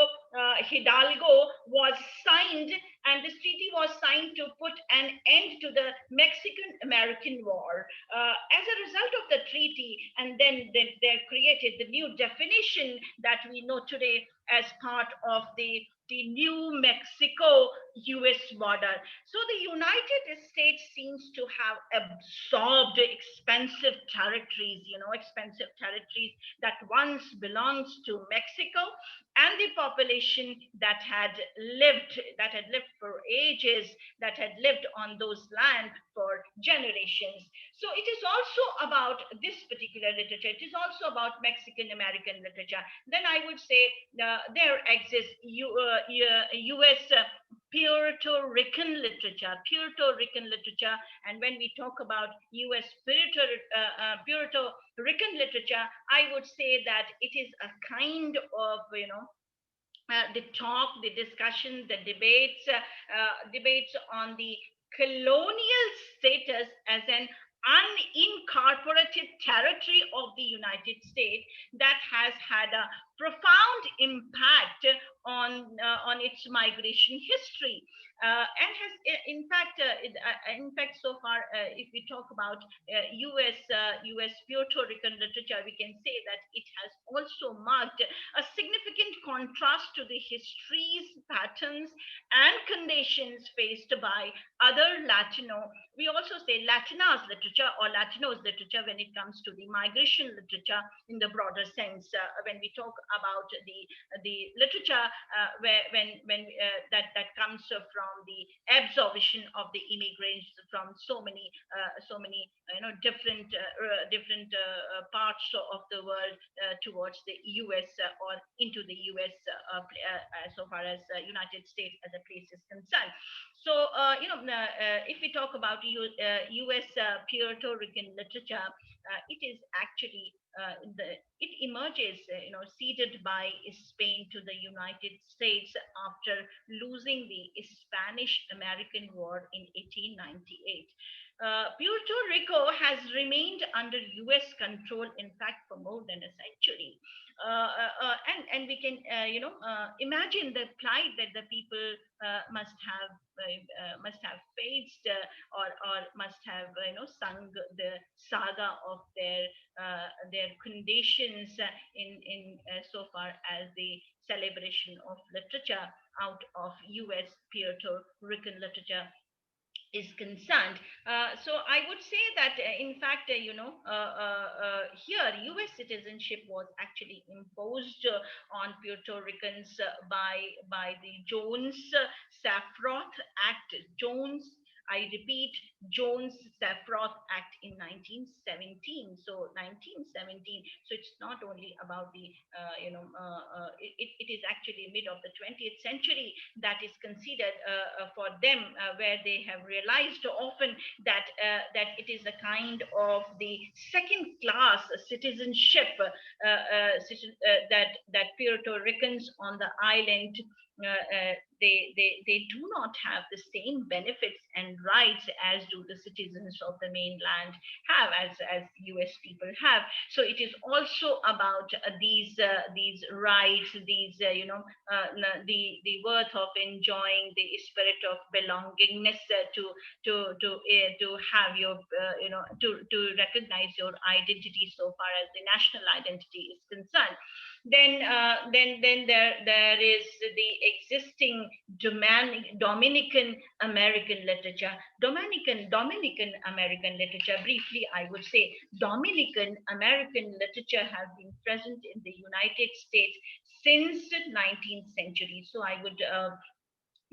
Hidalgo was signed, and this treaty was signed to put an end to the Mexican-American War. As a result of the treaty, and then they created the new definition that we know today as part of the New Mexico US border. So the United States seems to have absorbed expensive territories, expensive territories that once belonged to Mexico, and the population that had lived for ages, that had lived on those lands for generations. So it is also about this particular literature. It is also about Mexican American literature. Then I would say there exists US Puerto Rican literature, and when we talk about US Puerto Rican literature, I would say that it is a kind of, the talk, the discussion, the debates on the colonial status as an unincorporated territory of the United States that has had a profound impact on its migration history, and has in fact so far, if we talk about US Puerto Rican literature, we can say that it has also marked a significant contrast to the histories, patterns, and conditions faced by other Latino, we also say Latinas literature or Latinos literature when it comes to the migration literature in the broader sense. When we talk about the literature that comes from the absorption of the immigrants from so many different parts of the world towards the US or into the US so far as United States as a place is concerned. So if we talk about US Puerto Rican literature, it is actually it emerges, ceded by Spain to the United States after losing the Spanish-American War in 1898. Puerto Rico has remained under US control, in fact, for more than a century. And we can, imagine the plight that the people must have faced or must have, sung the saga of their conditions in so far as the celebration of literature out of US Puerto Rican literature is concerned. So I would say that in fact, here US citizenship was actually imposed on Puerto Ricans by the Jones-Saffroth Act. I repeat, Jones-Saffroth Act in 1917. So 1917. So it's not only about the, it is actually mid of the 20th century that is considered for them, where they have realized often that it is a kind of the second-class citizenship that Puerto Ricans on the island they do not have the same benefits and rights as do the citizens of the mainland have, as US people have. So it is also about these rights, these the worth of enjoying the spirit of belongingness, to have your to recognize your identity so far as the national identity is concerned. Then there is the existing Dominican American literature. Dominican American literature, briefly, I would say Dominican American literature has been present in the United States since the 19th century. So I would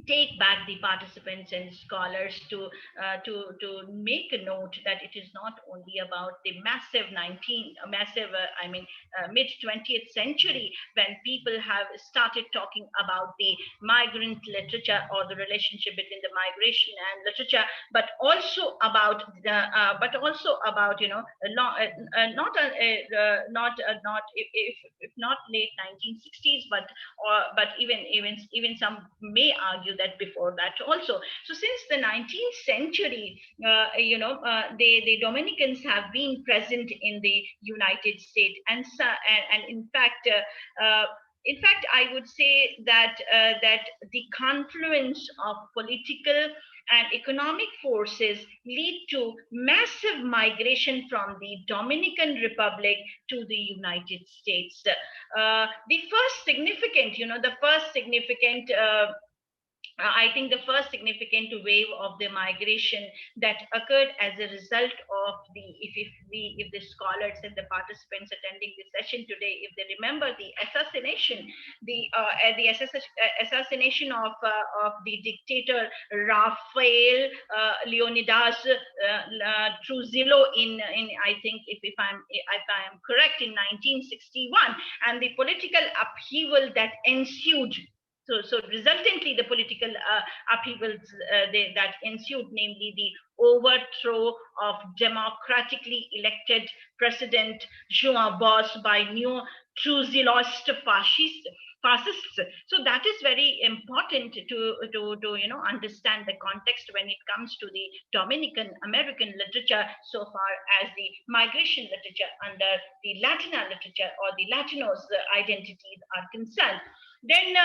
take back the participants and scholars to make a note that it is not only about the mid 20th century when people have started talking about the migrant literature or the relationship between the migration and literature, but also about if not late 1960s, but even some may argue that before that also. So since the 19th century, the Dominicans have been present in the United States, and in fact, I would say that the confluence of political and economic forces lead to massive migration from the Dominican Republic to the United States. The first significant I think the first significant wave of the migration that occurred as a result of the, if the scholars and the participants attending the session today, if they remember the assassination, the assassination of the dictator Rafael Leonidas Trujillo in I think if I am correct, in 1961, and the political upheaval that ensued. So resultantly, the political upheavals that ensued, namely the overthrow of democratically elected President João Bos by neo-Trujillist fascists. So that is very important to understand the context when it comes to the Dominican American literature, so far as the migration literature under the Latina literature or the Latinos identities are concerned. Then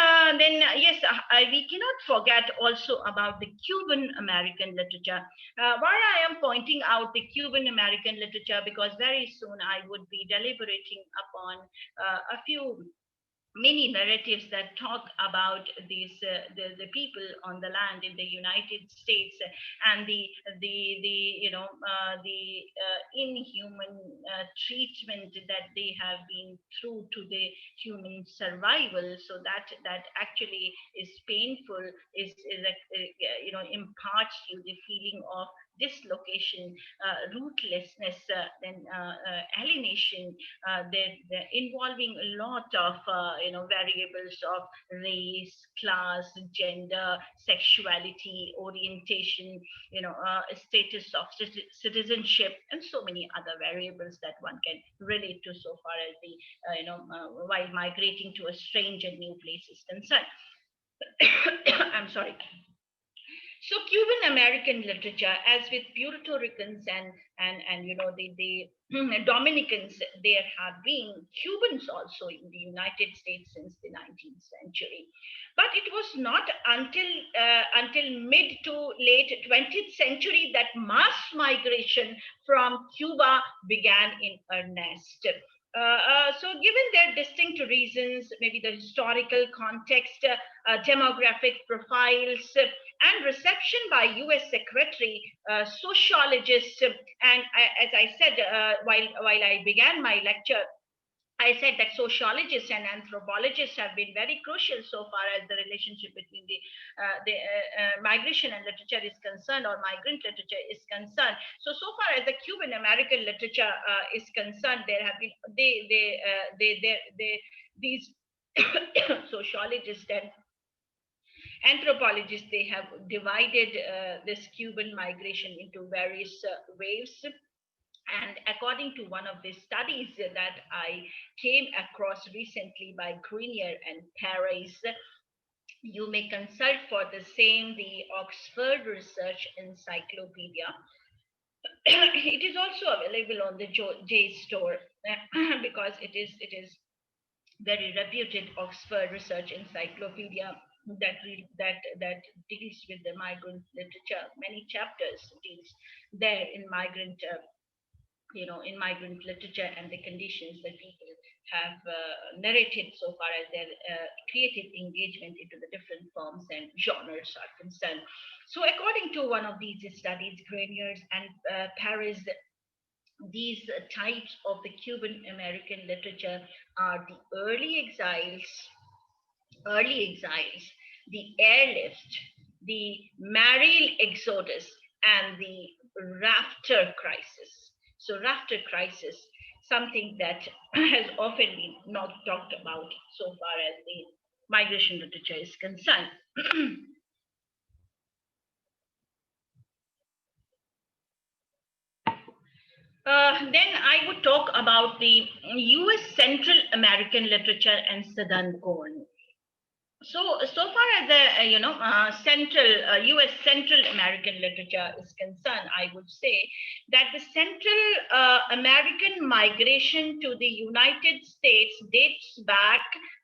yes, we cannot forget also about the Cuban American literature. Why I am pointing out the Cuban American literature, because very soon I would be deliberating upon a few many narratives that talk about these the people on the land in the United States, and the inhuman treatment that they have been through to the human survival. So that actually is painful, is imparts you the feeling of dislocation, rootlessness, then alienation. They're involving a lot of variables of race, class, gender, sexuality, orientation, status of citizenship, and so many other variables that one can relate to so far as the while migrating to a strange and new place is concerned. I'm sorry. So Cuban American literature, as with Puerto Ricans and the Dominicans, there have been Cubans also in the United States since the 19th century. But it was not until mid to late 20th century that mass migration from Cuba began in earnest. So given their distinct reasons, maybe the historical context, demographic profiles, and reception by US Secretary, sociologists, and as I said, while I began my lecture, I said that sociologists and anthropologists have been very crucial so far as the relationship between the migration and literature is concerned, or migrant literature is concerned. So far as the Cuban American literature is concerned, there have been these sociologists and anthropologists, they have divided this Cuban migration into various waves. And according to one of the studies that I came across recently by Grenier and Paris, you may consult for the same the Oxford Research Encyclopedia. It is also available on the JSTOR because it is very reputed Oxford Research Encyclopedia that deals with the migrant literature. Many chapters deals there in migrant literature and the conditions that people have narrated so far as their creative engagement into the different forms and genres are concerned. So according to one of these studies, Grenier's and Paris, these types of the Cuban American literature are the early exiles, the airlift, the Mariel exodus, and the rafter crisis. So rafter crisis, something that has often been not talked about so far as the migration literature is concerned. Then I would talk about the US Central American literature and Southern Cone. So far as the US Central American literature is concerned, I would say that the Central American migration to the United States dates back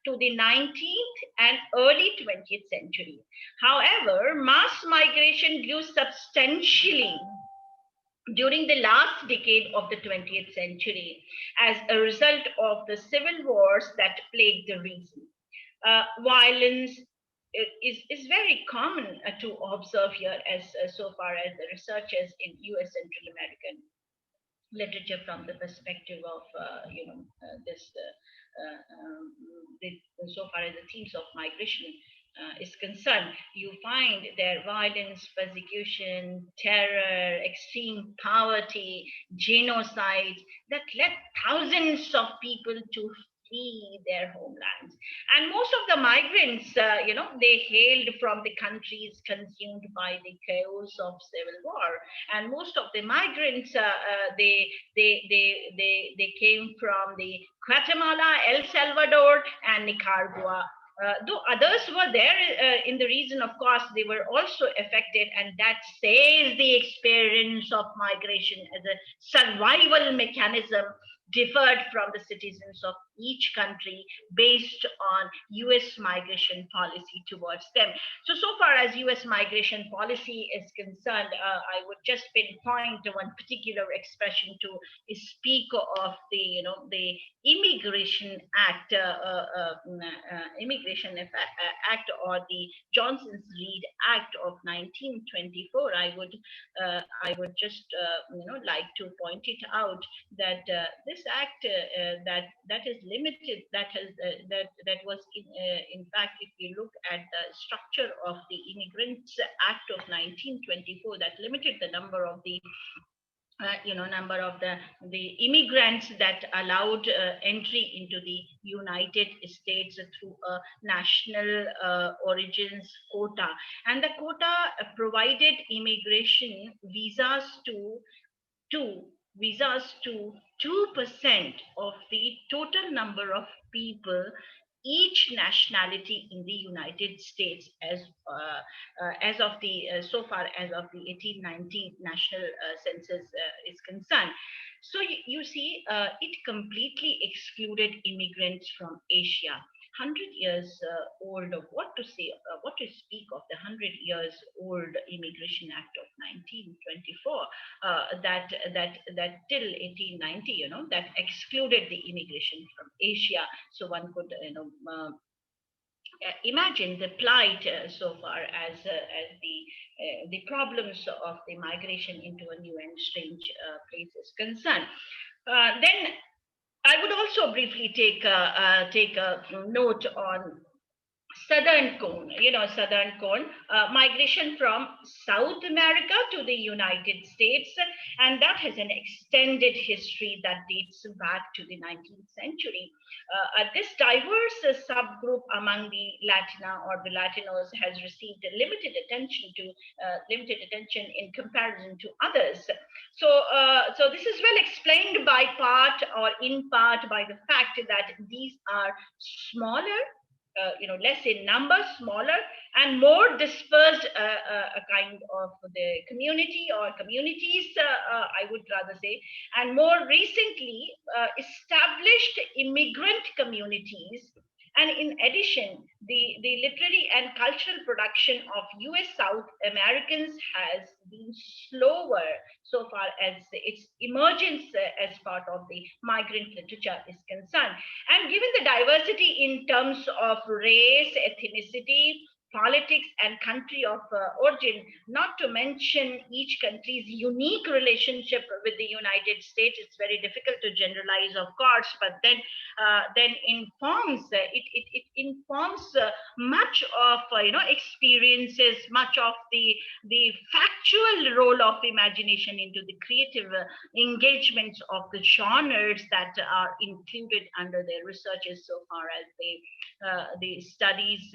to the 19th and early 20th century. However, mass migration grew substantially during the last decade of the 20th century as a result of the civil wars that plagued the region. Violence, is very common to observe here as so far as the researchers in US Central American literature from the perspective of so far as the themes of migration is concerned. You find there violence, persecution, terror, extreme poverty, genocide that led thousands of people to flee their homelands. And most of the migrants, they hailed from the countries consumed by the chaos of civil war. And most of the migrants, they came from the Guatemala, El Salvador, and Nicaragua. Though others were there in the region, of course, they were also affected, and that says the experience of migration as a survival mechanism differed from the citizens of each country based on US migration policy towards them. So far as US migration policy is concerned, I would just pinpoint one particular expression to speak of the Immigration Act, Act, or the Johnson's-Reed Act of 1924. I would just like to point it out that this act that is limited, that was in fact, if you look at the structure of the Immigrants Act of 1924, that limited the number of the the immigrants that allowed entry into the United States through a national origins quota. And the quota provided immigration visas to 2% of the total number of people, each nationality in the United States, as of the so far as of the 1890 national census is concerned. So you see, it completely excluded immigrants from Asia. 100 years old, what to speak of the 100 years old Immigration Act of 1924, that till 1890, that excluded the immigration from Asia. So one could, imagine the plight so far as the problems of the migration into a new and strange place is concerned. Then I would also briefly take a note on Southern Cone, migration from South America to the United States, and that has an extended history that dates back to the 19th century. This diverse subgroup among the Latina or the Latinos has received limited attention in comparison to others. So this is well explained by in part by the fact that these are smaller, less in number, smaller, and more dispersed a kind of the community or communities, I would rather say, and more recently established immigrant communities. And in addition, the literary and cultural production of US South Americans has been slower so far as its emergence as part of the migrant literature is concerned. And given the diversity in terms of race, ethnicity, politics, and country of origin, not to mention each country's unique relationship with the United States, it's very difficult to generalize, of course, but then it informs much of experiences, much of the factual role of imagination into the creative engagements of the genres that are included under their researches so far as the studies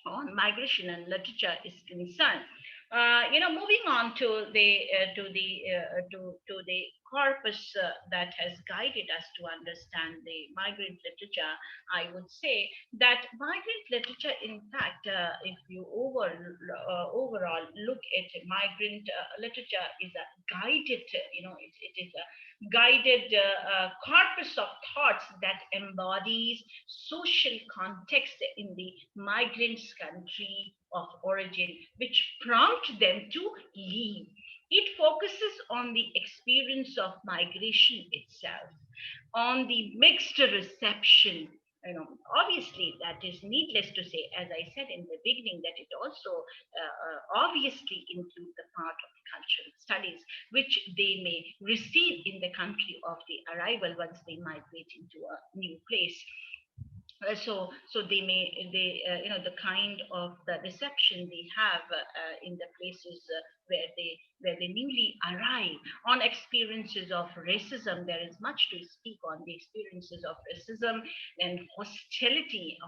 on migration and literature is concerned. Moving on to the corpus that has guided us to understand the migrant literature, I would say that migrant literature, in fact, if you overall look at migrant literature, is a guided, it is a guided corpus of thoughts that embodies social context in the migrant's country of origin, which prompt them to leave. It focuses on the experience of migration itself, on the mixed reception obviously that is needless to say, as I said in the beginning, that it also obviously includes the part of cultural studies, which they may receive in the country of the arrival once they migrate into a new place. So the kind of the reception they have in the places where they newly arrive. On experiences of racism, there is much to speak on the experiences of racism and hostility,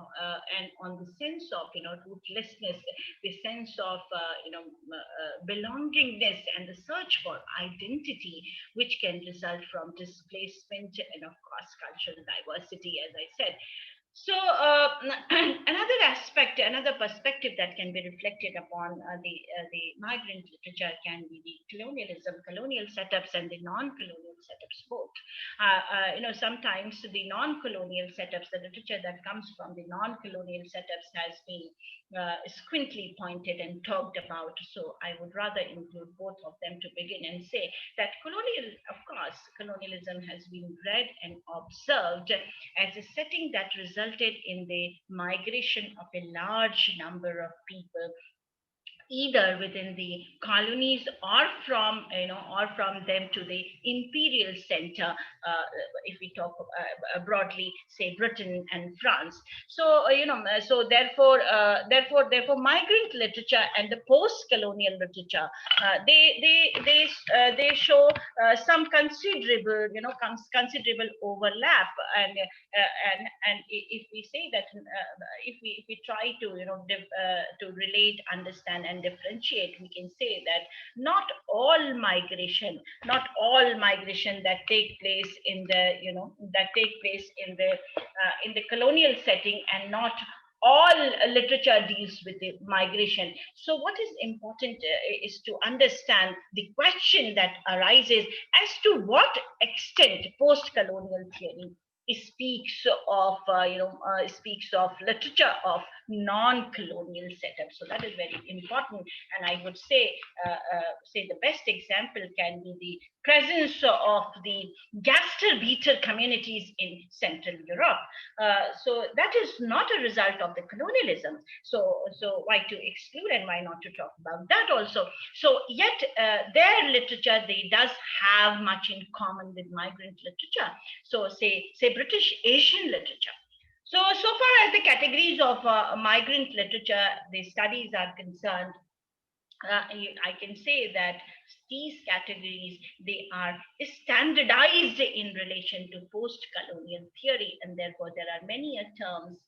and on the sense of rootlessness, the sense of belongingness, and the search for identity, which can result from displacement and of course cultural diversity, as I said. So another aspect, another perspective that can be reflected upon the migrant literature can be the colonial setups and the non-colonial setups both. Sometimes the non-colonial setups, the literature that comes from the non-colonial setups has been squintly pointed and talked about. So I would rather include both of them to begin and say that colonialism has been read and observed as a setting that resulted in the migration of a large number of people, either within the colonies or from them to the imperial center, if we talk broadly, say Britain and France. So so therefore migrant literature and the post-colonial literature, they show some considerable considerable overlap, and if we say that if we try to to relate, understand, and differentiate, we can say that not all migration that take place in the in the colonial setting, and not all literature deals with the migration. So what is important is to understand the question that arises as to what extent post-colonial theory speaks of literature of non-colonial setup. So that is very important, and I would say the best example can be the presence of the Gaster-Beater communities in Central Europe. So that is not a result of the colonialism. So why to exclude and why not to talk about that also? So yet their literature, they does have much in common with migrant literature. So say British Asian literature. So far as the categories of migrant literature, the studies are concerned, I can say that these categories, they are standardized in relation to post-colonial theory, and therefore there are many terms,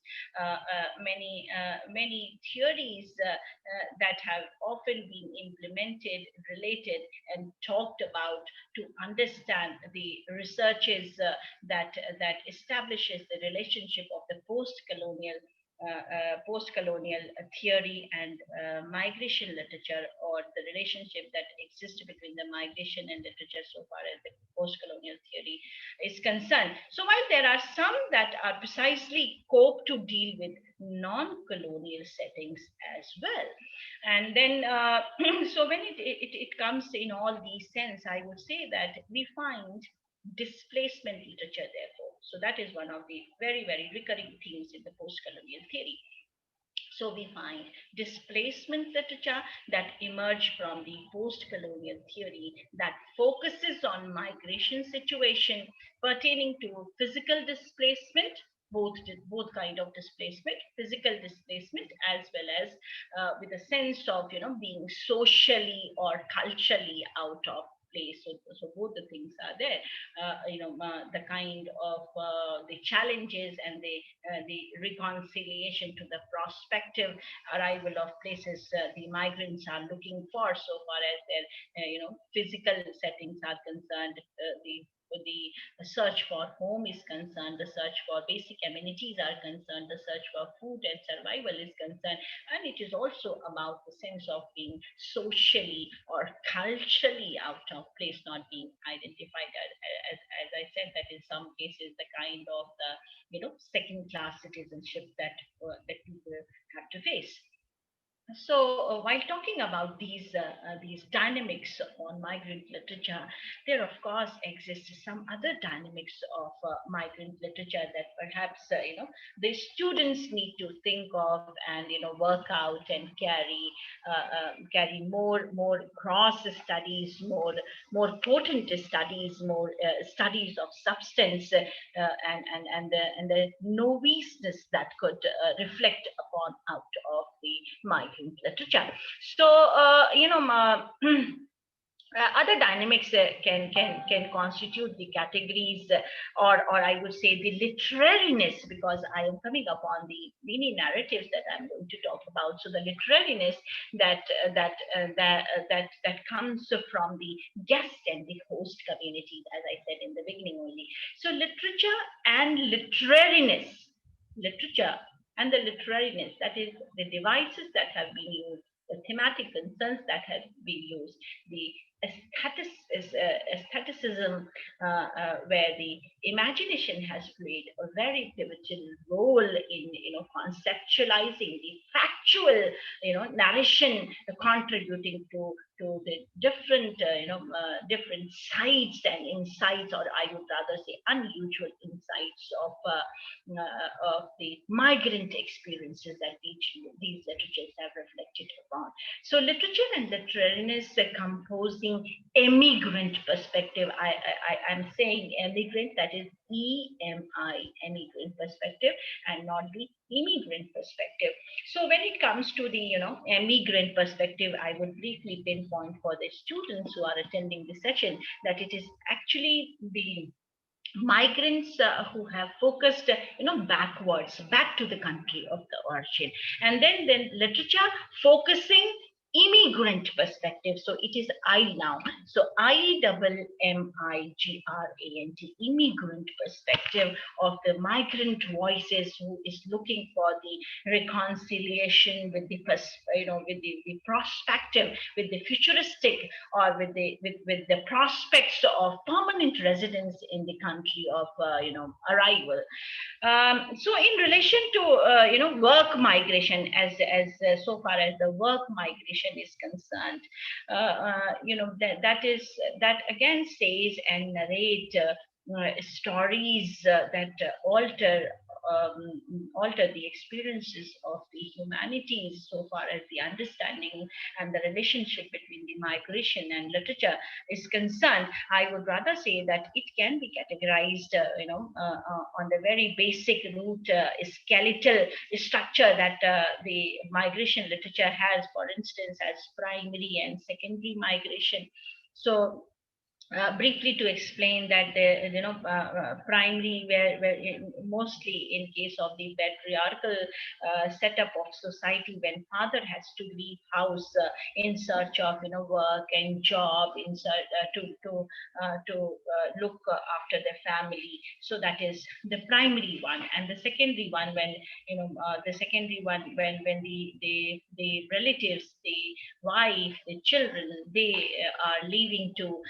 many theories that have often been implemented, related, and talked about to understand the researches that establishes the relationship of the post-colonial theory and migration literature, or the relationship that exists between the migration and literature so far as the post-colonial theory is concerned. So while there are some that are precisely scoped to deal with non-colonial settings as well, and then so when it comes in all these sense, I would say that we find displacement literature, therefore. So that is one of the very, very recurring themes in the post-colonial theory. So we find displacement literature that emerged from the post-colonial theory that focuses on migration situation pertaining to physical displacement, both kind of displacement, physical displacement, as well as with a sense of being socially or culturally out of place. So both the things are there. The kind of the challenges and the reconciliation to the prospective arrival of places the migrants are looking for, so far as their physical settings are concerned. The search for home is concerned, the search for basic amenities are concerned, the search for food and survival is concerned, and it is also about the sense of being socially or culturally out of place, not being identified as I said, that in some cases the kind of the second-class citizenship that people have to face. So while talking about these dynamics on migrant literature, there of course exists some other dynamics of migrant literature that perhaps the students need to think of and work out and carry more cross studies, more potent studies, more studies of substance, and the noviceness that could reflect upon out of the migrant literature. So, other dynamics can constitute the categories, or I would say the literariness, because I am coming upon the many narratives that I'm going to talk about. So the literariness that comes from the guest and the host community, as I said in the beginning only. So literature and literariness, that is the devices that have been used, the thematic concerns that have been used, the aestheticism, where the imagination has played a very pivotal role in conceptualizing the factual narration, contributing to the different different sides and insights, or I would rather say unusual insights of the migrant experiences that these literatures have reflected upon. So literature and literariness composing emigrant perspective. I'm saying emigrant, that is EMI, emigrant perspective, and not the immigrant perspective. So when it comes to the emigrant perspective, I would briefly pinpoint for the students who are attending the session that it is actually the migrants who have focused backwards, back to the country of the origin, and then literature focusing immigrant perspective. So it is I now. So IMMIGRANT, immigrant perspective of the migrant voices who is looking for the reconciliation with the with the prospective, with the futuristic, or with the prospects of permanent residence in the country of arrival. So in relation to work migration, as so far as the work migration is concerned, that again says and narrate stories that alter the experiences of the humanities, so far as the understanding and the relationship between the migration and literature is concerned. I would rather say that it can be categorized on the very basic root skeletal structure that the migration literature has, for instance, as primary and secondary migration. So briefly to explain that the primary, where mostly in case of the patriarchal setup of society, when father has to leave house in search of work and job, in search to look after the family. So that is the primary one. And the secondary one, when when the relatives, the wife, the children, they are leaving to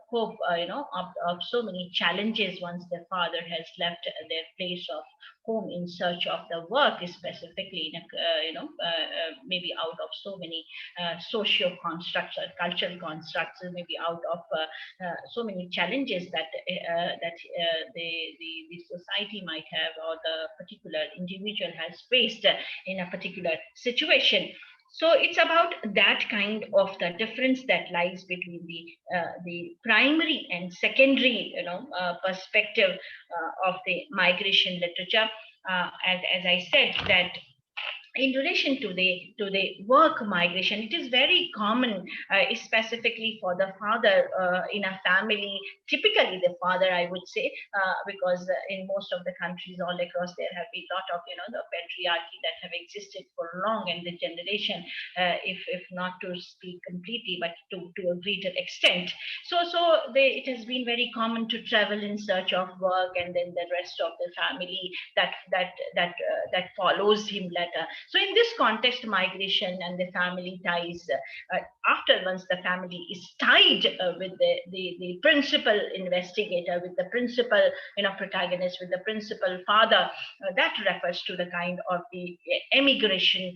cope of so many challenges once their father has left their place of home in search of the work, specifically in maybe out of so many socio constructs or cultural constructs, maybe out of so many challenges that the society might have, or the particular individual has faced in a particular situation. So it's about that kind of the difference that lies between the primary and secondary perspective of the migration literature. As I said, that in relation to the work migration, it is very common, specifically for the father in a family. Typically, the father, I would say, because in most of the countries all across, there have been a lot of the patriarchy that have existed for long, and the generation, if not to speak completely, but to a greater extent. So it has been very common to travel in search of work, and then the rest of the family that follows him later. So in this context, migration and the family ties, after once the family is tied with the principal investigator, with the principal protagonist, with the principal father, that refers to the kind of the emigration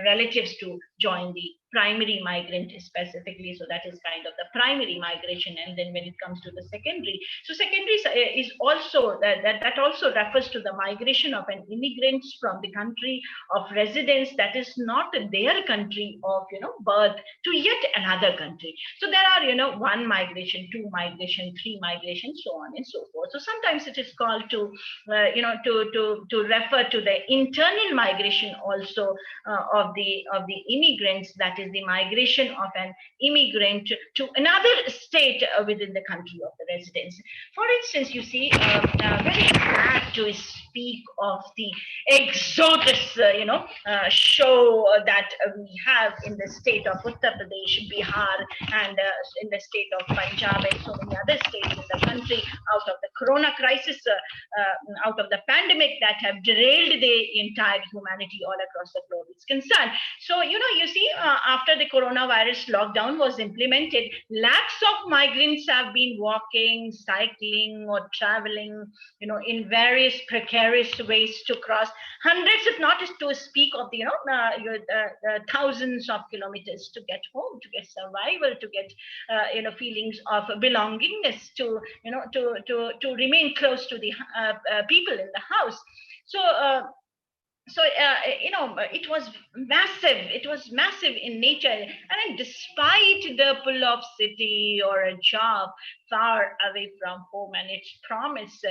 relatives to join the primary migrant specifically. So that is kind of the primary migration. And then when it comes to the secondary, so secondary is also that also refers to the migration of an immigrants from the country of residence that is not their country of birth to yet another country. So there are one migration, two migration, three migration, so on and so forth. So sometimes it is called to to refer to the internal migration also of the immigrants, that is the migration of an immigrant to another state within the country of the residence. For instance, you see, very glad to speak of the exodus, show that we have in the state of Uttar Pradesh, Bihar, and in the state of Punjab and so many other states in the country, out of the corona crisis, out of the pandemic that have derailed the entire humanity all across the globe is concerned. So, you see, after the coronavirus lockdown was implemented, lakhs of migrants have been walking, cycling, or traveling, in various precarious ways to cross hundreds, if not to speak of the, thousands of kilometers to get home, to get survival, to get, feelings of belongingness, to, to remain close to the people in the house. So, it was massive in nature. And despite the pull of city or a job far away from home and its promise,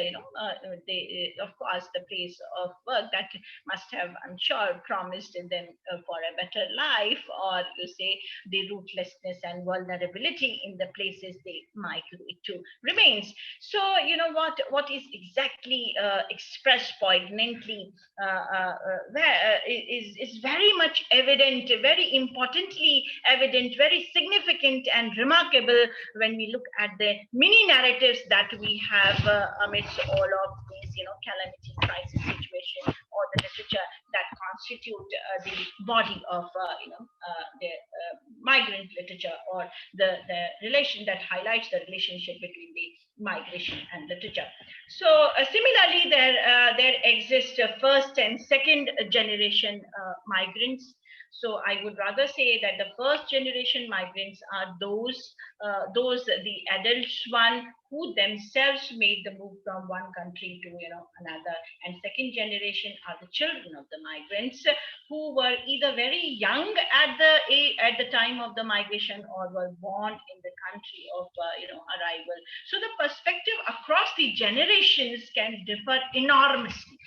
of course, the place of work that must have, I'm sure, promised them for a better life, or you say the rootlessness and vulnerability in the places they migrate to remains. So, what is exactly expressed poignantly is very much evident, very importantly evident, very significant and remarkable when we look at the mini narratives that we have amidst all of these, calamity, crisis situation, or the literature that constitute the body of, the migrant literature, or the relation that highlights the relationship between the migration and literature. So similarly, there exist first and second generation migrants. So I would rather say that the first generation migrants are those the adults one who themselves made the move from one country to another, and second generation are the children of the migrants who were either very young at the time of the migration or were born in the country of arrival. So the perspective across the generations can differ enormously.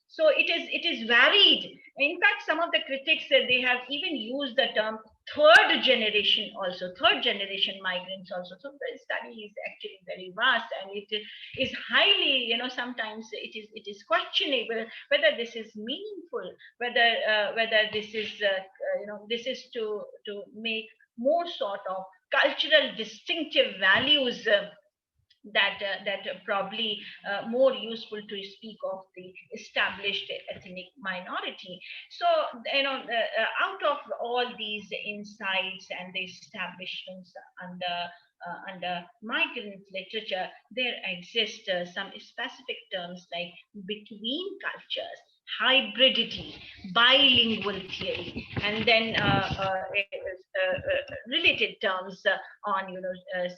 So it is varied. In fact, some of the critics they have even used the term third generation also, third generation migrants also. So the study is actually very vast, and it is highly, sometimes it is questionable whether this is meaningful, whether this is this is to make more sort of cultural distinctive values that probably more useful to speak of the established ethnic minority. So out of all these insights and the establishments under migrant literature, there exist some specific terms like between cultures, hybridity, bilingual theory, and then related terms on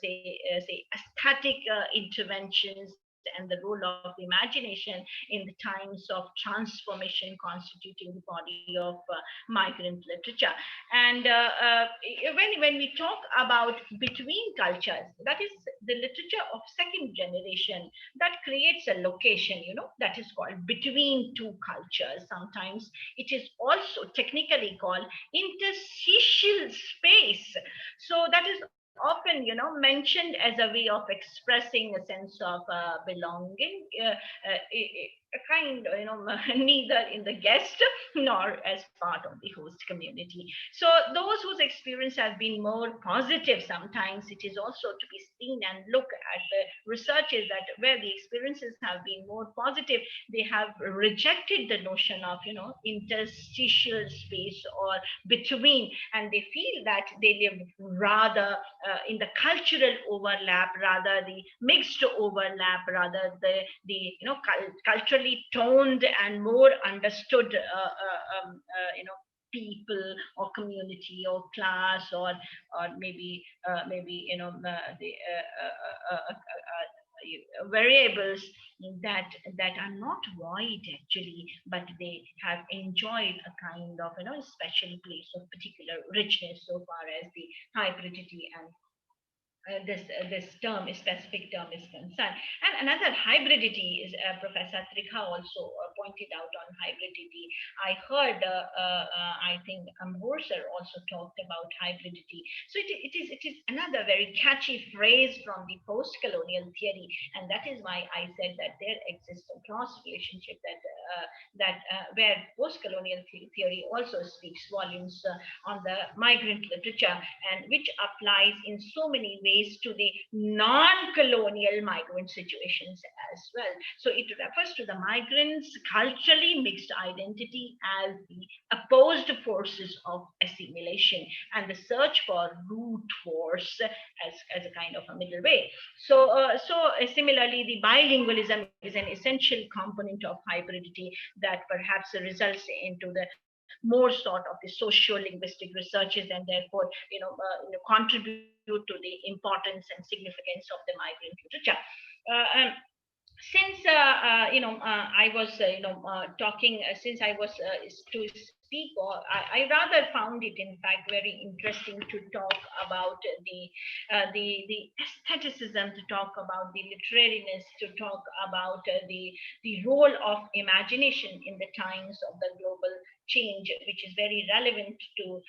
say aesthetic interventions and the role of imagination in the times of transformation constituting the body of migrant literature. And when we talk about between cultures, that is the literature of second generation that creates a location, that is called between two cultures. Sometimes it is also technically called interstitial space. So that is often, mentioned as a way of expressing a sense of belonging, a kind, neither in the guest nor as part of the host community. So those whose experience has been more positive, sometimes it is also to be seen and look at the researches that where the experiences have been more positive, they have rejected the notion of, interstitial space or between, and they feel that they live rather in the cultural overlap, rather the mixed overlap, rather the culturally toned and more understood people or community or class or maybe the variables that are not void actually, but they have enjoyed a kind of special place of particular richness so far as the hybridity and this term, a specific term, is concerned. And another hybridity is Professor Trikha also pointed out on hybridity. I heard, I think Amborser also talked about hybridity. So it is another very catchy phrase from the post-colonial theory, and that is why I said that there exists a cross relationship that where post-colonial theory also speaks volumes on the migrant literature, and which applies in so many ways to the non-colonial migrant situations as well. So it refers to the migrants' culturally mixed identity as the opposed forces of assimilation and the search for root force as a kind of a middle way. So similarly, the bilingualism is an essential component of hybridity that perhaps results into the more sort of the socio-linguistic researches, and therefore contribute to the importance and significance of the migrant literature. Since I was talking, since I was to speak, or I rather found it in fact very interesting to talk about the aestheticism, to talk about the literariness, to talk about the role of imagination in the times of the global change, which is very relevant to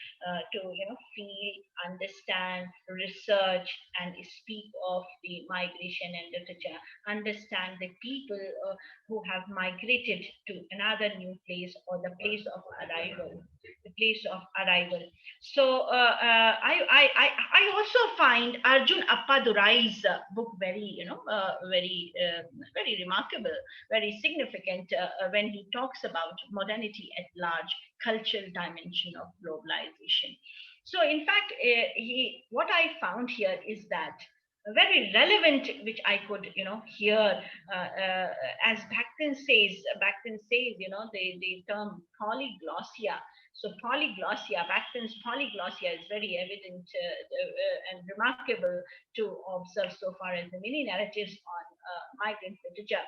feel, understand, research, and speak of the migration and literature, understand the people who have migrated to another new place or the place of arrival. So I also find Arjun Appadurai's book very very remarkable, very significant when he talks about modernity at large, cultural dimension of globalization. So in fact, what I found here is that very relevant, which I could hear as Bakhtin says, the term polyglossia. So polyglossia, Bakhtin's polyglossia is very evident and remarkable to observe so far as the many narratives on migrant literature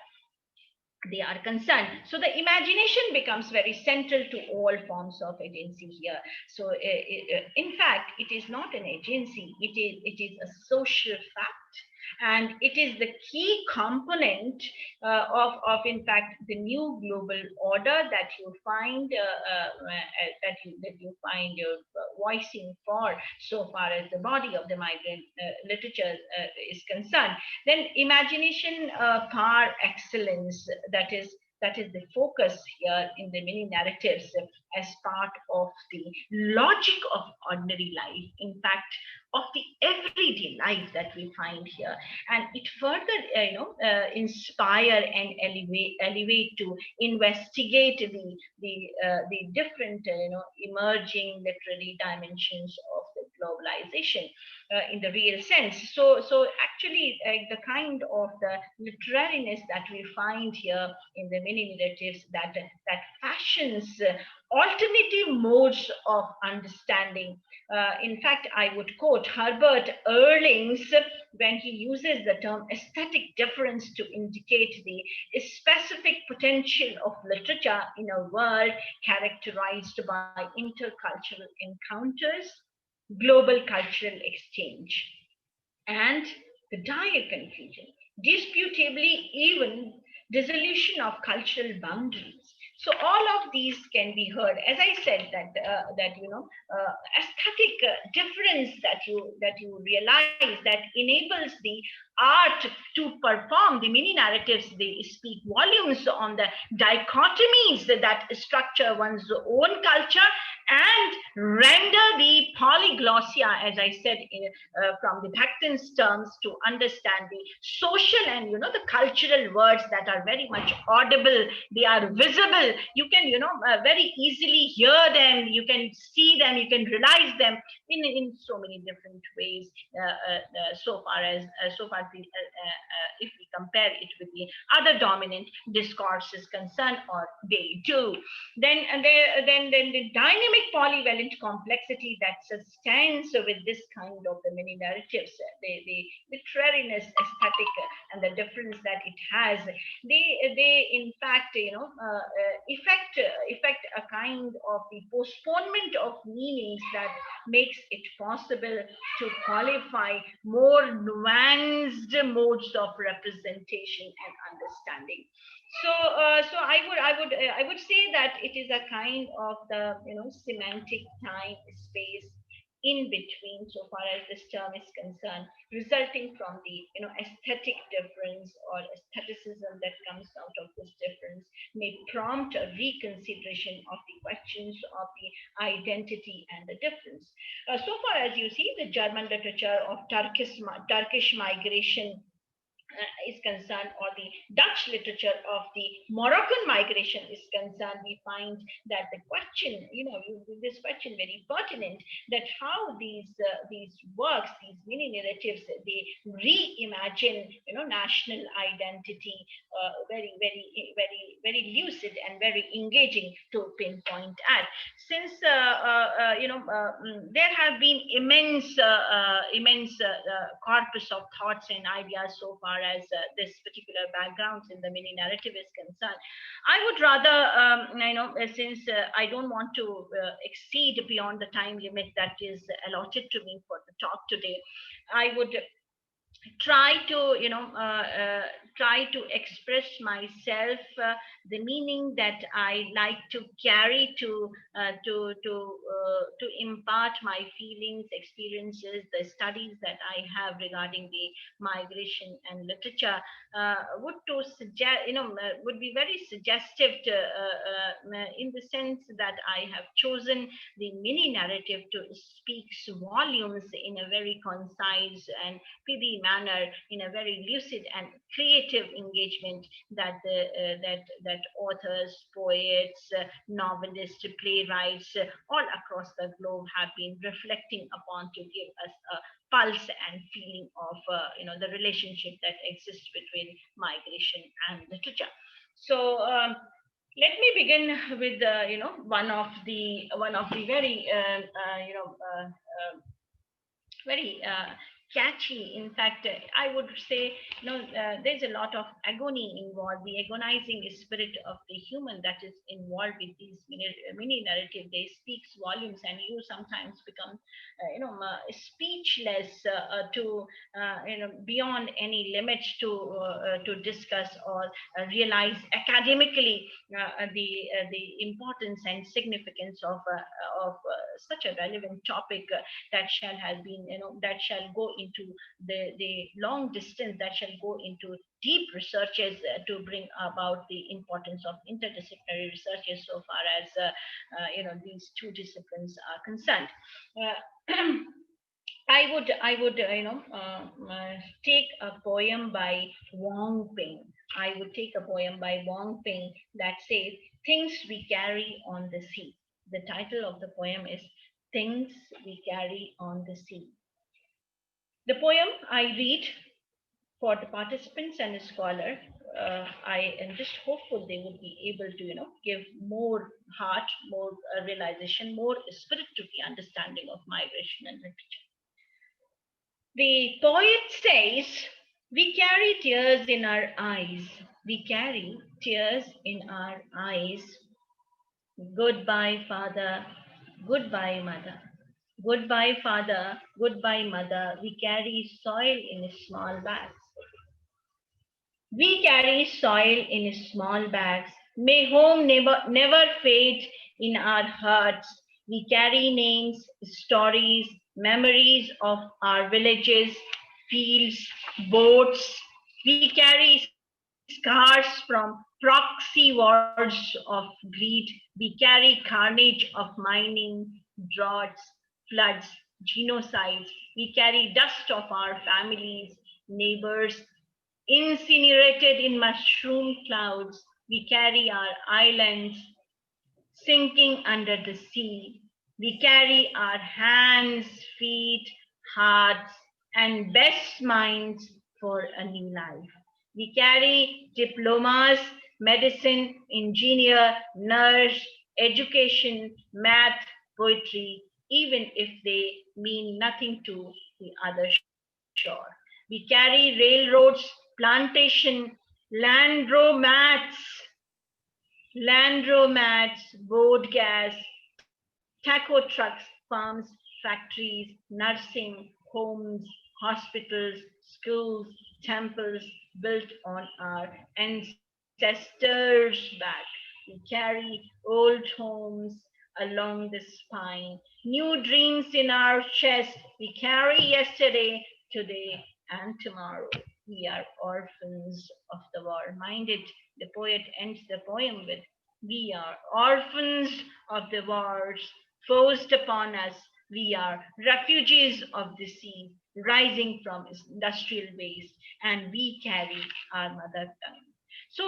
they are concerned. So the imagination becomes very central to all forms of agency here. So in fact, it is not an agency, it is a social fact, and it is the key component of in fact the new global order that you find that you find voicing for so far as the body of the migrant literature is concerned. Then imagination par excellence, that is the focus here in the many narratives as part of the logic of ordinary life, in fact of the everyday life that we find here, and it further inspire and elevate to investigate the different emerging literary dimensions of the globalization in the real sense. So actually the kind of the literariness that we find here in the many narratives that fashions alternative modes of understanding. In fact, I would quote Herbert Earlings when he uses the term aesthetic difference to indicate the specific potential of literature in a world characterized by intercultural encounters, global cultural exchange, and the dire confusion, disputably even dissolution of cultural boundaries. So all of these can be heard. As I said, that aesthetic difference that you realize that enables the art to perform the mini narratives. They speak volumes on the dichotomies that structure one's own culture and render the polyglossia, as I said, from the Bakhtin's terms, to understand the social and the cultural words that are very much audible. They are visible. You can very easily hear them. You can see them. You can realize them in so many different ways. So far if we compare it with the other dominant discourses concerned, or they do, then the dynamic polyvalent complexity that sustains with this kind of the mini narratives, the literariness, aesthetic, and the difference that it has, they in fact effect a kind of the postponement of meanings that makes it possible to qualify more nuanced modes of representation and understanding. So I would say that it is a kind of the semantic time space in between, so far as this term is concerned, resulting from the aesthetic difference or aestheticism that comes out of this difference, may prompt a reconsideration of the questions of the identity and the difference. So far as you see, the German literature of Turkish migration is concerned, or the Dutch literature of the Moroccan migration is concerned, we find that the question, this question very pertinent, that how these works, these mini narratives, they reimagine, national identity, very lucid and very engaging to pinpoint at. Since there have been immense corpus of thoughts and ideas so far as this particular background in the mini narrative is concerned, I would rather, since I don't want to exceed beyond the time limit that is allotted to me for the talk today, I would try to express myself the meaning that I like to carry to impart my feelings, experiences, the studies that I have regarding the migration and literature would be very suggestive in the sense that I have chosen the mini narrative to speak volumes in a very concise and pithy manner, in a very lucid and creative engagement that that authors, poets, novelists, playwrights all across the globe have been reflecting upon, to give us a pulse and feeling of the relationship that exists between migration and literature. So let me begin with one of the very very catchy. In fact, I would say, there's a lot of agony involved, the agonizing spirit of the human that is involved with these mini narrative. They speaks volumes, and you sometimes become, speechless to beyond any limits to discuss or realize academically the importance and significance of such a relevant topic that shall have been, that shall go into the long distance, that shall go into deep researches to bring about the importance of interdisciplinary researches so far as these two disciplines are concerned. I would take a poem by Wong Ping. I would take a poem by Wong Ping that says, "Things we carry on the sea." The title of the poem is "Things We Carry on the Sea." The poem I read for the participants and the scholar. I am just hopeful they would be able to, give more heart, more realization, more spirit to the understanding of migration and literature. The poet says, "We carry tears in our eyes. We carry tears in our eyes. Goodbye, father. Goodbye, mother. Goodbye, father. Goodbye, mother. We carry soil in small bags. We carry soil in small bags. May home never fade in our hearts. We carry names, stories, memories of our villages, fields, boats. We carry scars from proxy wars of greed. We carry carnage of mining, droughts, floods, genocides. We carry dust of our families, neighbors, incinerated in mushroom clouds. We carry our islands sinking under the sea. We carry our hands, feet, hearts, and best minds for a new life. We carry diplomas, medicine, engineer, nurse, education, math, poetry, even if they mean nothing to the other shore. We carry railroads, plantation, landromats, board gas, taco trucks, farms, factories, nursing, homes, hospitals, schools, temples built on our ancestors' back. We carry old homes along the spine, new dreams in our chest. We carry yesterday, today, and tomorrow. We are orphans of the war. Mind it, the poet ends the poem with, we are orphans of the wars forced upon us. We are refugees of the sea, rising from industrial waste, and we carry our mother tongue. So,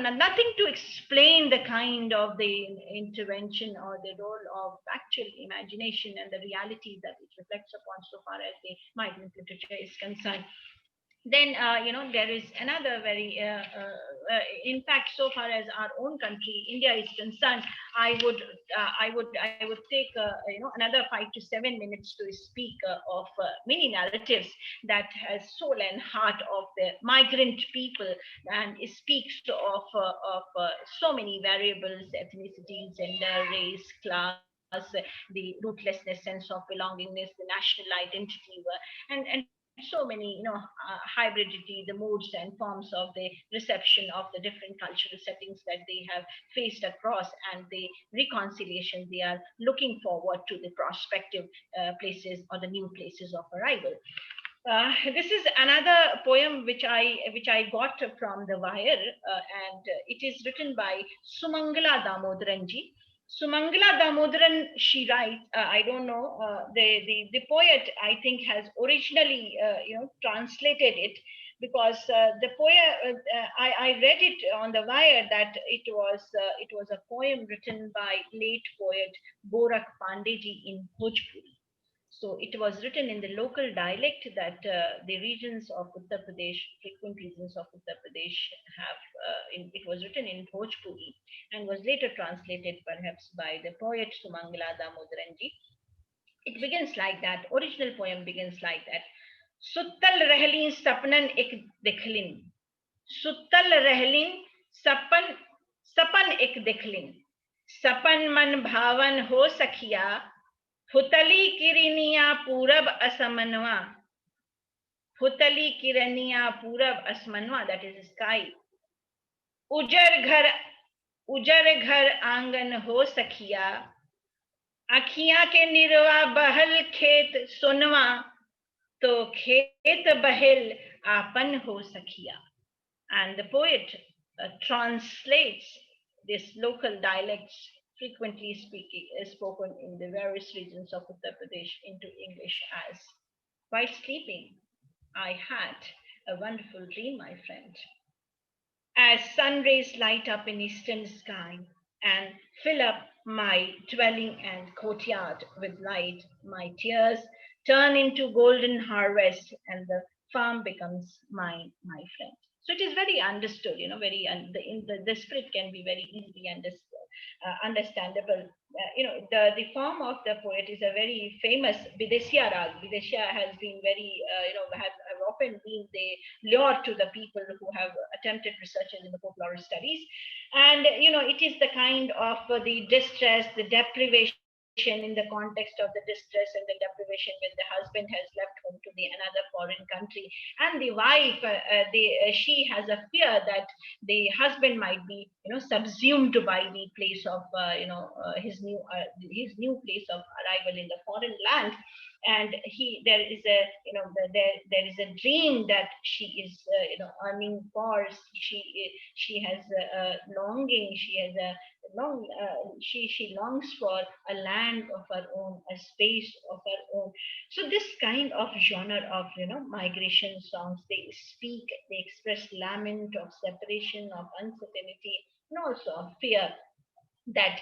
nothing to explain the kind of the intervention or the role of actual imagination and the reality that it reflects upon so far as the migrant literature is concerned. Then there is another very in fact, so far as our own country India is concerned, I would take another 5 to 7 minutes to speak of many narratives that has soul and heart of the migrant people, and it speaks of so many variables: ethnicity, gender, race, class, the rootlessness, sense of belongingness, the national identity, and so many, hybridity, the modes and forms of the reception of the different cultural settings that they have faced across, and the reconciliation they are looking forward to the prospective places or the new places of arrival. This is another poem which I got from the Wire, and it is written by Sumangala Damodaranji. Sumangala Damodaran, she writes, I don't know, the poet, I think, has originally, translated it, because the poem, I read it on the Wire that it was a poem written by late poet Borak Pandeji in Bhojpuri. So it was written in the local dialect that the regions of Uttar Pradesh, frequent regions of Uttar Pradesh have. It was written in Bhojpuri and was later translated perhaps by the poet Sumangala Damodaranji. It begins like that. Original poem begins like that. Suttal rahlin sapnan ek dekhlin. Suttal rahlin sapan ek dekhlin. Sapan man bhavan ho sakhiya. फुतली किरनिया पूरब असमनवा. Phutali kiraniya purab asmanwa, that is sky. Ujar ghar angan ho sakhiya. Akhiyan ke nirwa bahal khet sunwa. To khet bahil apan ho sakhiya. And the poet translates this local dialects frequently spoken in the various regions of Uttar Pradesh into English as, while sleeping, I had a wonderful dream, my friend. As sun rays light up in eastern sky and fill up my dwelling and courtyard with light, my tears turn into golden harvest and the farm becomes mine, my friend. So it is very understood, the spirit can be very easily understandable. The form of the poet is a very famous Bideshya rag. Bideshya has been very, have often been the lure to the people who have attempted research in the folklore studies. And, it is the kind of the distress, the deprivation, in the context of the distress and the deprivation when the husband has left home to the another foreign country, and the wife, she has a fear that the husband might be, subsumed by the place of, his new place of arrival in the foreign land. And there is a, there is a dream that she is, earning for. She has a longing. She has a she longs for a land of her own, a space of her own. So this kind of genre of, migration songs, they express lament of separation, of uncertainty, and also of fear that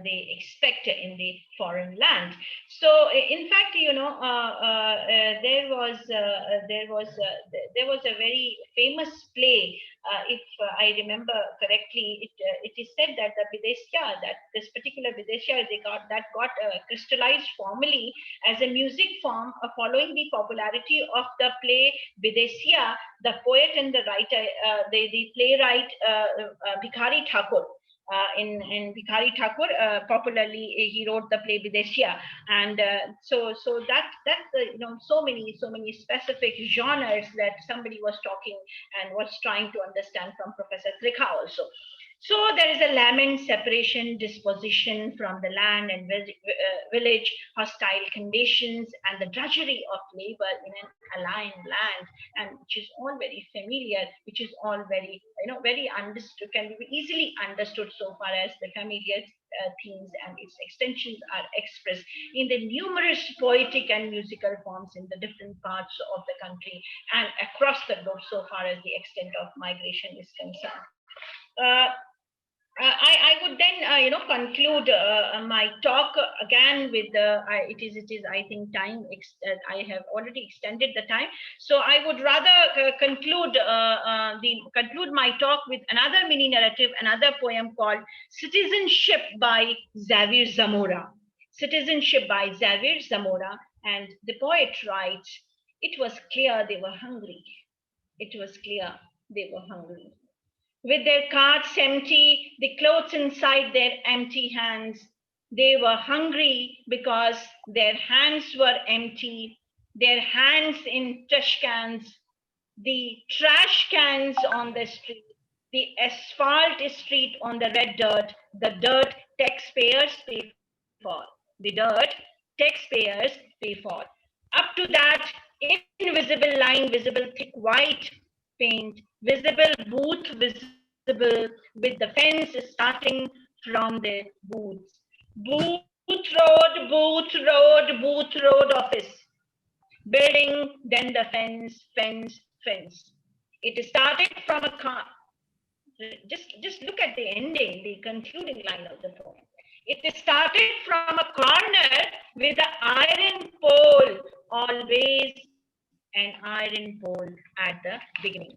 they expect in the foreign land. So in fact, there was a very famous play, if I remember correctly. It is said that the Videsya, that this particular Videsya, got crystallized formally as a music form following the popularity of the play Videsya. The poet and the writer, the playwright Bhikhari Thakur. In Bhikhari Thakur, popularly he wrote the play Videsya, and so that's so many specific genres that somebody was talking and was trying to understand from Professor Trikha also. So there is a lament, separation, disposition from the land and village, hostile conditions, and the drudgery of labor in an aligned land, and which is all very familiar, which is all very, very understood, can be easily understood so far as the familiar themes and its extensions are expressed in the numerous poetic and musical forms in the different parts of the country and across the globe so far as the extent of migration is concerned. I would then, conclude my talk again with it is I think time. I have already extended the time, so I would rather conclude my talk with another mini narrative, another poem called "Citizenship" by Xavier Zamora. Citizenship by Xavier Zamora, and the poet writes, "It was clear they were hungry. It was clear they were hungry. With their carts empty, the clothes inside their empty hands, they were hungry because their hands were empty, their hands in trash cans, the trash cans on the street, the asphalt street on the red dirt, the dirt taxpayers pay for, the dirt taxpayers pay for. Up to that, invisible line, visible thick white paint, visible booth, visible with the fence starting from the booths. Booth road, booth road, booth road office. Building, then the fence, fence, fence. It started from a car. Just look at the ending, the concluding line of the poem. It started from a corner with an iron pole, always an iron pole at the beginning.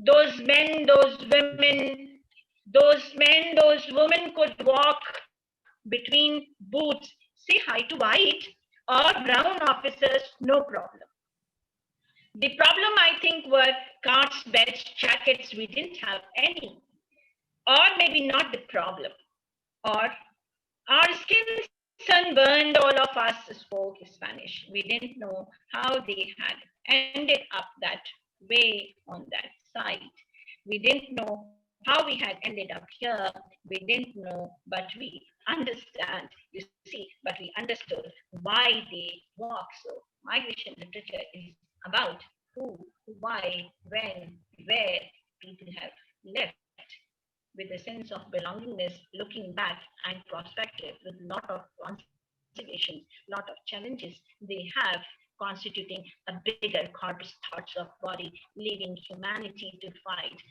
Those men, those women, those men, those women could walk between booths, say hi to white or brown officers, no problem. The problem, I think, were carts, beds, jackets. We didn't have any. Or maybe not the problem. Or our skin sunburned, all of us spoke Spanish. We didn't know how they had ended up that way on that side. We didn't know how we had ended up here. We didn't know, but we understand, you see, but we understood why they walk. So migration literature is about who, why, when, where people have left, with a sense of belongingness, looking back and prospective with a lot of considerations, a lot of challenges they have, constituting a bigger corpus thoughts of body, leaving humanity to fight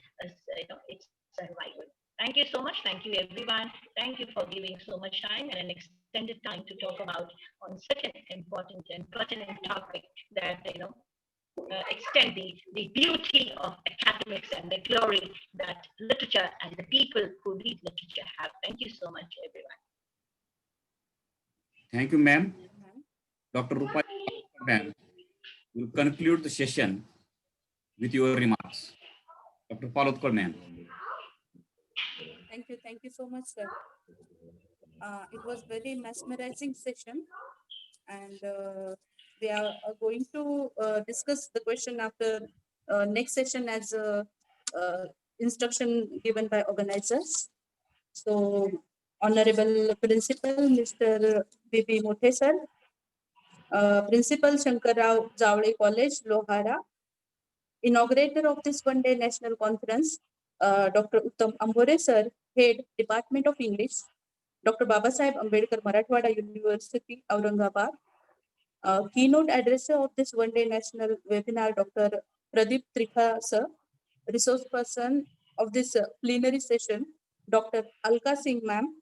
its survival. Thank you so much. Thank you, everyone. Thank you for giving so much time and an extended time to talk about on such an important and pertinent topic that extend the beauty of academics and the glory that literature and the people who read literature have. Thank you so much, everyone. Thank you, ma'am. Dr. Rupali, ma'am, will conclude the session with your remarks. Dr. Palotkar, ma'am. Thank you so much, sir. It was very mesmerizing session, and we are going to discuss the question after next session as instruction given by organizers. So, Honorable Principal Mr. B.B. Mothe sir, Principal Shankar Rao Javle College, Lohara, inaugurator of this one-day national conference, Dr. Uttam Ambore sir, Head Department of English, Dr. Babasaheb Ambedkar Marathwada University, Aurangabad. Keynote addresser of this one-day national webinar, Dr. Pradeep Trikha sir, resource person of this plenary session, Dr. Alka Singh ma'am,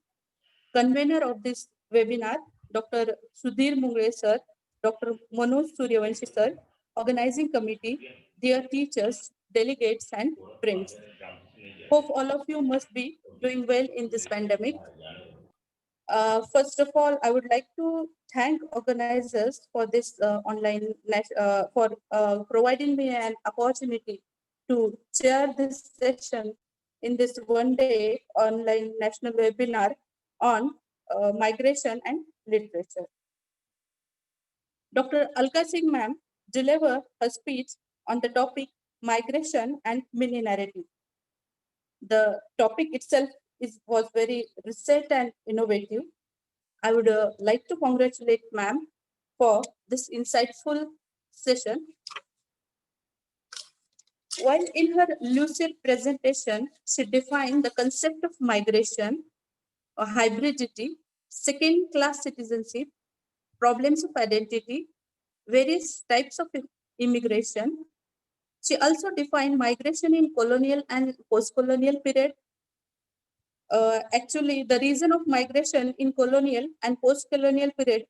convener of this webinar, Dr. Sudhir Mungre sir, Dr. Manoj Suryavanshi sir, organizing committee, dear teachers, delegates and friends. Hope all of you must be doing well in this pandemic. First of all, I would like to thank organizers for this online, for providing me an opportunity to chair this session in this one-day online national webinar on migration and literature. Dr. Alka Singh ma'am delivered her speech on the topic migration and mini narrative. The topic itself was very research and innovative. I would like to congratulate ma'am for this insightful session. While in her lucid presentation, she defined the concept of migration, or hybridity, second-class citizenship, problems of identity, various types of immigration. She also defined migration in colonial and post-colonial period. Actually, the reason of migration in colonial and post-colonial period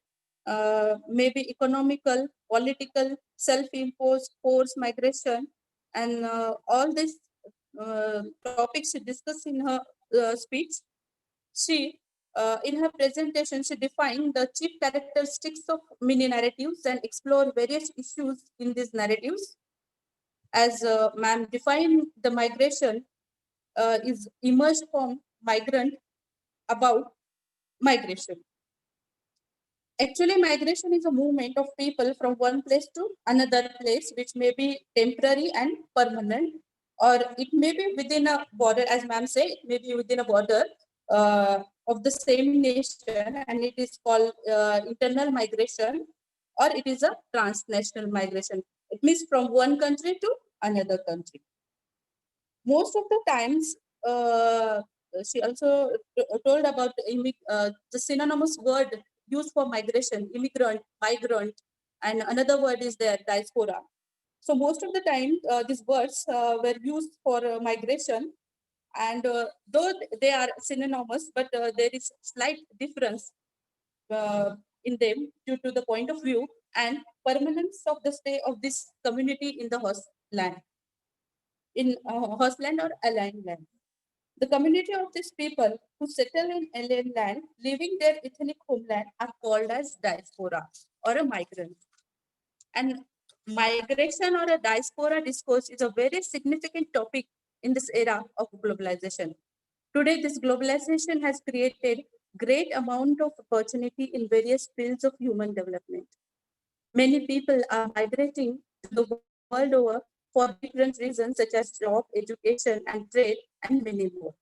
may be economical, political, self-imposed, forced migration, and all these topics she discussed in her speech. She, in her presentation, she defined the chief characteristics of mini narratives and explored various issues in these narratives. As ma'am defined, the migration is emerged from migrant about migration. Actually, migration is a movement of people from one place to another place, which may be temporary and permanent, or it may be within a border, as ma'am said, it may be within a border of the same nation, and it is called internal migration, or it is a transnational migration. It means from one country to another country. Most of the times, she also told about the synonymous word used for migration, immigrant, migrant, and another word is there, diaspora. So most of the time, these words were used for migration, and though they are synonymous, but there is slight difference in them due to the point of view and permanence of the stay of this community in the host land, in host land or alien land. The community of these people who settle in alien land, leaving their ethnic homeland, are called as diaspora or a migrant. And migration or a diaspora discourse is a very significant topic in this era of globalization. Today, this globalization has created great amount of opportunity in various fields of human development. Many people are migrating the world over for different reasons such as job, education, and trade, and many more.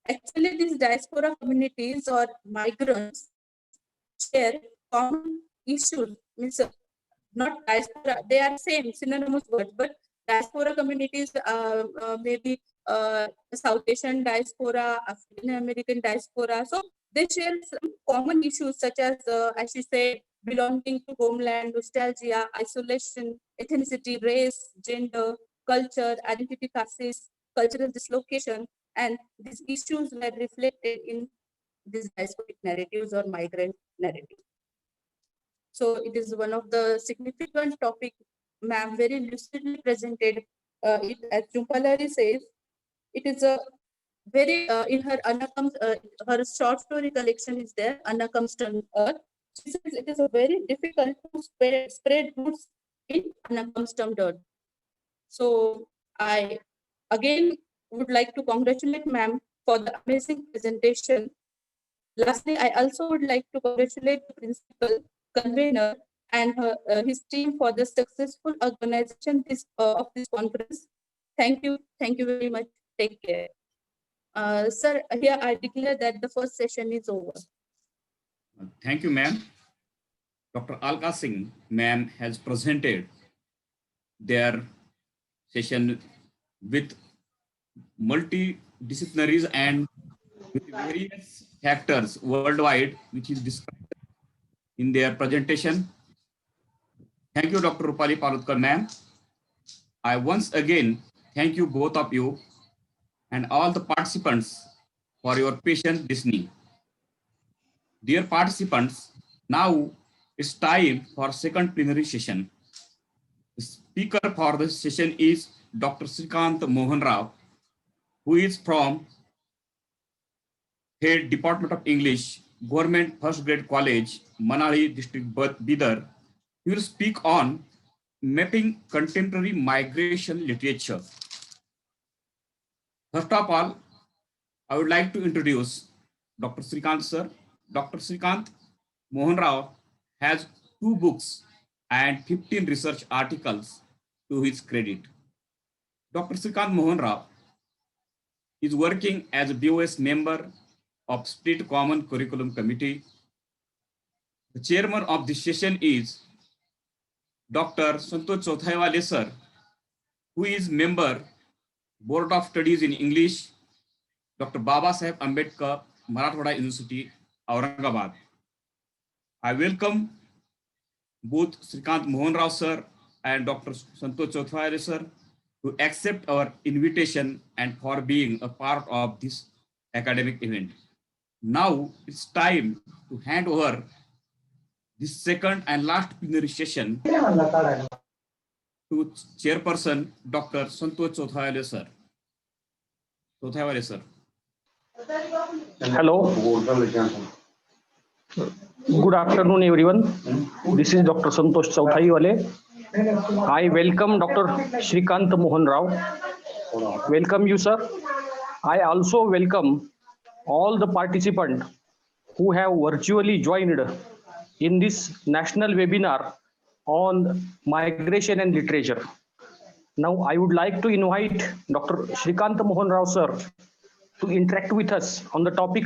Actually, these diaspora communities or migrants share common issues, means not diaspora, they are same synonymous words, but diaspora communities maybe South Asian diaspora, African American diaspora. So they share some common issues such as you said, belonging to homeland, nostalgia, isolation, ethnicity, race, gender, culture, identity crisis, cultural dislocation, and these issues were reflected in these diasporic narratives or migrant narratives. So it is one of the significant topic, ma'am very lucidly presented. It, as Jumpalari says, it is a very, in her her short story collection is there, Unaccustomed Earth. She says it is a very difficult to spread roots in unaccustomed earth. So I again would like to congratulate ma'am for the amazing presentation. Lastly, I also would like to congratulate the principal, convener, and his team for the successful organization of this conference. Thank you. Thank you very much. Take care. Sir, here I declare that the first session is over. Thank you, ma'am. Dr. Alka Singh, ma'am, has presented their session with multidisciplinaries and with various factors worldwide, which is described in their presentation. Thank you, Dr. Rupali Palodkar, ma'am. I once again thank you, both of you, and all the participants for your patient listening. Dear participants, now it's time for second plenary session. The speaker for this session is Dr. Srikant Mohan Rao, who is from Head Department of English, Government First Grade College, Manali District, Bidar. He will speak on mapping contemporary migration literature. First of all, I would like to introduce Dr. Srikant sir. Dr. Srikant Mohan Rao has 2 books and 15 research articles to his credit. Dr. Srikant Mohan Rao is working as a BOS member of State Common Curriculum Committee. The chairman of this session is Dr. Santosh Chothaiwale sir, who is member Board of Studies in English, Dr. Babasaheb Ambedkar, Marathwada University, Aurangabad. I welcome both Srikant Mohan Rao sir and Dr. Santosh Chothaiwale sir to accept our invitation and for being a part of this academic event. Now it's time to hand over this second and last plenary session to Chairperson Dr. Santosh Chothaiwale sir. Chothaiwale sir. Hello. Good afternoon, everyone. This is Dr. Santosh Chothaiwale. I welcome Dr. Srikant Mohan Rao. Welcome you, sir. I also welcome all the participants who have virtually joined in this national webinar on migration and literature. Now, I would like to invite Dr. Srikant Mohan Rao, sir, to interact with us on the topic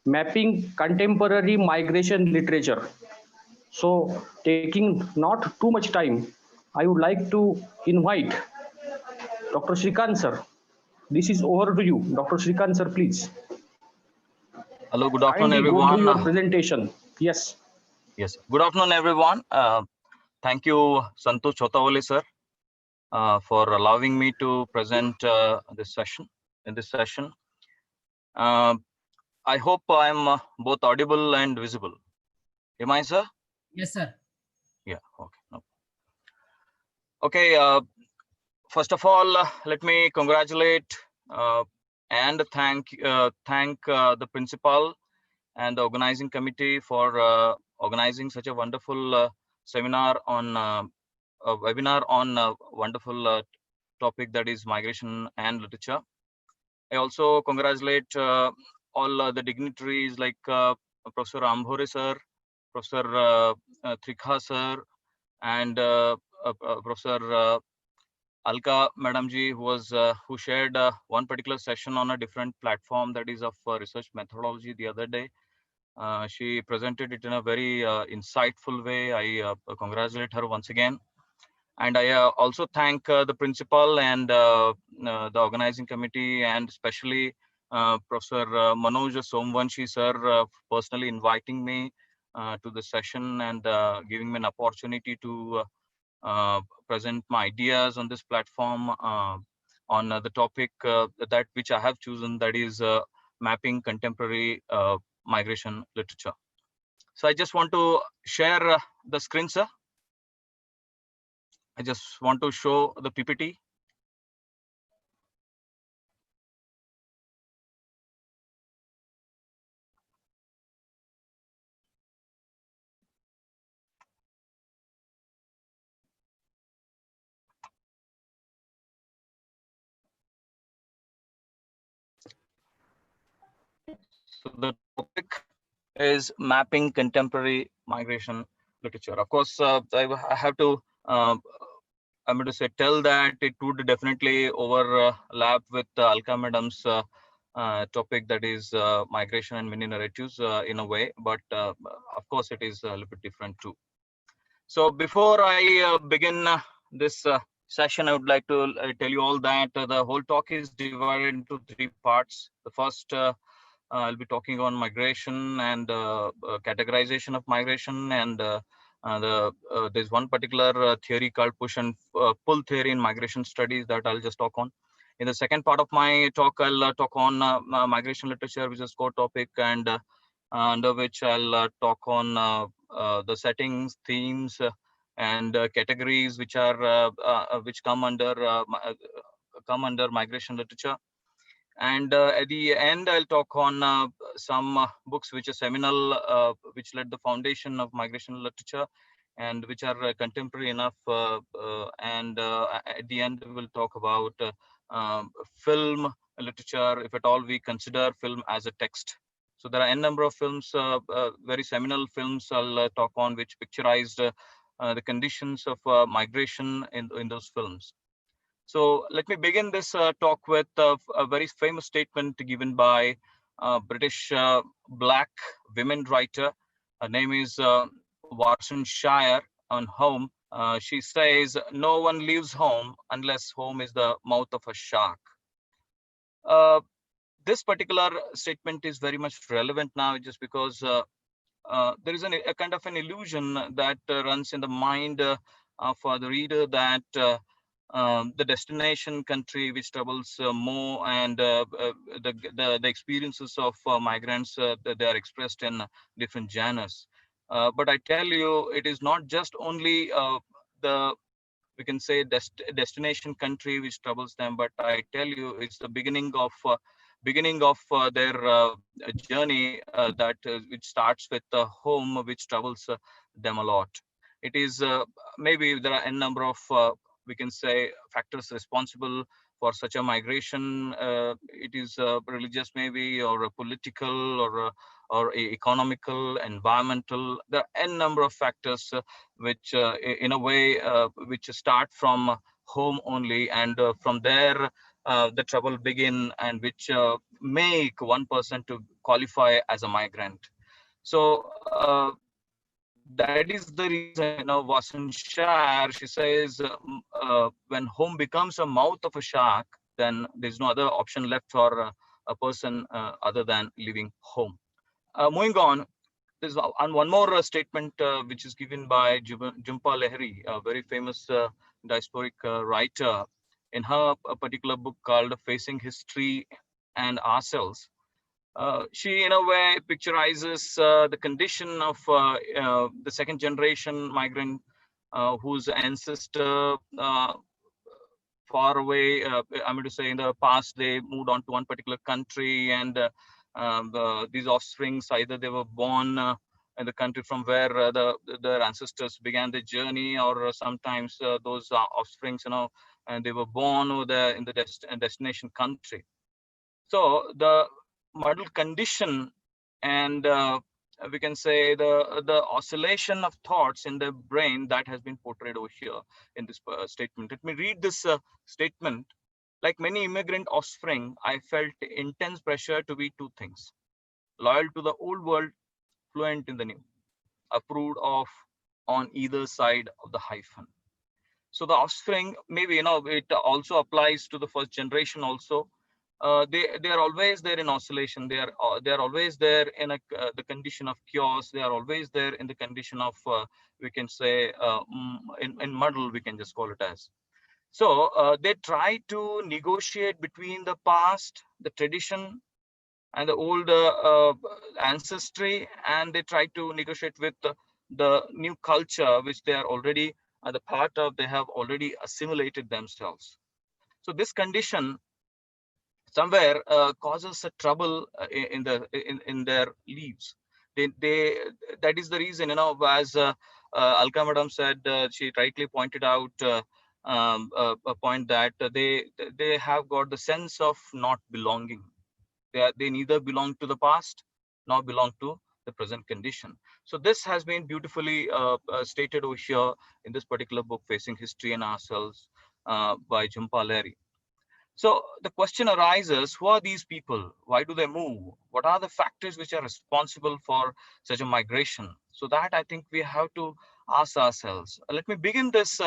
mapping contemporary migration literature. So, taking not too much time, I would like to invite Dr. Srikant, sir. This is over to you. Dr. Srikant, sir, please. Hello, good afternoon, Kindly everyone. go through your presentation. Yes. Yes, good afternoon, everyone. Thank you, Santosh Chothaiwale, sir, for allowing me to present this session. I hope I'm both audible and visible. Am I, sir? Yes, sir. Yeah, okay. No. Okay, first of all, let me congratulate and thank the principal and the organizing committee for organizing such a wonderful seminar on a webinar on a wonderful topic, that is migration and literature. I also congratulate all the dignitaries like Professor Ambhore sir, Professor Trikha sir, and Professor Alka Madam ji, who shared one particular session on a different platform, that is of research methodology, the other day. She presented it in a very insightful way. I congratulate her once again. And I also thank the principal and the organizing committee, and especially Professor Manoj Somvanshi sir, personally inviting me to the session and giving me an opportunity to present my ideas on this platform on the topic that which I have chosen, that is mapping contemporary migration literature. So I just want to share the screen, sir. I just want to show the PPT. So the topic is mapping contemporary migration literature. Of course, I have to, I'm going to say, tell that it would definitely overlap with Alka Madam's topic, that is migration and mini narratives in a way, but of course it is a little bit different too. So before I begin this session, I would like to tell you all that the whole talk is divided into 3 parts. The first, I'll be talking on migration and categorization of migration, and there's one particular theory called push and pull theory in migration studies that I'll just talk on. In the second part of my talk, I'll talk on migration literature, which is core topic, and under which I'll talk on the settings, themes, and categories which are which come under migration literature. And at the end, I'll talk on some books which are seminal, which laid the foundation of migration literature, and which are contemporary enough. And at the end, we'll talk about film literature, if at all we consider film as a text. So there are n number of films, very seminal films I'll talk on, which picturized the conditions of migration in those films. So let me begin this talk with a very famous statement given by British Black women writer. Her name is Warsan Shire on home. She says, "No one leaves home unless home is the mouth of a shark." This particular statement is very much relevant now, just because there is a kind of an illusion that runs in the mind for the reader that the destination country which troubles more, and the experiences of migrants, they are expressed in different genres. But I tell you, it is not just only we can say destination country which troubles them, but I tell you, it's the beginning of their journey that which starts with the home, which troubles them a lot. It is maybe there are a number of we can say factors responsible for such a migration. It is religious maybe, or a political, or economical, environmental. There are n number of factors which in a way which start from home only, and from there the trouble begin, and which make one person to qualify as a migrant. So that is the reason, Warsan Shire, she says, when home becomes a mouth of a shark, then there's no other option left for a person other than leaving home. Moving on, there's one more statement which is given by Jhumpa Lahiri, a very famous diasporic writer, in her particular book called Facing History and Ourselves. She, in a way, picturizes the condition of the second generation migrant whose ancestor far away, I'm going to say in the past, they moved on to one particular country, and these offsprings, either they were born in the country from where their ancestors began their journey, or sometimes those offsprings, and they were born over there in the destination country. So the muddled condition, and we can say the oscillation of thoughts in the brain, that has been portrayed over here in this statement. Let me read this statement. Like many immigrant offspring, I felt intense pressure to be two things: loyal to the old world, fluent in the new, approved of on either side of the hyphen. So the offspring, maybe, it also applies to the first generation also. They are always there in oscillation. They are always there in the condition of chaos. They are always there in the condition of we can say in muddle, we can just call it as. So they try to negotiate between the past, the tradition, and the old ancestry, and they try to negotiate with the new culture which they are already the part of. They have already assimilated themselves. So this condition somewhere causes a trouble in their lives. That is the reason, as Alka Madam said, she rightly pointed out a point that they have got the sense of not belonging. They neither belong to the past nor belong to the present condition. So this has been beautifully stated over here in this particular book, Facing History and Ourselves, by Jhumpa Lahiri. So the question arises, who are these people? Why do they move? What are the factors which are responsible for such a migration? So that I think we have to ask ourselves. Let me begin this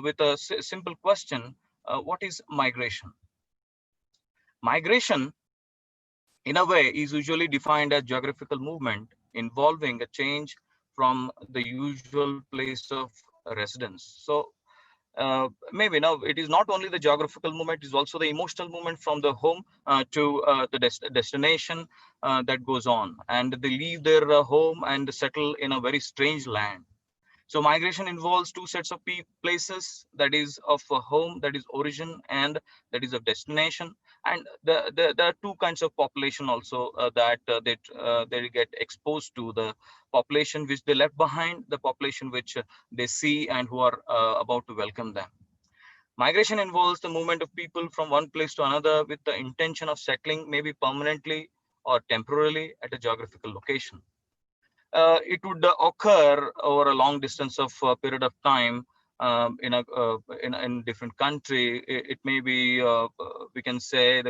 with a simple question. What is migration? Migration, in a way, is usually defined as geographical movement involving a change from the usual place of residence. So maybe now it is not only the geographical movement, it is also the emotional movement from the home to the destination that goes on, and they leave their home and settle in a very strange land. So migration involves two sets of places, that is of a home, that is origin, and that is of destination. And there are two kinds of population also that they get exposed to: the population which they left behind, the population which they see and who are about to welcome them. Migration involves the movement of people from one place to another with the intention of settling, maybe permanently or temporarily, at a geographical location. It would occur over a long distance of period of time in different country. It may be we can say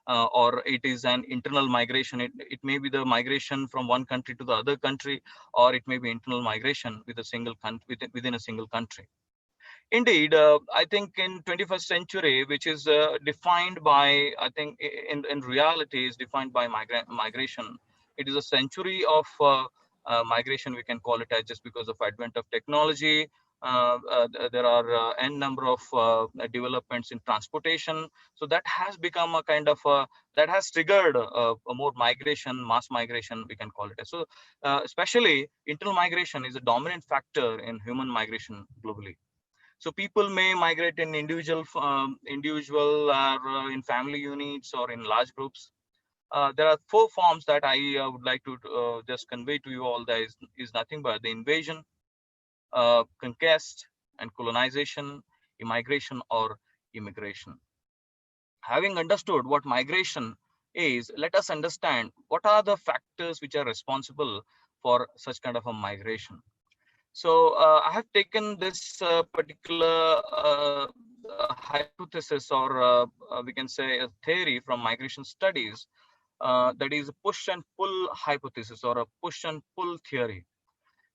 or it is an internal migration. It may be the migration from one country to the other country, or it may be internal migration with a single country within a single country. Indeed, I think in 21st century, which is defined by, I think in reality is defined by migration. It is a century of migration, we can call it as, just because of advent of technology. There are n number of developments in transportation. So that has become a kind of, that has triggered a more migration, mass migration, we can call it. So especially internal migration is a dominant factor in human migration globally. So people may migrate in individual or in family units or in large groups. There are four forms that I would like to just convey to you all. That is nothing but the invasion, conquest and colonization, immigration or immigration. Having understood what migration is, let us understand what are the factors which are responsible for such kind of a migration. So I have taken this particular hypothesis, or we can say a theory from migration studies, that is a push and pull hypothesis or a push and pull theory.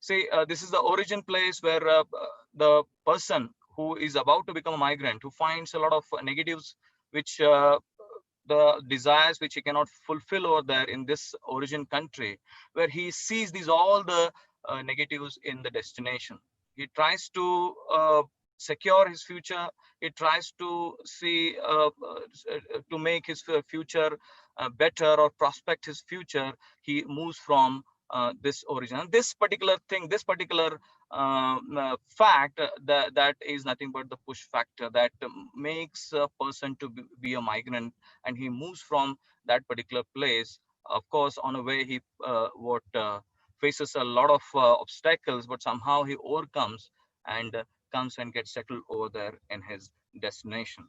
See, this is the origin place where the person who is about to become a migrant, who finds a lot of negatives, which the desires which he cannot fulfill over there in this origin country, where he sees these all the negatives in the destination. He tries to secure his future. He tries to see to make his future better or prospect his future. He moves from this origin. And this particular thing, this particular fact, that is nothing but the push factor that makes a person to be a migrant, and he moves from that particular place. Of course, on a way he faces a lot of obstacles, but somehow he overcomes and comes and gets settled over there in his destination.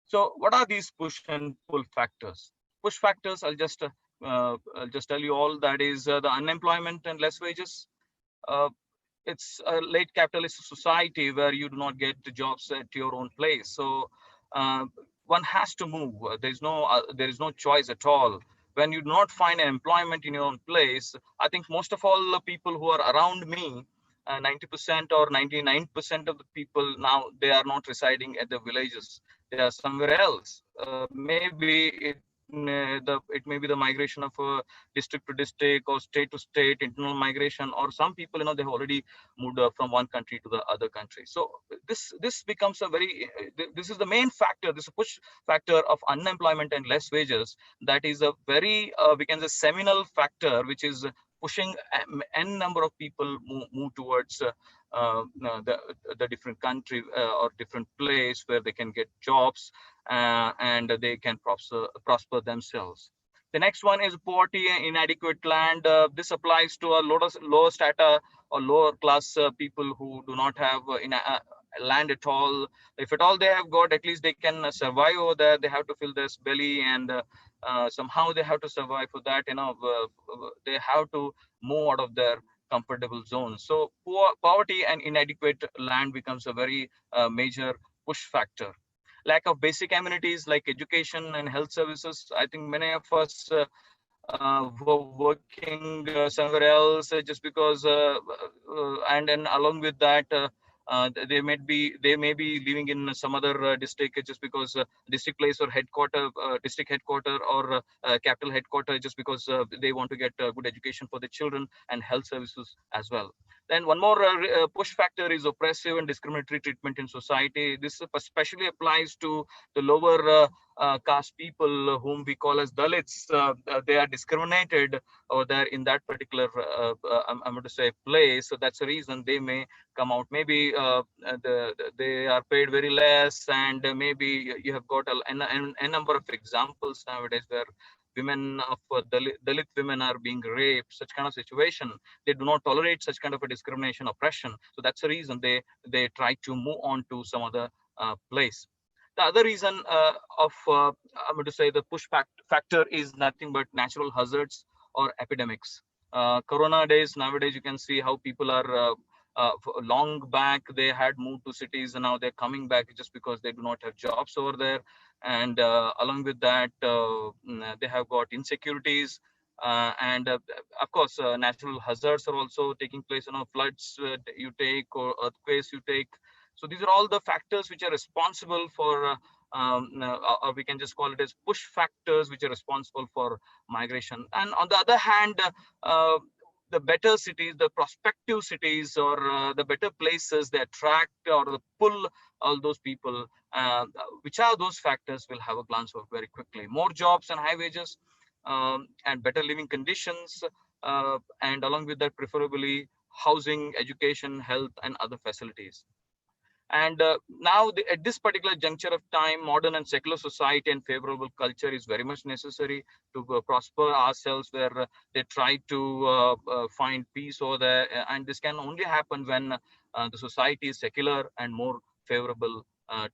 So what are these push and pull factors? Push factors, I'll just tell you all, that is the unemployment and less wages. It's a late capitalist society where you do not get the jobs at your own place. So one has to move. There is no choice at all. When you do not find an employment in your own place, I think most of all the people who are around me, 90% or 99% of the people now, they are not residing at the villages. They are somewhere else. Maybe it may be the migration of district to district or state to state, internal migration, or some people, they've already moved from one country to the other country. So this becomes a very, this is the main factor, this push factor of unemployment and less wages. That is a very, we can say, seminal factor, which is pushing n number of people move towards the different country or different place where they can get jobs and they can prosper themselves. The next one is poverty and inadequate land. This applies to a lower strata or lower class people who do not have land at all. If at all they have got, at least they can survive over there. They have to fill their belly, and somehow they have to survive. For that, they have to move out of their comfortable zones. So poverty and inadequate land becomes a very major push factor. Lack of basic amenities like education and health services. I think many of us were working somewhere else just because, and then along with that, they may be living in some other district just because district place or district headquarter or capital headquarter, just because they want to get good education for the children and health services as well. Then one more push factor is oppressive and discriminatory treatment in society. This especially applies to the lower caste people whom we call as Dalits. They are discriminated or they're in that particular, I'm going to say, place. So that's the reason they may come out. Maybe they are paid very less, and maybe you have got a number of examples nowadays where women of Dalit women are being raped. Such kind of situation, they do not tolerate such kind of a discrimination, oppression. So that's the reason they try to move on to some other place. The other reason I'm going to say the push factor is nothing but natural hazards or epidemics. Corona days, nowadays you can see how people are long back they had moved to cities, and now they're coming back just because they do not have jobs over there. And along with that, they have got insecurities. And of course, natural hazards are also taking place. Floods you take, or earthquakes you take. So these are all the factors which are responsible for, or we can just call it as push factors, which are responsible for migration. And on the other hand, the better cities, the prospective cities, or the better places, they attract or pull all those people. Which are those factors? We'll have a glance of very quickly. More jobs and high wages, and better living conditions, and along with that, preferably housing, education, health, and other facilities. And now at this particular juncture of time, modern and secular society and favorable culture is very much necessary to prosper ourselves, where they try to find peace over there. And this can only happen when the society is secular and more favorable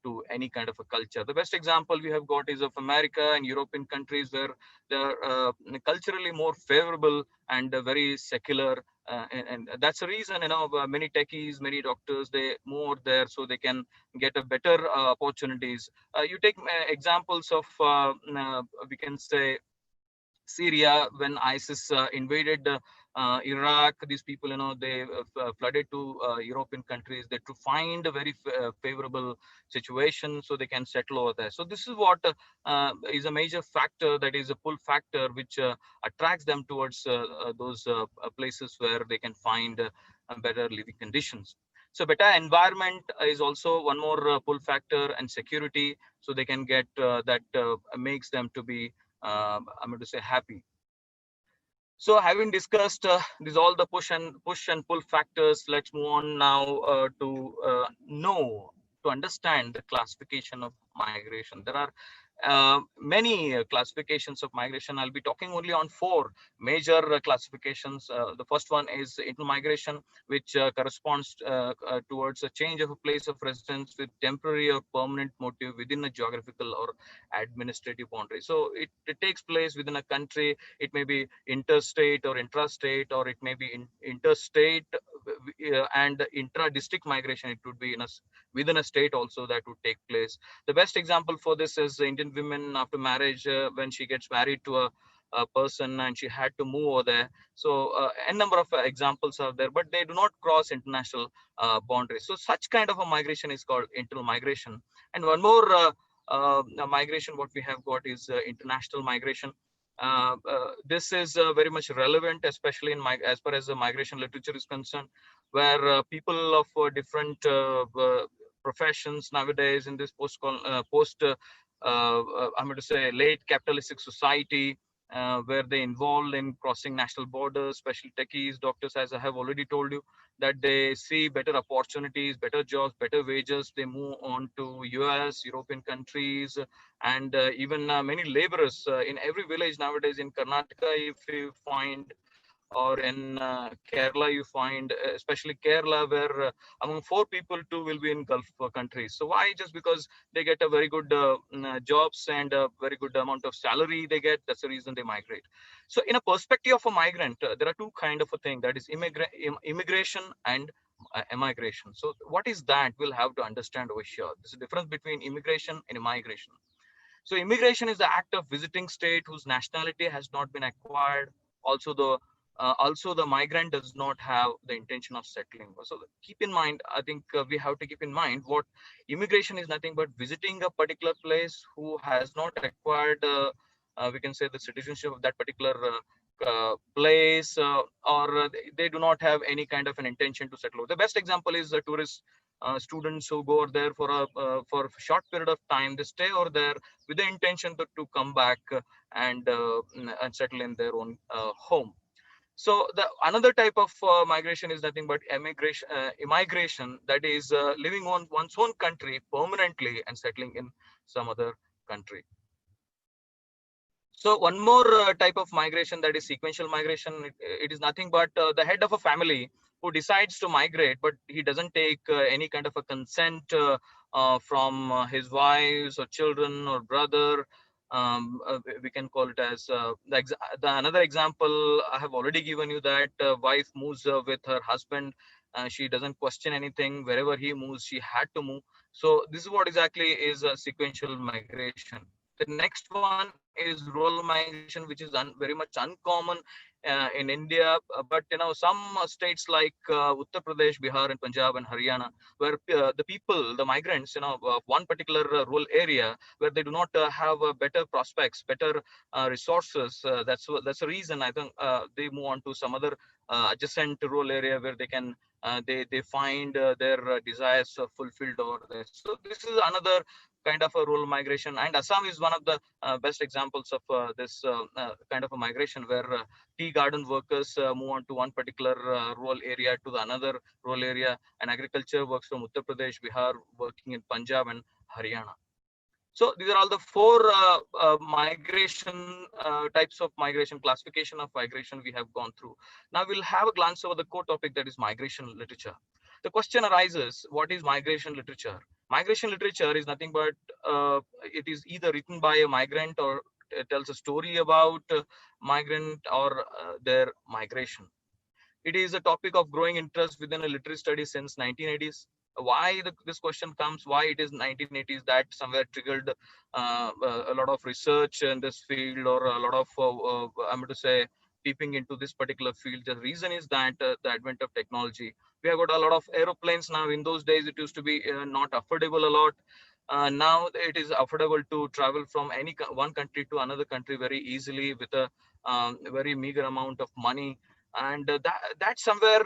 to any kind of a culture. The best example we have got is of America and European countries, where they're culturally more favorable and very secular. And that's the reason, many techies, many doctors, they move there so they can get a better opportunities. You take examples of, we can say, Syria, when ISIS invaded Iraq. These people, they flooded to European countries. They to find a very favorable situation so they can settle over there. So this is what is a major factor, that is a pull factor, which attracts them towards those places where they can find better living conditions. So better environment is also one more pull factor, and security, so they can get that makes them to be, I'm going to say, happy. So having discussed these all the push and pull factors, let's move on now to understand the classification of migration. There are many classifications of migration. I'll be talking only on 4 major classifications. The first one is internal migration, which corresponds towards a change of a place of residence with temporary or permanent motive within a geographical or administrative boundary. So it takes place within a country. It may be interstate or intrastate, or it may be interstate and intra-district migration. It would be within a state also that would take place. The best example for this is the Indian women after marriage, when she gets married to a person and she had to move over there. So a number of examples are there, but they do not cross international boundaries. So such kind of a migration is called internal migration. And one more migration what we have got is international migration. This is very much relevant, especially in as far as the migration literature is concerned, where people of different professions nowadays in this I'm going to say late capitalistic society, where they involved in crossing national borders, especially techies, doctors, as I have already told you, that they see better opportunities, better jobs, better wages. They move on to US, European countries, and even many laborers in every village nowadays in Karnataka. If you find or in Kerala, you find, especially Kerala, where among 4 people, 2 will be in Gulf countries. So why? Just because they get a very good jobs and a very good amount of salary they get. That's the reason they migrate. So in a perspective of a migrant, there are 2 kind of a thing, that is immigration and immigration. So what is that? We'll have to understand over here. There's a difference between immigration and immigration. So immigration is the act of visiting state whose nationality has not been acquired. Also the migrant does not have the intention of settling. So keep in mind, I think we have to keep in mind what immigration is nothing but visiting a particular place who has not acquired, we can say, the citizenship of that particular place, or they do not have any kind of an intention to settle. The best example is the tourist students who go there for a short period of time. They stay over there with the intention to come back and settle in their own home. So the another type of migration is nothing but immigration, that is living on one's own country permanently and settling in some other country. So one more type of migration, that is sequential migration. It is nothing but the head of a family who decides to migrate, but he doesn't take any kind of a consent from his wives or children or brother. We can call it as another example I have already given you, that wife moves with her husband. She doesn't question anything. Wherever he moves, she had to move. So this is what exactly is a sequential migration. The next one is rural migration, which is very much uncommon in India, but some states like Uttar Pradesh, Bihar, and Punjab and Haryana, where the people, the migrants, one particular rural area where they do not have better prospects, better resources. That's the reason I think they move on to some other adjacent rural area where they can they find their desires fulfilled over there. So this is another kind of a rural migration, and Assam is one of the best examples of this kind of a migration, where tea garden workers move on to one particular rural area to the another rural area, and agriculture works from Uttar Pradesh, Bihar, working in Punjab and Haryana. So these are all the 4 migration types of migration, classification of migration we have gone through. Now we'll have a glance over the core topic, that is migration literature. The question arises, what is migration literature? Migration literature is nothing but it is either written by a migrant, or it tells a story about migrant or their migration. It is a topic of growing interest within a literary study since 1980s. Why this question comes, why it is 1980s, that somewhere triggered a lot of research in this field, or a lot of I'm going to say peeping into this particular field. The reason is that the advent of technology. We have got a lot of aeroplanes now. In those days, it used to be not affordable a lot. Now it is affordable to travel from one country to another country very easily with a very meager amount of money. And that somewhere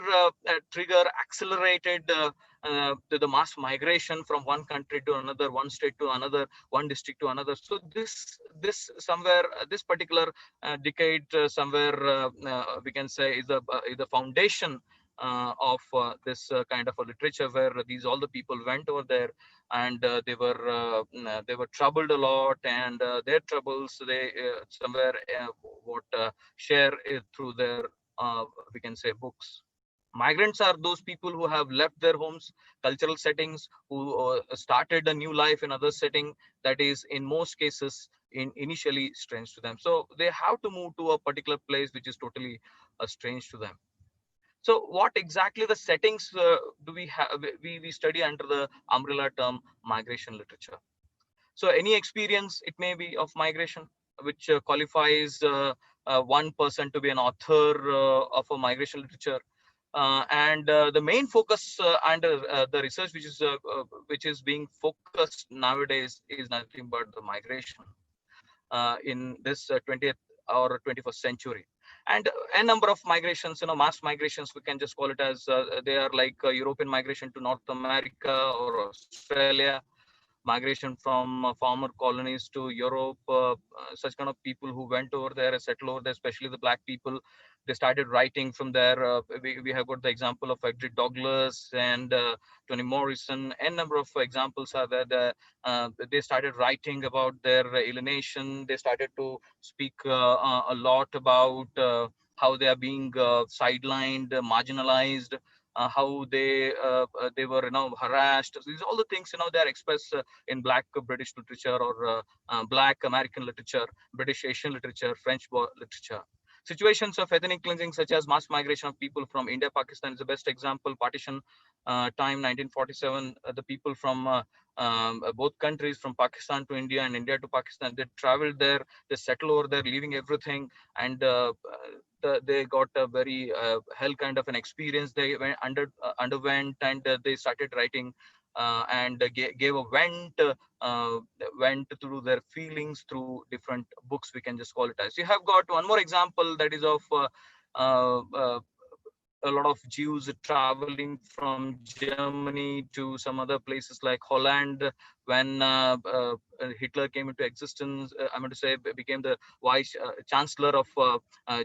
accelerated the mass migration from one country to another, one state to another, one district to another. So this particular decade somewhere we can say is the foundation of this kind of a literature, where all the people went over there, and they were troubled a lot, and their troubles they somewhere share through their we can say books. Migrants are those people who have left their homes, cultural settings, who started a new life in other setting that is in most cases initially strange to them. So they have to move to a particular place which is totally strange to them. So what exactly the settings do we have? We study under the umbrella term migration literature. So any experience it may be of migration which qualifies one person to be an author of a migration literature. And the main focus under the research which is being focused nowadays is nothing but the migration in this 20th or 21st century. And a number of migrations, mass migrations, we can just call it as they are like European migration to North America or Australia, migration from former colonies to Europe, such kind of people who went over there and settled over there, especially the Black people. They started writing from there. We have got the example of Frederick Douglass and Toni Morrison. A number of examples are there. They started writing about their alienation. They started to speak a lot about how they are being sidelined, marginalized, how they were harassed. So these are all the things they are expressed in Black British literature or Black American literature, British Asian literature, French literature. Situations of ethnic cleansing, such as mass migration of people from India, Pakistan is the best example. Partition time 1947, the people from both countries, from Pakistan to India and India to Pakistan, they traveled there, they settled over there, leaving everything, and they got a very hell kind of an experience. They underwent, and they started writing and gave a went through their feelings through different books, we can just call it as. You have got one more example, that is of a lot of Jews traveling from Germany to some other places like Holland when Hitler came into existence. I'm going to say became the vice chancellor of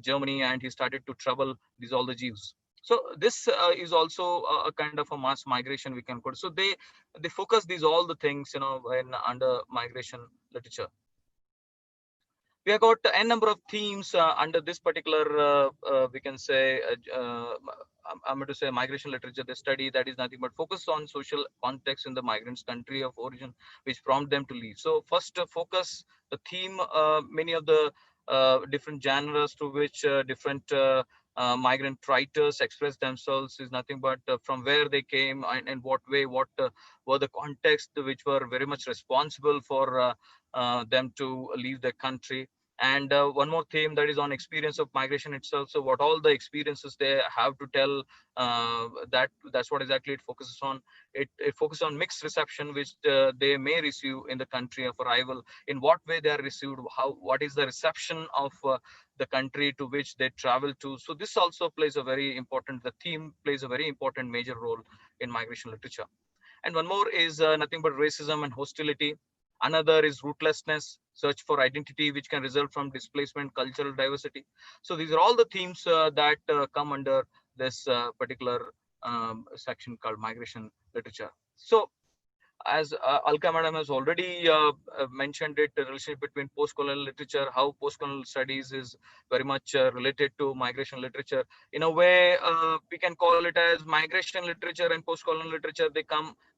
Germany, and he started to trouble all the Jews. So this is also a kind of a mass migration, we can put. So they focus all the things when under migration literature. We have got a number of themes under this particular, we can say, I'm going to say migration literature, the study that is nothing but focus on social context in the migrants' country of origin, which prompt them to leave. So first focus, the theme, many of the different genres to which different migrant writers express themselves is nothing but from where they came and in what way, what were the context which were very much responsible for them to leave their country. And one more theme, that is on experience of migration itself. So what all the experiences they have to tell, that's what exactly it focuses on. It focuses on mixed reception which they may receive in the country of arrival, in what way they are received, what is the reception of the country to which they travel to. So this also plays a very important, the theme plays a very important major role in migration literature. And one more is nothing but racism and hostility. Another is rootlessness, search for identity, which can result from displacement, cultural diversity. So these are all the themes that come under this particular section called migration literature. So as Alka Madam has already mentioned it, the relationship between post-colonial literature, how post-colonial studies is very much related to migration literature. In a way, we can call it as migration literature and post-colonial literature, they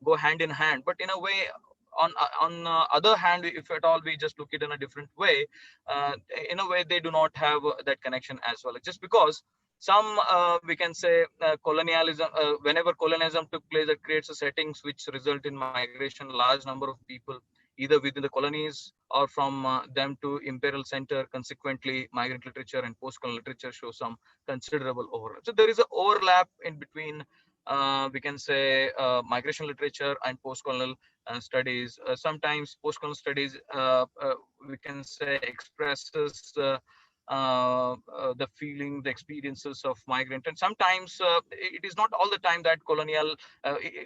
go hand in hand. But in a way, on other hand, if at all we just look at it in a different way, in a way they do not have that connection as well. Just because some we can say colonialism, whenever colonialism took place, it creates a settings which result in migration, large number of people either within the colonies or from them to imperial center. Consequently, migrant literature and post-colonial literature show some considerable overlap. So there is an overlap in between we can say migration literature and post-colonial studies. Sometimes post-colonial studies we can say expresses the feeling, the experiences of migrant, and sometimes it is not all the time that colonial,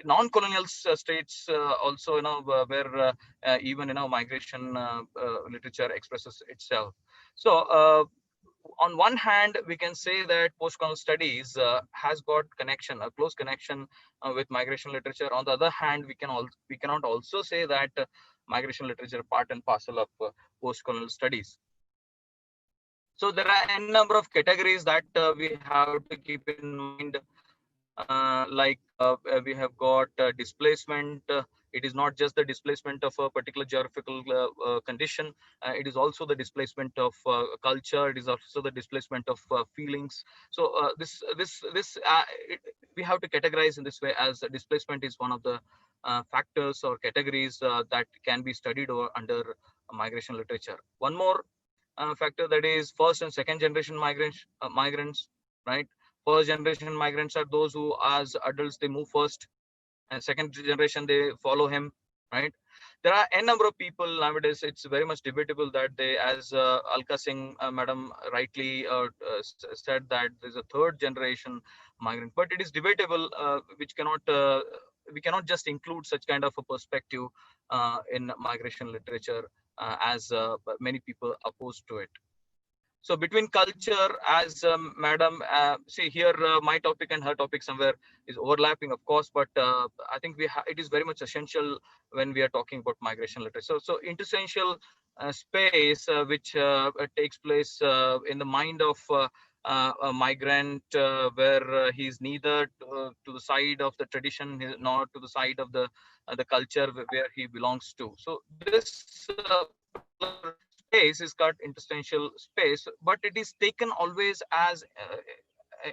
non-colonial states also where even migration literature expresses itself. So on one hand, we can say that post-colonial studies has got connection, a close connection with migration literature. On the other hand, we cannot also say that migration literature part and parcel of post-colonial studies. So there are a number of categories that we have to keep in mind. Like we have got displacement. It is not just the displacement of a particular geographical condition. It is also the displacement of culture. It is also the displacement of feelings. So we have to categorize in this way, as displacement is one of the factors or categories that can be studied under migration literature. One more factor, that is first and second generation migrants, right? First generation migrants are those who, as adults, they move first, and second generation they follow him, right? There are a number of people nowadays. It's very much debatable that they, as Alka Singh Madam rightly said, that there's a third generation migrant, but it is debatable, which cannot we cannot just include such kind of a perspective in migration literature, as many people opposed to it. So between culture, as Madam, see here, my topic and her topic somewhere is overlapping, of course, but I think it is very much essential when we are talking about migration literature. So interstitial space which takes place in the mind of a migrant where he's neither to the side of the tradition nor to the side of the culture where he belongs to. So this space is called interstitial space, but it is taken always as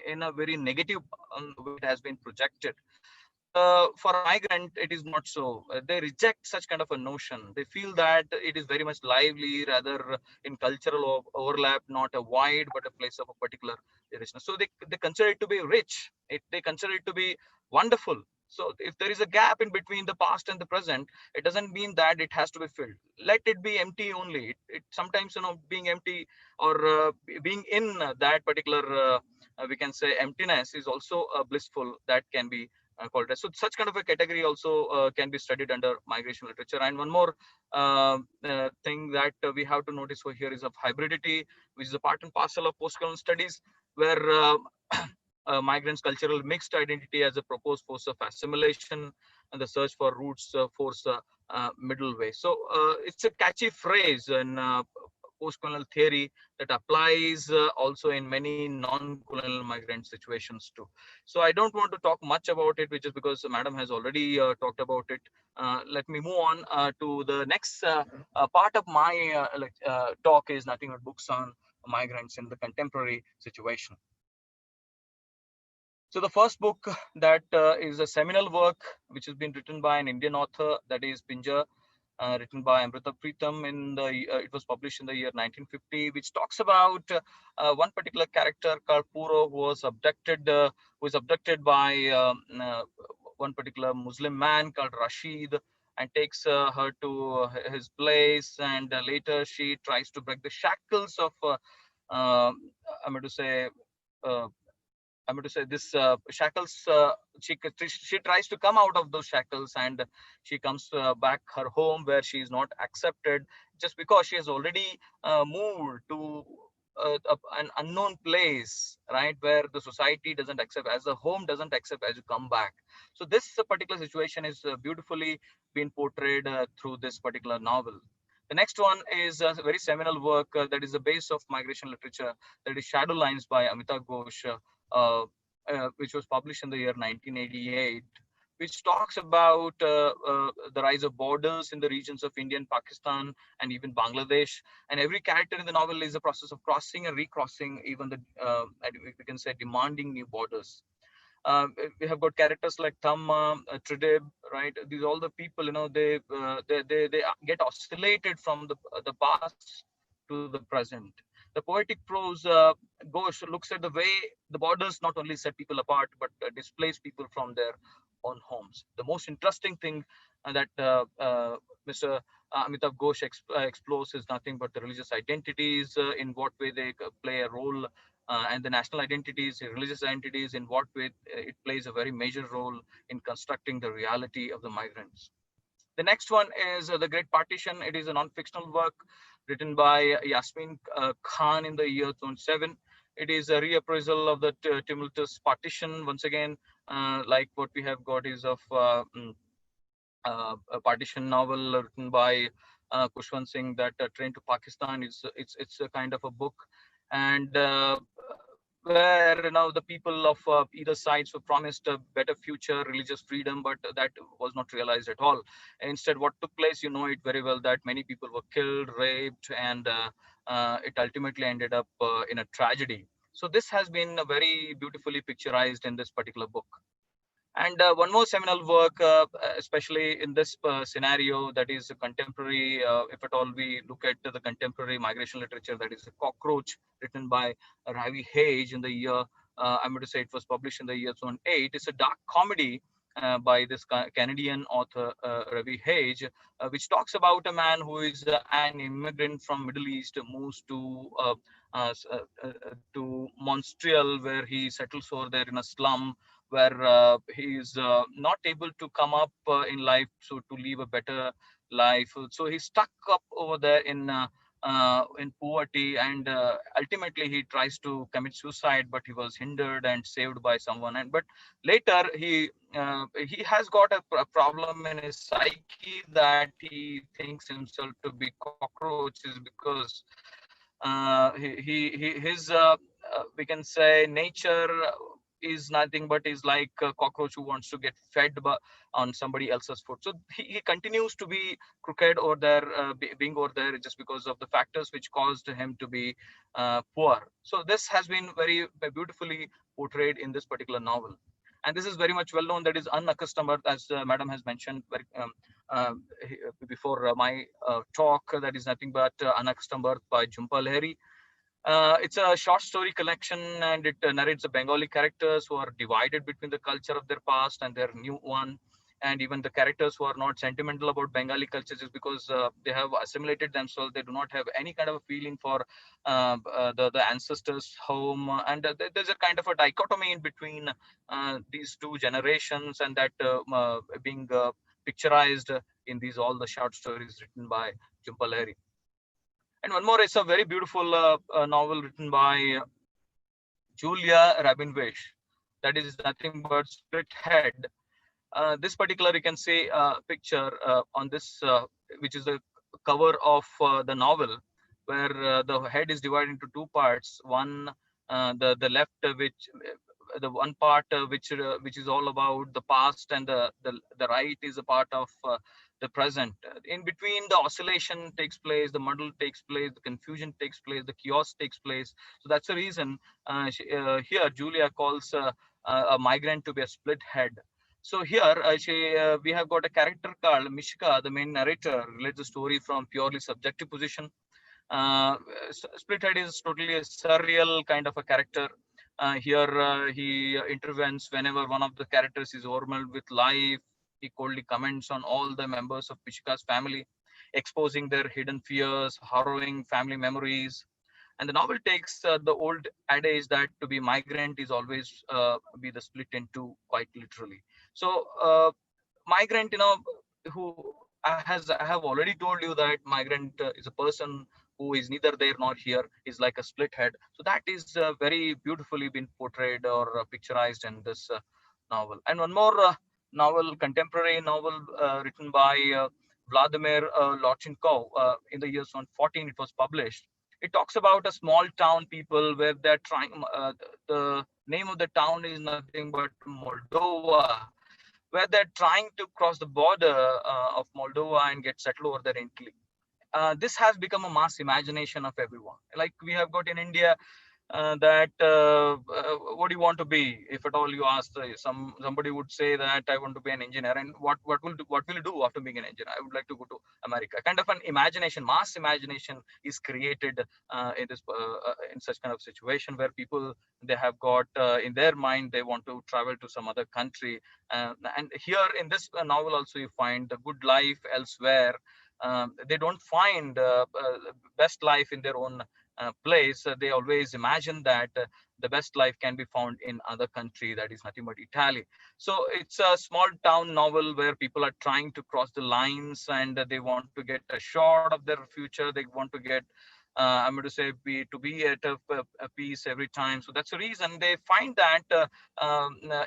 in a very negative way it has been projected. For a migrant, it is not so. They reject such kind of a notion. They feel that it is very much lively, rather in cultural overlap, not a wide, but a place of a particular richness. So they consider it to be rich. They consider it to be wonderful. So if there is a gap in between the past and the present, it doesn't mean that it has to be filled. Let it be empty only. It sometimes, being empty or being in that particular, we can say, emptiness is also blissful. That can be called as. So such kind of a category also can be studied under migration literature. And one more thing that we have to notice over here is of hybridity, which is a part and parcel of postcolonial studies, where migrants' cultural mixed identity as a proposed force of assimilation and the search for roots force middle way. So it's a catchy phrase in post-colonial theory that applies also in many non-colonial migrant situations too. So I don't want to talk much about it, which is because Madam has already talked about it. Let me move on to the next part of my talk is nothing but books on migrants in the contemporary situation. So the first book that is a seminal work which has been written by an Indian author, that is Pinjar, written by Amrita Pritam it was published in the year 1950, which talks about one particular character called Puro, who was abducted by one particular Muslim man called Rashid, and takes her to his place, and later she tries to break the shackles of this shackles. She tries to come out of those shackles, and she comes back her home, where she is not accepted just because she has already moved to an unknown place, right, where the society doesn't accept, as the home doesn't accept as you come back. So this particular situation is beautifully been portrayed through this particular novel. The next one is a very seminal work that is the base of migration literature, that is Shadow Lines by Amitav Ghosh, which was published in the year 1988, which talks about the rise of borders in the regions of India and Pakistan and even Bangladesh. And every character in the novel is a process of crossing and recrossing, even the, we can say, demanding new borders. We have got characters like Thamma, Tridib, right? These all the people, they get oscillated from the past to the present. The poetic prose Ghosh looks at the way the borders not only set people apart, but displace people from their own homes. The most interesting thing that Mr. Amitav Ghosh explores is nothing but the religious identities, in what way they play a role, and the national identities, religious identities, in what way it plays a very major role in constructing the reality of the migrants. The next one is The Great Partition. It is a non-fictional work written by Yasmin Khan in the year 2007. It is a reappraisal of the tumultuous partition. Once again, like what we have got is of a partition novel written by Kushwant Singh, that Train to Pakistan. It's a kind of a book, and where the people of either sides were promised a better future, religious freedom, but that was not realized at all. Instead, what took place, it very well, that many people were killed, raped, and it ultimately ended up in a tragedy. So this has been very beautifully picturized in this particular book. And one more seminal work, especially in this scenario, that is contemporary, if at all we look at the contemporary migration literature, that is Cockroach, written by Ravi Hage in the year, I'm going to say it was published in the year 2008. It's a dark comedy by this Canadian author, Ravi Hage, which talks about a man who is an immigrant from Middle East, moves to Montreal, where he settles over there in a slum, where he is not able to come up in life, so to live a better life. So he's stuck up over there in poverty, and ultimately he tries to commit suicide, but he was hindered and saved by someone. But later he has got a problem in his psyche, that he thinks himself to be cockroaches, because we we can say nature is nothing but is like a cockroach who wants to get fed on somebody else's food. So he continues to be crooked over there, being over there just because of the factors which caused him to be poor. So this has been very beautifully portrayed in this particular novel. And this is very much well known, that is Unaccustomed, as Madam has mentioned before my talk, that is nothing but Unaccustomed Birth by Jhumpa Lahiri. It's a short story collection, and it narrates the Bengali characters who are divided between the culture of their past and their new one. And even the characters who are not sentimental about Bengali culture just because they have assimilated themselves. They do not have any kind of a feeling for the ancestors' home. And there's a kind of a dichotomy in between these two generations, and that being picturized in these all the short stories written by Jhumpa Lahiri. And one more, it's a very beautiful novel written by Julia Rabinowitz. That is nothing but Split Head. This particular, you can see picture on this, which is the cover of the novel, where the head is divided into two parts. One, the left, which the one part which is all about the past, and the right is a part of the present. In between, the oscillation takes place, the muddle takes place, the confusion takes place, the chaos takes place. So that's the reason here Julia calls a migrant to be a split head. So here we have got a character called Mishka, the main narrator, relates the story from purely subjective position. Split head is totally a surreal kind of a character. Here he intervenes whenever one of the characters is overwhelmed with life. He coldly comments on all the members of Mishka's family, exposing their hidden fears, harrowing family memories. And the novel takes the old adage that to be migrant is always be the split in two, quite literally. So migrant, who I have already told you that migrant is a person who is neither there nor here, is like a split head. So that is very beautifully been portrayed or picturized in this novel. And one more novel, contemporary novel written by Vladimir Lorchenkov in the year 2014, it was published. It talks about a small town people where they're trying, the name of the town is nothing but Moldova, where they're trying to cross the border of Moldova and get settled over there in Italy. This has become a mass imagination of everyone. Like we have got in India, that what do you want to be? If at all you ask, somebody would say that I want to be an engineer, and what will you do after being an engineer? I would like to go to America. Kind of an imagination, mass imagination is created in this in such kind of situation where people, they have got in their mind they want to travel to some other country, and here in this novel also you find the good life elsewhere. They don't find best life in their own place. They always imagine that the best life can be found in other country, that is nothing but Italy. So it's a small town novel where people are trying to cross the lines, and they want to get a shot of their future. They want to get I'm going to say to be at a peace every time. So that's the reason they find that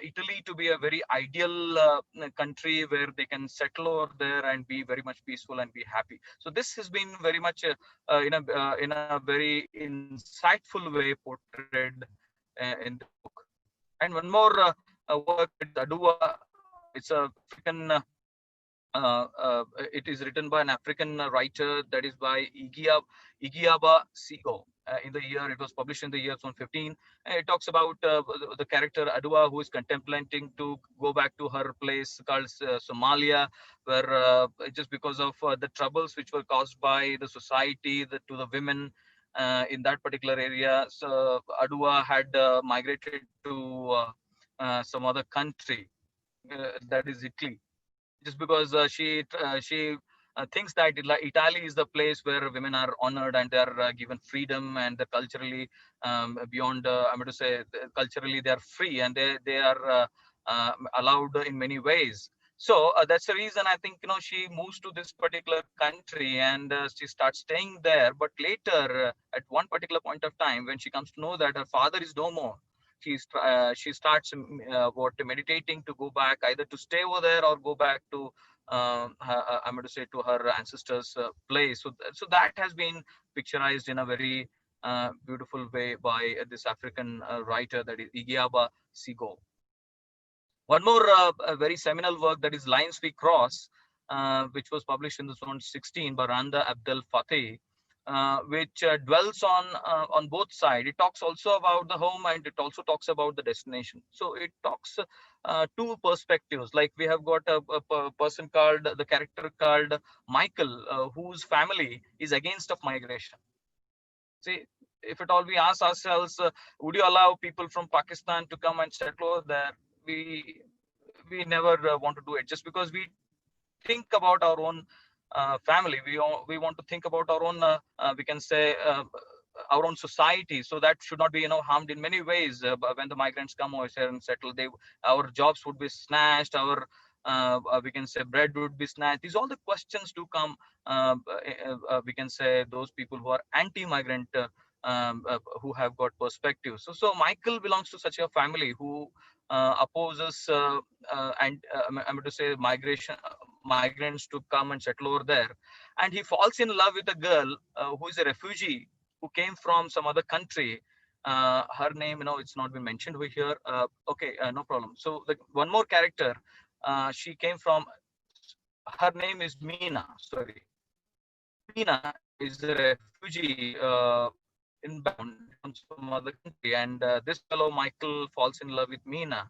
Italy to be a very ideal country where they can settle over there and be very much peaceful and be happy. So this has been very much in a very insightful way portrayed in the book. And one more work, Adua. It's a African. It is written by an African writer, that is by Igiaba Sigo. In the year, it was published in the year 2015. It talks about the character Adua, who is contemplating to go back to her place called Somalia, where just because of the troubles which were caused by the society to the women in that particular area. So Adua had migrated to some other country, that is Italy, just because she thinks that Italy is the place where women are honored and they are given freedom, and they're culturally beyond, I'm going to say, culturally they are free, and they are allowed in many ways. So that's the reason I think, she moves to this particular country, and she starts staying there. But later, at one particular point of time, when she comes to know that her father is no more, she starts meditating to go back, either to stay over there or go back to I'm going to say to her ancestors' place. So that has been picturized in a very beautiful way by this African writer, that is Igiaba Sigo. One more a very seminal work, that is Lines We Cross, which was published in 2016 by Randa Abdel Fattah, which dwells on both sides. It talks also about the home and it also talks about the destination. So it talks two perspectives. Like we have got a person called, the character called Michael, whose family is against of migration. See, if at all we ask ourselves, would you allow people from Pakistan to come and settle there? We never want to do it, just because we think about our own family. We want to think about our own, we can say, our own society. So that should not be, harmed in many ways. When the migrants come over here and settle, our jobs would be snatched. Our we can say bread would be snatched. These all the questions do come. We can say those people who are anti-migrant, who have got perspective. So Michael belongs to such a family who opposes I'm going to say migrants to come and settle over there, and he falls in love with a girl who is a refugee who came from some other country. Her name, it's not been mentioned over here. Okay, no problem. So one more character, she came from, her name is Meena. Sorry, Meena is a refugee inbound from some other country, and this fellow Michael falls in love with Meena,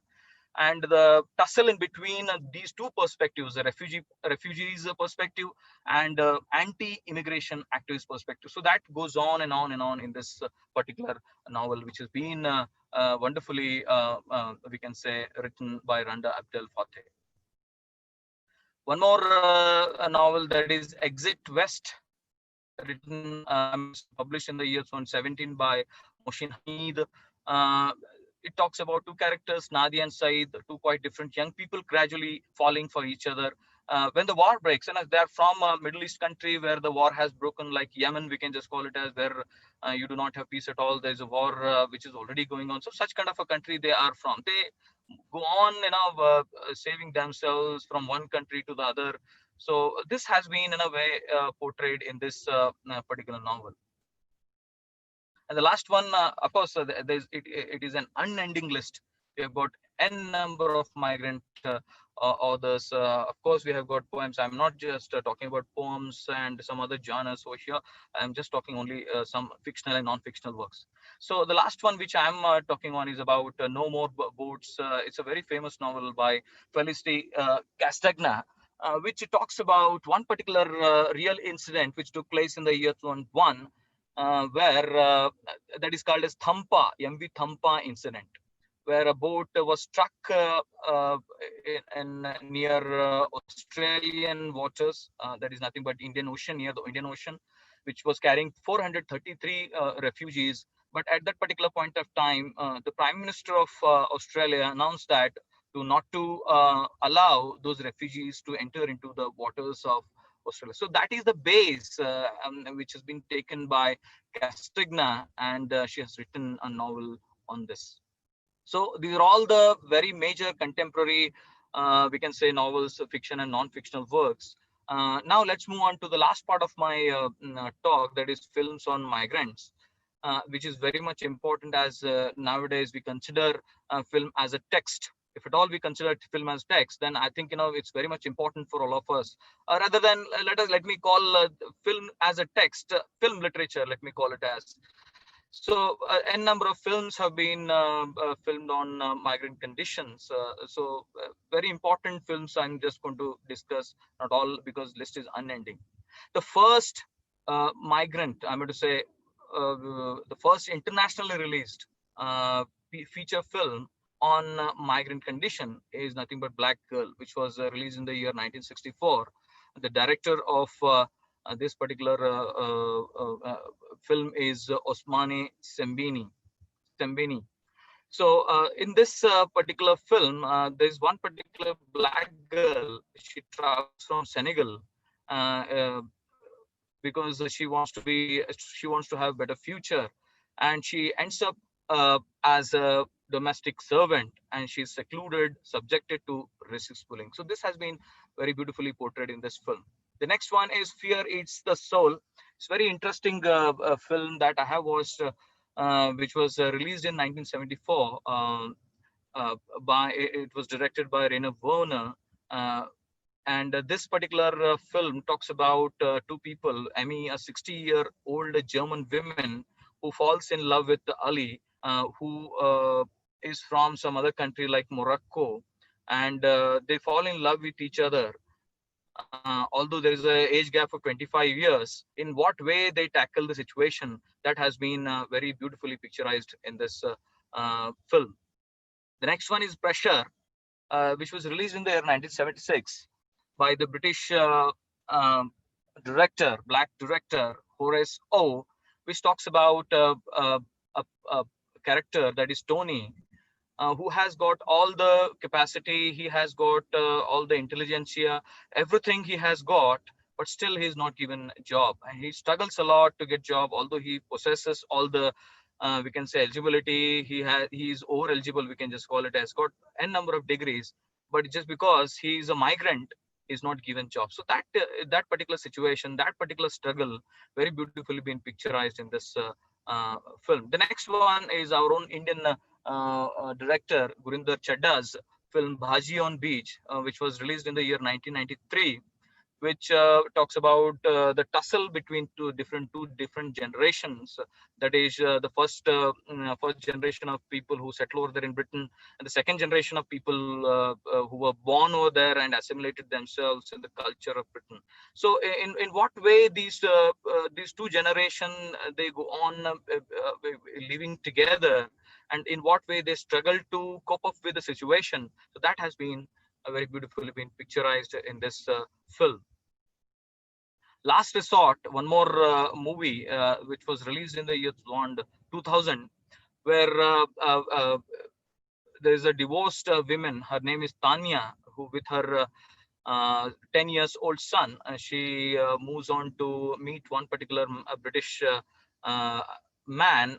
and the tussle in between these two perspectives, the refugees perspective and anti-immigration activist perspective. So that goes on and on and on in this particular novel, which has been wonderfully, we can say, written by Randa Abdel Fattah. One more novel, that is Exit West, written, published in the year 2017 by Mohsin Hamid. It talks about two characters, Nadia and Saeed, two quite different young people gradually falling for each other. When the war breaks, and they're from a Middle East country where the war has broken, like Yemen, we can just call it as, where you do not have peace at all. There's a war which is already going on. So such kind of a country they are from. They go on, saving themselves from one country to the other. So this has been in a way portrayed in this particular novel. And the last one, of course, it is an unending list. We have got n number of migrant authors. Of course, we have got poems. I'm not just talking about poems and some other genres over here. I'm just talking only some fictional and non-fictional works. So the last one which I'm talking on is about No More Boats. It's a very famous novel by Felicity Castagna, which talks about one particular real incident which took place in the year 2001. Where that is called as Thampa, MV Thampa incident, where a boat was struck in near Australian waters, that is nothing but Indian Ocean, near the Indian Ocean, which was carrying 433 refugees. But at that particular point of time, the Prime Minister of Australia announced that not to allow those refugees to enter into the waters of Australia. So that is the base which has been taken by Castagna, and she has written a novel on this. So these are all the very major contemporary, we can say, novels, fiction and non-fictional works. Now let's move on to the last part of my talk, that is films on migrants, which is very much important, as nowadays we consider film as a text. If at all we consider film as text, then I think it's very much important for all of us. Rather than let me call film as a text, film literature. Let me call it as. So n number of films have been filmed on migrant conditions. Very important films I'm just going to discuss, not all, because list is unending. The first migrant, I'm going to say, the first internationally released feature film on migrant condition is nothing but Black Girl, which was released in the year 1964. The director of this particular film is Ousmane Sembène. So in this particular film, there's one particular Black girl. She travels from Senegal because she wants to have better future, and she ends up as a domestic servant, and she's secluded, subjected to racist bullying. So this has been very beautifully portrayed in this film. The next one is Fear Eats the Soul. It's very interesting film that I have watched, which was released in 1974. It was directed by Rainer Werner. And this particular film talks about two people, Emmy, a 60-year-old German woman who falls in love with Ali, who is from some other country like Morocco, and they fall in love with each other. Although there is an age gap of 25 years, in what way they tackle the situation, that has been very beautifully picturized in this film. The next one is Pressure, which was released in the year 1976 by the British director, black director, Horace O, which talks about a character that is Tony, who has got all the capacity, he has got all the intelligentsia, everything he has got, but still he's not given a job. And he struggles a lot to get job, although he possesses all the, we can say, eligibility. He is over eligible, we can just call it, has got n number of degrees, but just because he is a migrant, is not given job. So that particular situation, that particular struggle, very beautifully been picturized in this film. The next one is our own Indian director Gurinder Chadda's film Bhaji on Beach, which was released in the year 1993, which talks about the tussle between two different generations. That is the first generation of people who settle over there in Britain, and the second generation of people who were born over there and assimilated themselves in the culture of Britain. So, in what way these two generations they go on living together, and in what way they struggle to cope up with the situation. So that has been very beautifully been picturized in this film. Last Resort, one more movie which was released in the year 2000, where there is a divorced woman. Her name is Tanya, who with her 10 years old son, she moves on to meet one particular British man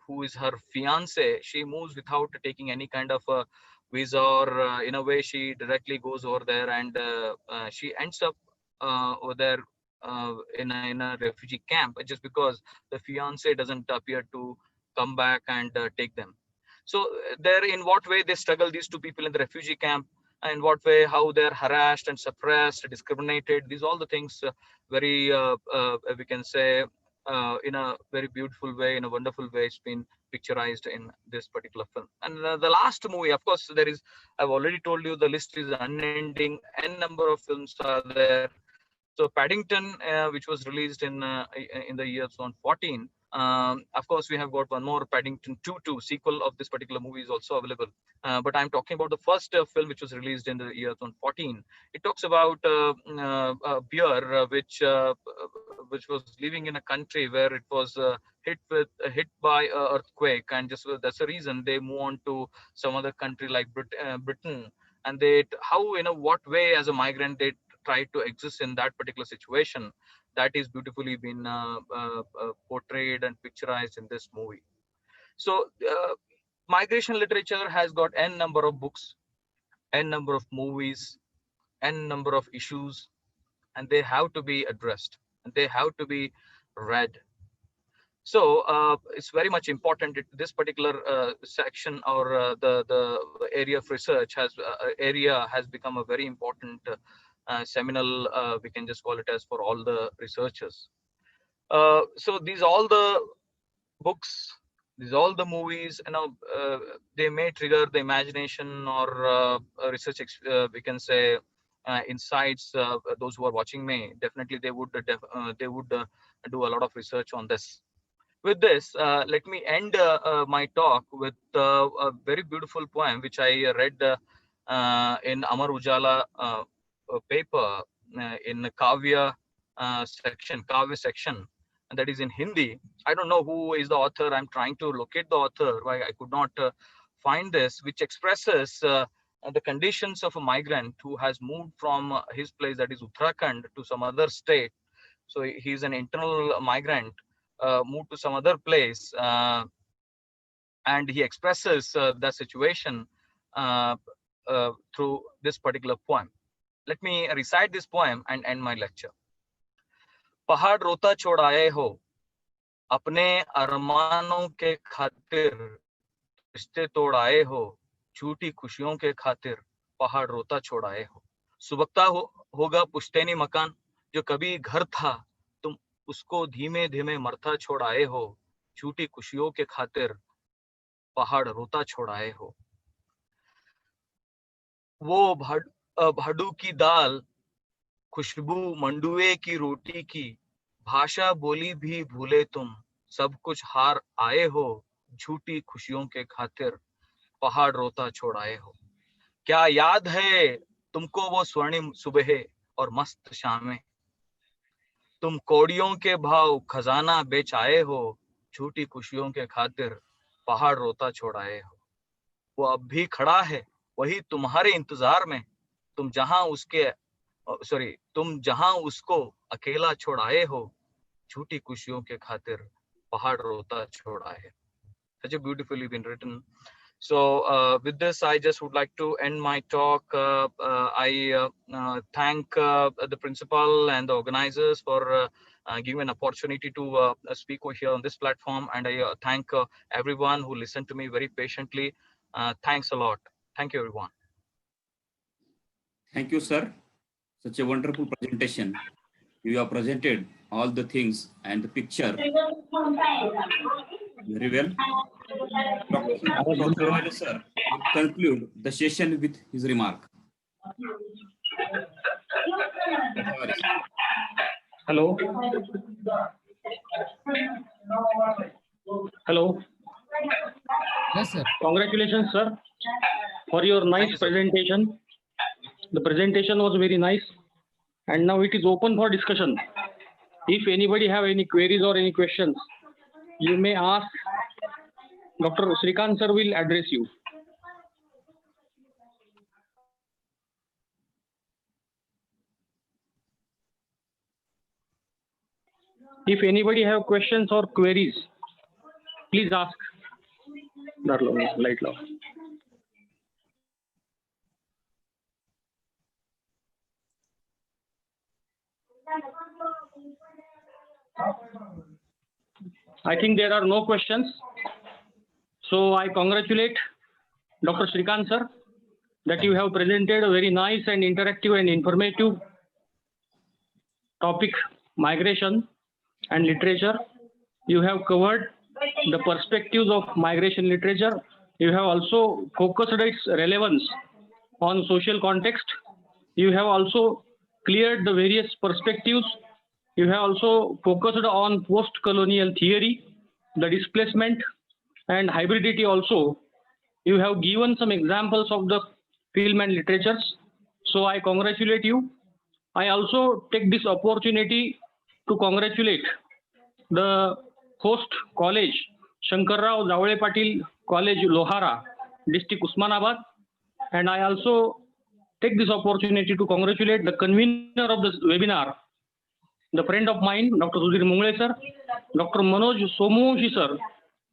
who is her fiance. She moves without taking any kind of a visa, or in a way she directly goes over there, and she ends up over there in a refugee camp, just because the fiance doesn't appear to come back and take them. So there, in what way they struggle, these two people in the refugee camp, in what way, how they're harassed and suppressed, discriminated. These all the things very we can say in a very beautiful way, in a wonderful way, it's been picturized in this particular film. And the last movie, of course, there is, I've already told you, the list is unending, n number of films are there. So Paddington, which was released in the year 2014. Of course, we have got one more, Paddington 2, sequel of this particular movie is also available. But I'm talking about the first film, which was released in the year 2014. It talks about a bear which was living in a country where it was hit by an earthquake, and just that's the reason they move on to some other country like Britain, and how, in what way as a migrant they try to exist in that particular situation. That is beautifully been portrayed and picturized in this movie. So migration literature has got n number of books, n number of movies, n number of issues, and they have to be addressed, and they have to be read. So it's very much important. This particular section, or the area of research has become a very important seminal, we can just call it as, for all the researchers. So these all the books, these all the movies, they may trigger the imagination or research, we can say, insights. Those who are watching me, definitely they would do a lot of research on this. With this, let me end my talk with a very beautiful poem which I read in Amar Ujala paper in Kavya section, and that is in Hindi. I don't know who is the author. I'm trying to locate the author. Why I could not find this, which expresses the conditions of a migrant who has moved from his place, that is Uttarakhand, to some other state. So he's an internal migrant, moved to some other place, and he expresses the situation through this particular poem. Let me recite this poem and end my lecture. पहाड़ रोता छोड़ आए हो, अपने अरमानों के खातिर रिश्ते तोड़ आए हो, झूठी खुशियों के खातिर पहाड़ रोता छोड़ आए हो। सुबकता होगा पुश्तैनी मकान, जो कभी घर था तुम उसको धीमे धीमे मरता छोड़ आए हो, झूठी खुशियों के खातिर पहाड़ रोता छोड़ आए हो। वो भाडू की दाल, खुशबू मंडुए की रोटी की, भाषा बोली भी भूले तुम, सब कुछ हार आए हो, झूठी खुशियों के खातिर पहाड़ रोता छोड़ आए हो। क्या याद है तुमको वो स्वर्णिम सुबह और मस्त शामें, तुम कौड़ियों के भाव खजाना बेच आए हो, झूठी खुशियों के खातिर पहाड़ रोता छोड़ आए हो। वो अब भी खड़ा है वही तुम्हारे इंतजार में, तुम जहां उसको अकेला छोड़ आए हो, झूठी खुशियों के खातिर पहाड़ रोता छोड़ आए। Such a beautifully been written. So with this, I just would like to end my talk. I thank the principal and the organizers for giving an opportunity to speak over here on this platform. And I thank everyone who listened to me very patiently. Thanks a lot. Thank you, everyone. Thank you, sir. Such a wonderful presentation. You have presented all the things and the picture very well. Dr. Sir will conclude the session with his remark. Hello. Hello. Yes, sir. Congratulations, sir, for your nice presentation. The presentation was very nice, and now it is open for discussion. If anybody have any queries or any questions, you may ask. Dr. Shrikant sir will address you. If anybody have questions or queries, please ask. Light low. I think there are no questions. So I congratulate Dr. Shrikant sir that you have presented a very nice and interactive and informative topic, migration and literature. You have covered the perspectives of migration literature. You have also focused its relevance on social context. You have also cleared the various perspectives. You have also focused on post-colonial theory, the displacement and hybridity also. You have given some examples of the film and literatures. So I congratulate you. I also take this opportunity to congratulate the host college, Shankarrao Zawale Patil College, Lohara, District Usmanabad. And I also take this opportunity to congratulate the convener of this webinar, the friend of mine, Dr. Sudhir Mungle sir, Dr. Manoj Somoshi sir,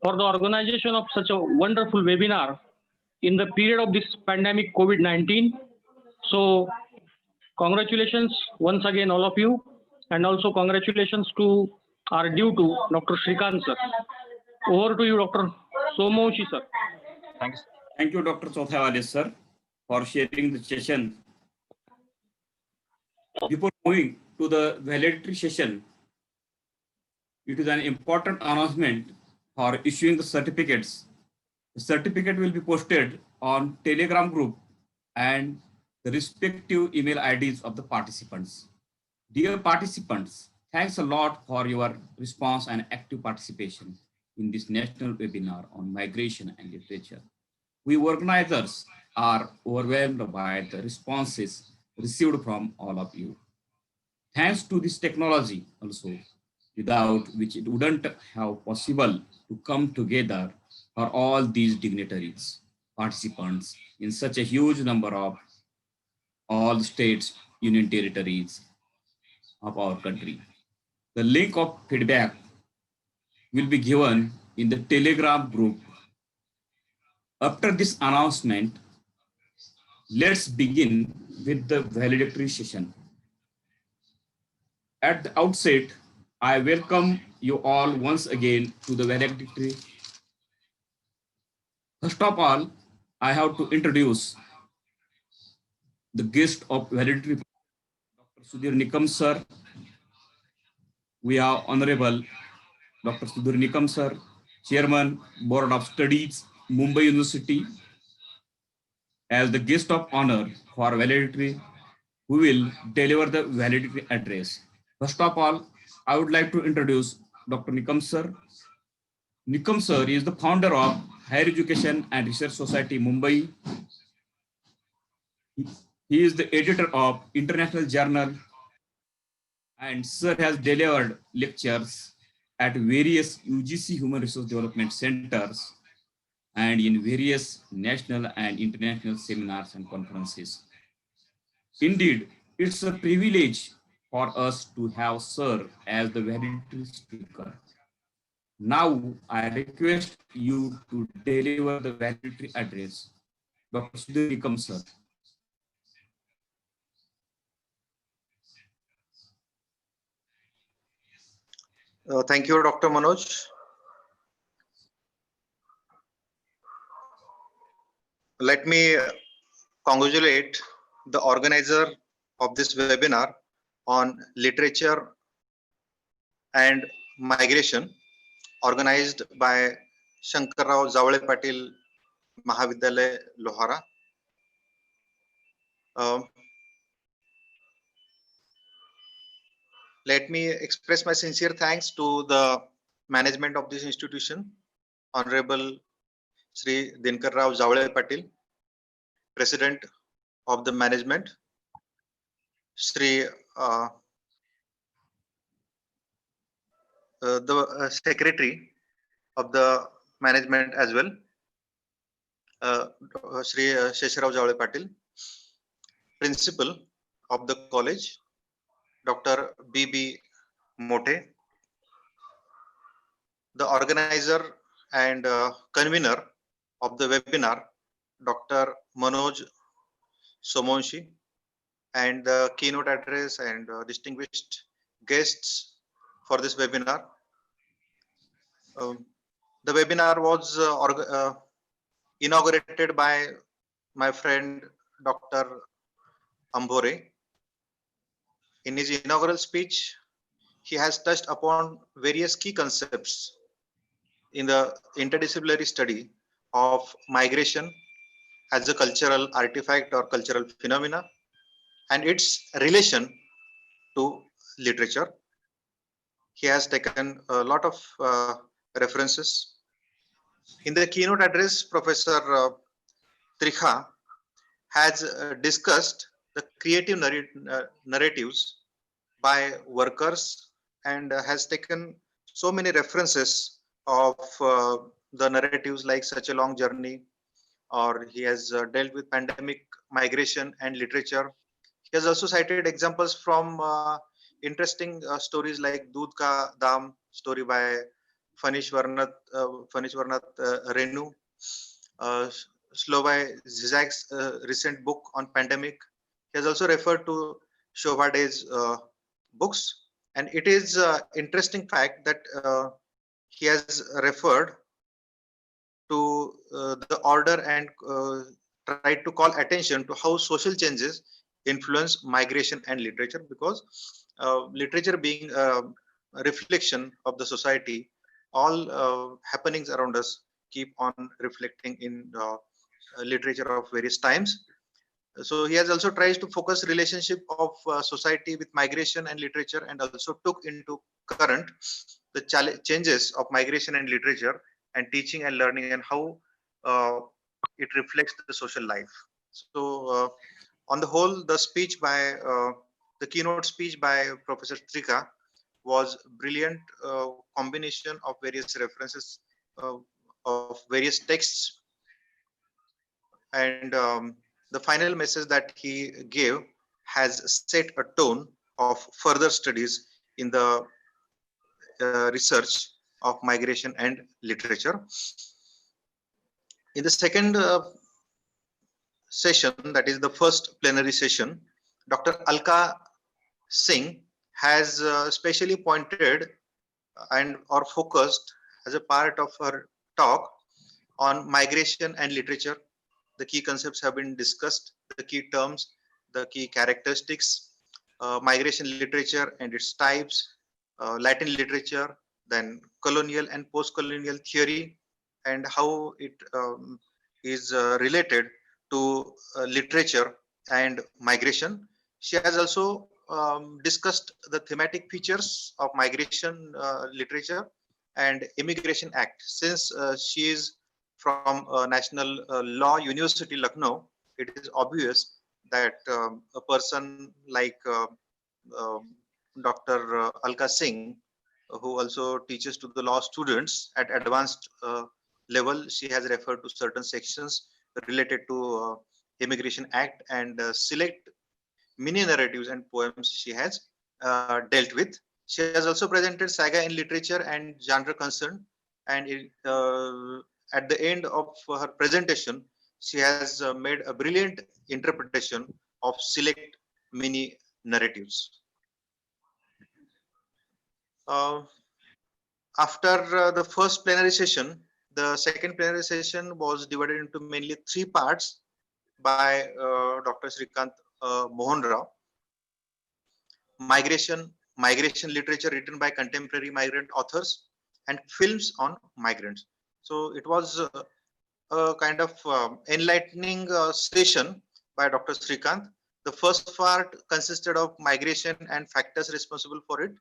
for the organization of such a wonderful webinar in the period of this pandemic COVID-19. So congratulations once again all of you, and also congratulations to are due to Dr. Shrikant sir. Over to you, Dr. Somoshi sir. Thank you. Thank you, Dr. Chothawale sir, for sharing the session. Before moving to the valedictory session, it is an important announcement for issuing the certificates. The certificate will be posted on Telegram group and the respective email IDs of the participants. Dear participants, thanks a lot for your response and active participation in this national webinar on migration and literature. We organizers are overwhelmed by the responses received from all of you. Thanks to this technology also, without which it wouldn't have possible to come together for all these dignitaries, participants in such a huge number of all states, union territories of our country. The link of feedback will be given in the Telegram group. After this announcement, let's begin with the valedictory session. At the outset, I welcome you all once again to the valedictory. First of all, I have to introduce the guest of valedictory, Dr. Sudhir Nikam sir. We are Honorable Dr. Sudhir Nikam sir, Chairman, Board of Studies, Mumbai University, as the guest of honor for valedictory, who will deliver the valedictory address. First of all, I would like to introduce Dr. Nikam sir. Nikam sir is the founder of Higher Education and Research Society, Mumbai. He is the editor of International Journal, and sir has delivered lectures at various UGC Human Resource Development Centers and in various national and international seminars and conferences. Indeed, it's a privilege for us to have sir as the valedictory speaker. Now, I request you to deliver the valedictory address. Dr. Sudhir Nikam, sir. Thank you, Dr. Manoj. Let me congratulate the organizer of this webinar on literature and migration, organized by Shankarrao Zawale Patil Mahavidyalaya, Lohara. Let me express my sincere thanks to the management of this institution, Honorable Sri Dinkarrao Zawale Patil, President of the management, Sri the Secretary of the management as well, Sri Shesharao Zawale Patil, Principal of the college, Dr. B.B. Mote, the organizer and convener of the webinar, Dr. Manoj Somonshi, and the keynote address and distinguished guests for this webinar. The webinar was inaugurated by my friend Dr. Ambore. In his inaugural speech, he has touched upon various key concepts in the interdisciplinary study of migration as a cultural artifact or cultural phenomena and its relation to literature. He has taken a lot of references. In the keynote address, Professor Trikha has discussed the creative narratives by workers and has taken so many references of the narratives like Such a Long Journey, or he has dealt with pandemic, migration and literature. He has also cited examples from interesting stories like Doodh Ka Dam, story by Fanishwarnath Renu, Slovai Zizek's recent book on pandemic. He has also referred to Shobha De's books, and it is interesting fact that he has referred to the order and tried to call attention to how social changes influence migration and literature, because literature being a reflection of the society, all happenings around us keep on reflecting in literature of various times. So he has also tried to focus relationship of society with migration and literature, and also took into current the changes of migration and literature and teaching and learning, and how it reflects the social life. So on the whole, the speech by the keynote speech by Professor Trikha was brilliant combination of various references of various texts, and the final message that he gave has set a tone of further studies in the research of migration and literature. In the second session, that is the first plenary session, Dr. Alka Singh has specially pointed and or focused as a part of her talk on migration and literature. The key concepts have been discussed, the key terms, the key characteristics, migration literature and its types, Latin literature, then colonial and post-colonial theory, and how it is related to literature and migration. She has also discussed the thematic features of migration literature and Immigration Act. Since she is from National Law University, Lucknow, it is obvious that a person like Dr. Alka Singh, who also teaches to the law students at advanced level, she has referred to certain sections related to Immigration Act and select mini narratives and poems she has dealt with. She has also presented saga in literature and genre concern, and at the end of her presentation, she has made a brilliant interpretation of select mini narratives. After the first plenary session, the second plenary session was divided into mainly three parts by Dr. Shrikant Mohan Rao. Migration literature written by contemporary migrant authors, and films on migrants. So it was a kind of enlightening session by Dr. Shrikant. The first part consisted of migration and factors responsible for it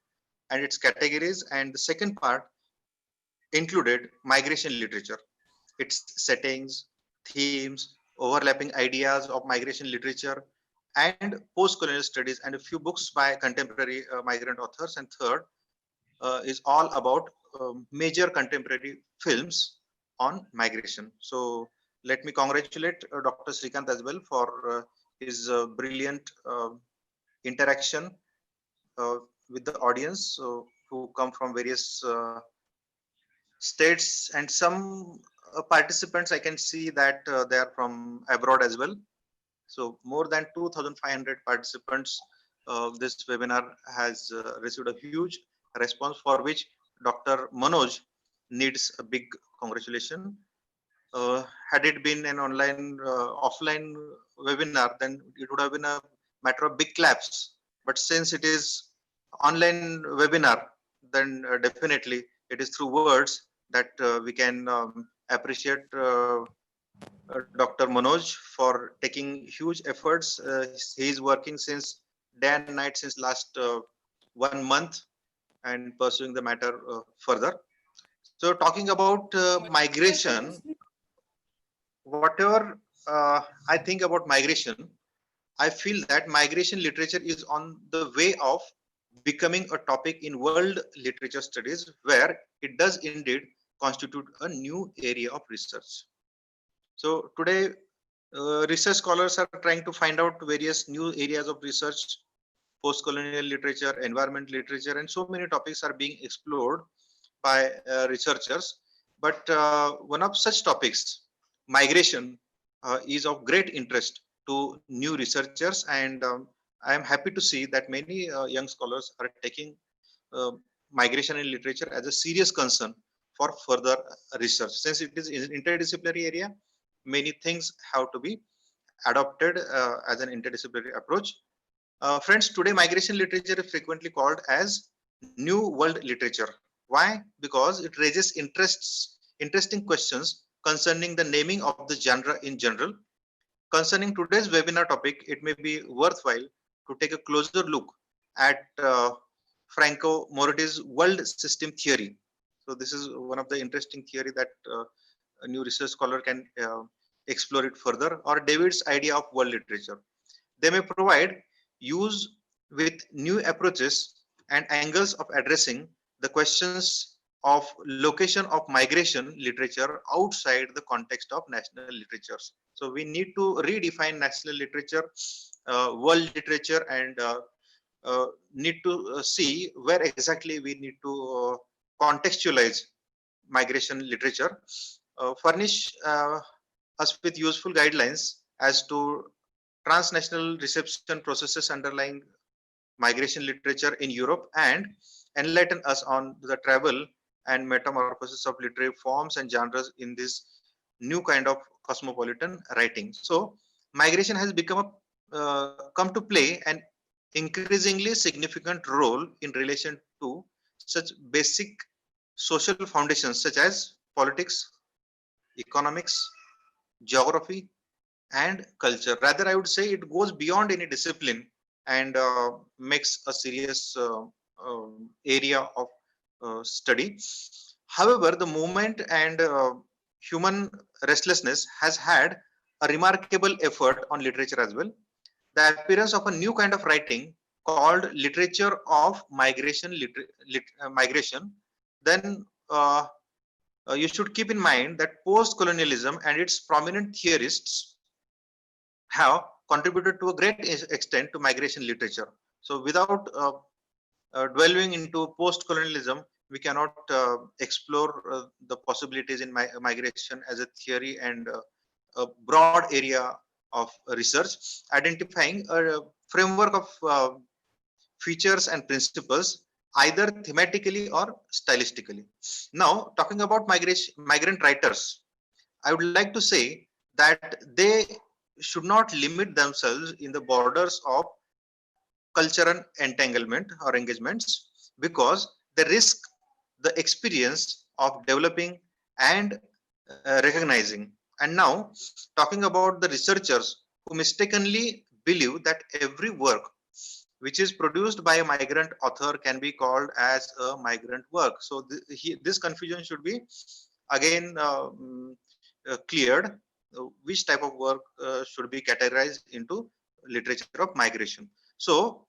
and its categories, and the second part included migration literature, its settings, themes, overlapping ideas of migration literature, and post-colonial studies, and a few books by contemporary migrant authors. And third is all about major contemporary films on migration. So let me congratulate Dr. Shrikant as well for his brilliant interaction with the audience who come from various states, and some participants I can see that they are from abroad as well. So more than 2,500 participants. This webinar has received a huge response, for which Dr. Manoj needs a big congratulation. Had it been an online, offline webinar, then it would have been a matter of big claps. But since it is online webinar, then definitely it is through words that we can appreciate Dr. Manoj for taking huge efforts. He is working since day and night since last 1 month and pursuing the matter further. So talking about migration, whatever I think about migration, I feel that migration literature is on the way of becoming a topic in world literature studies, where it does indeed constitute a new area of research. So today, research scholars are trying to find out various new areas of research, post-colonial literature, environment literature, and so many topics are being explored by researchers. But one of such topics, migration, is of great interest to new researchers, and I am happy to see that many young scholars are taking migration in literature as a serious concern for further research. Since it is an interdisciplinary area, many things have to be adopted as an interdisciplinary approach. Friends, today migration literature is frequently called as new world literature. Why? Because it raises interesting questions concerning the naming of the genre in general. Concerning today's webinar topic, it may be worthwhile to take a closer look at Franco Moretti's world system theory. So this is one of the interesting theory that a new research scholar can explore it further, or David's idea of world literature. They may provide use with new approaches and angles of addressing the questions of location of migration literature outside the context of national literatures. So we need to redefine national literature, world literature, and need to see where exactly we need to contextualize migration literature, furnish us with useful guidelines as to transnational reception processes underlying migration literature in Europe and enlighten us on the travel and metamorphosis of literary forms and genres in this new kind of cosmopolitan writing. So migration has come to play an increasingly significant role in relation to such basic social foundations such as politics, economics, geography, and culture. Rather, I would say it goes beyond any discipline and makes a serious area of study. However, the movement and human restlessness has had a remarkable effort on literature as well. The appearance of a new kind of writing called literature of migration, then you should keep in mind that post-colonialism and its prominent theorists have contributed to a great extent to migration literature. So without dwelling into post-colonialism, we cannot explore the possibilities in migration as a theory and a broad area of research, identifying a framework of features and principles, either thematically or stylistically. Now, talking about migrant writers, I would like to say that they should not limit themselves in the borders of cultural entanglement or engagements, because they risk the experience of developing and recognizing. And now, talking about the researchers who mistakenly believe that every work which is produced by a migrant author can be called as a migrant work. So this confusion should be again cleared. Which type of work should be categorized into literature of migration. So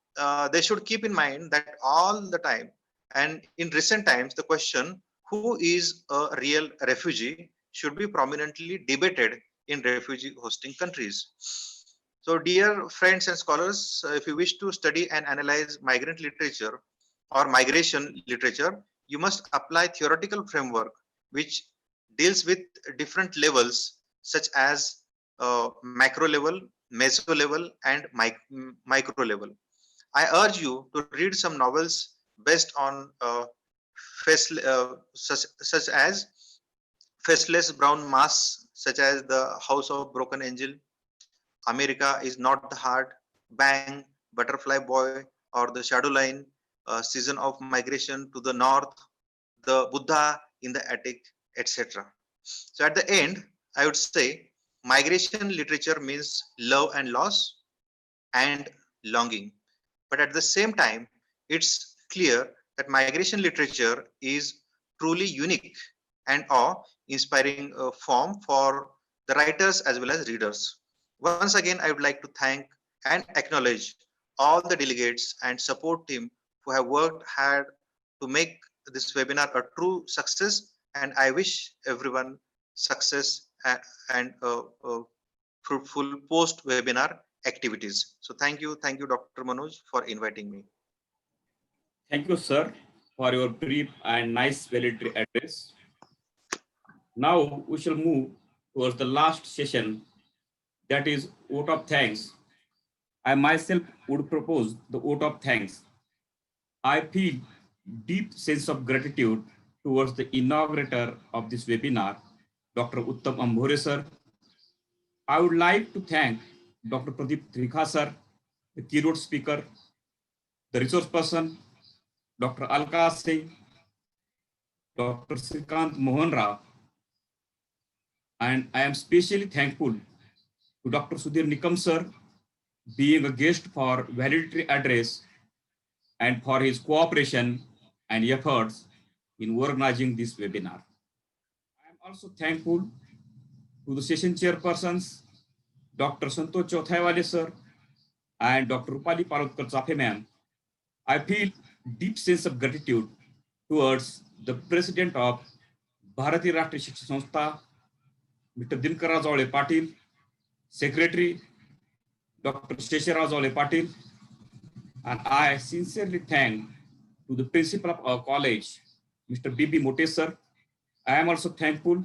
they should keep in mind that all the time, and in recent times, the question who is a real refugee should be prominently debated in refugee hosting countries. So dear friends and scholars, if you wish to study and analyze migrant literature or migration literature, you must apply theoretical framework which deals with different levels such as macro level, meso level, and micro level. I urge you to read some novels based on such as Faceless Brown Masks, such as The House of Broken Angel, America is Not the Heart, Bang, Butterfly Boy, or The Shadow Line, Season of Migration to the North, The Buddha in the Attic, etc. So at the end, I would say migration literature means love and loss and longing. But at the same time, it's clear that migration literature is truly unique and awe-inspiring form for the writers as well as readers. Once again, I would like to thank and acknowledge all the delegates and support team who have worked hard to make this webinar a true success, and I wish everyone success and fruitful post-webinar activities. So thank you, Dr. Manoj, for inviting me. Thank you, sir, for your brief and nice valedictory address. Now we shall move towards the last session, that is vote of thanks. I myself would propose the vote of thanks. I feel deep sense of gratitude towards the inaugurator of this webinar, Dr. Uttam Ambore sir. I would like to thank Dr. Pradeep Trikha sir, the keynote speaker, the resource person, Dr. Alka Singh, Dr. Shrikant Mohan Rao, and I am especially thankful to Dr. Sudhir Nikam sir, being a guest for valedictory address and for his cooperation and efforts in organizing this webinar. I am also thankful to the session chairpersons, Dr. Santosh Chauthaiwale sir and Dr. Rupali Palodkar Chafe ma'am. I feel deep sense of gratitude towards the president of Bharatiya Rashtriya Shiksha Sanstha, Mr. Dinkarrao Jawale Patil, secretary, Dr. Shesharao Jawale Patil, and I sincerely thank to the principal of our college, Mr. B.B. Mote sir. I am also thankful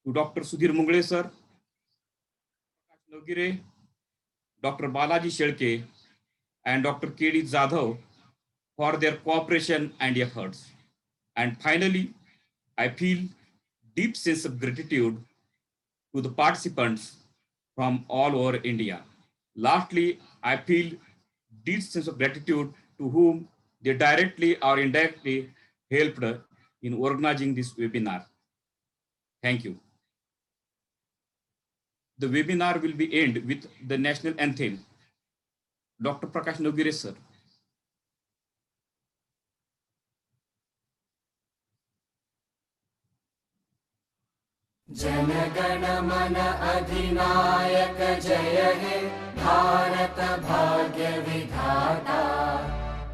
to Dr. Sudhir Mungle sir, Dr. Balaji Shelke, and Dr. K.D. Jadhav for their cooperation and efforts. And finally, I feel deep sense of gratitude to the participants from all over India. Lastly, I feel deep sense of gratitude to whom they directly or indirectly helped in organizing this webinar. Thank you. The webinar will be end with the national anthem. Dr. Prakash Nogire, sir. Jana Gana मन अधिनायक जय हे भारत भाग्य विधाता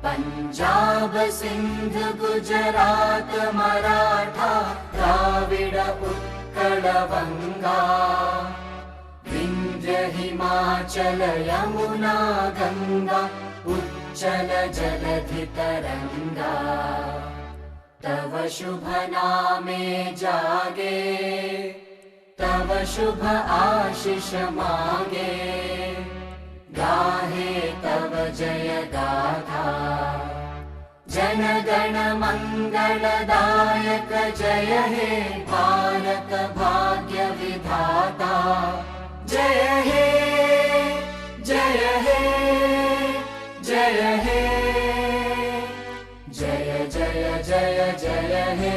पंजाब सिंध गुजरात मराठा द्राविड उत्कल बंगा विंध्य हिमाचल यमुना गंगा उच्चल जलधि तरंगा तव शुभ नामे जागे तव शुभ आशीष मागे गाहे तव जय गाथा जन गण मंगलदायक जय हे भारत भाग्य विधाता जय हे जय हे जय हे जय जय जय जय हे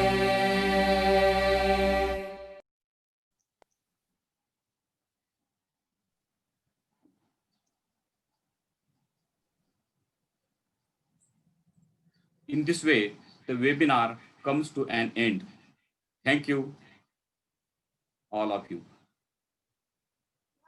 In this way, the webinar comes to an end. Thank you, all of you.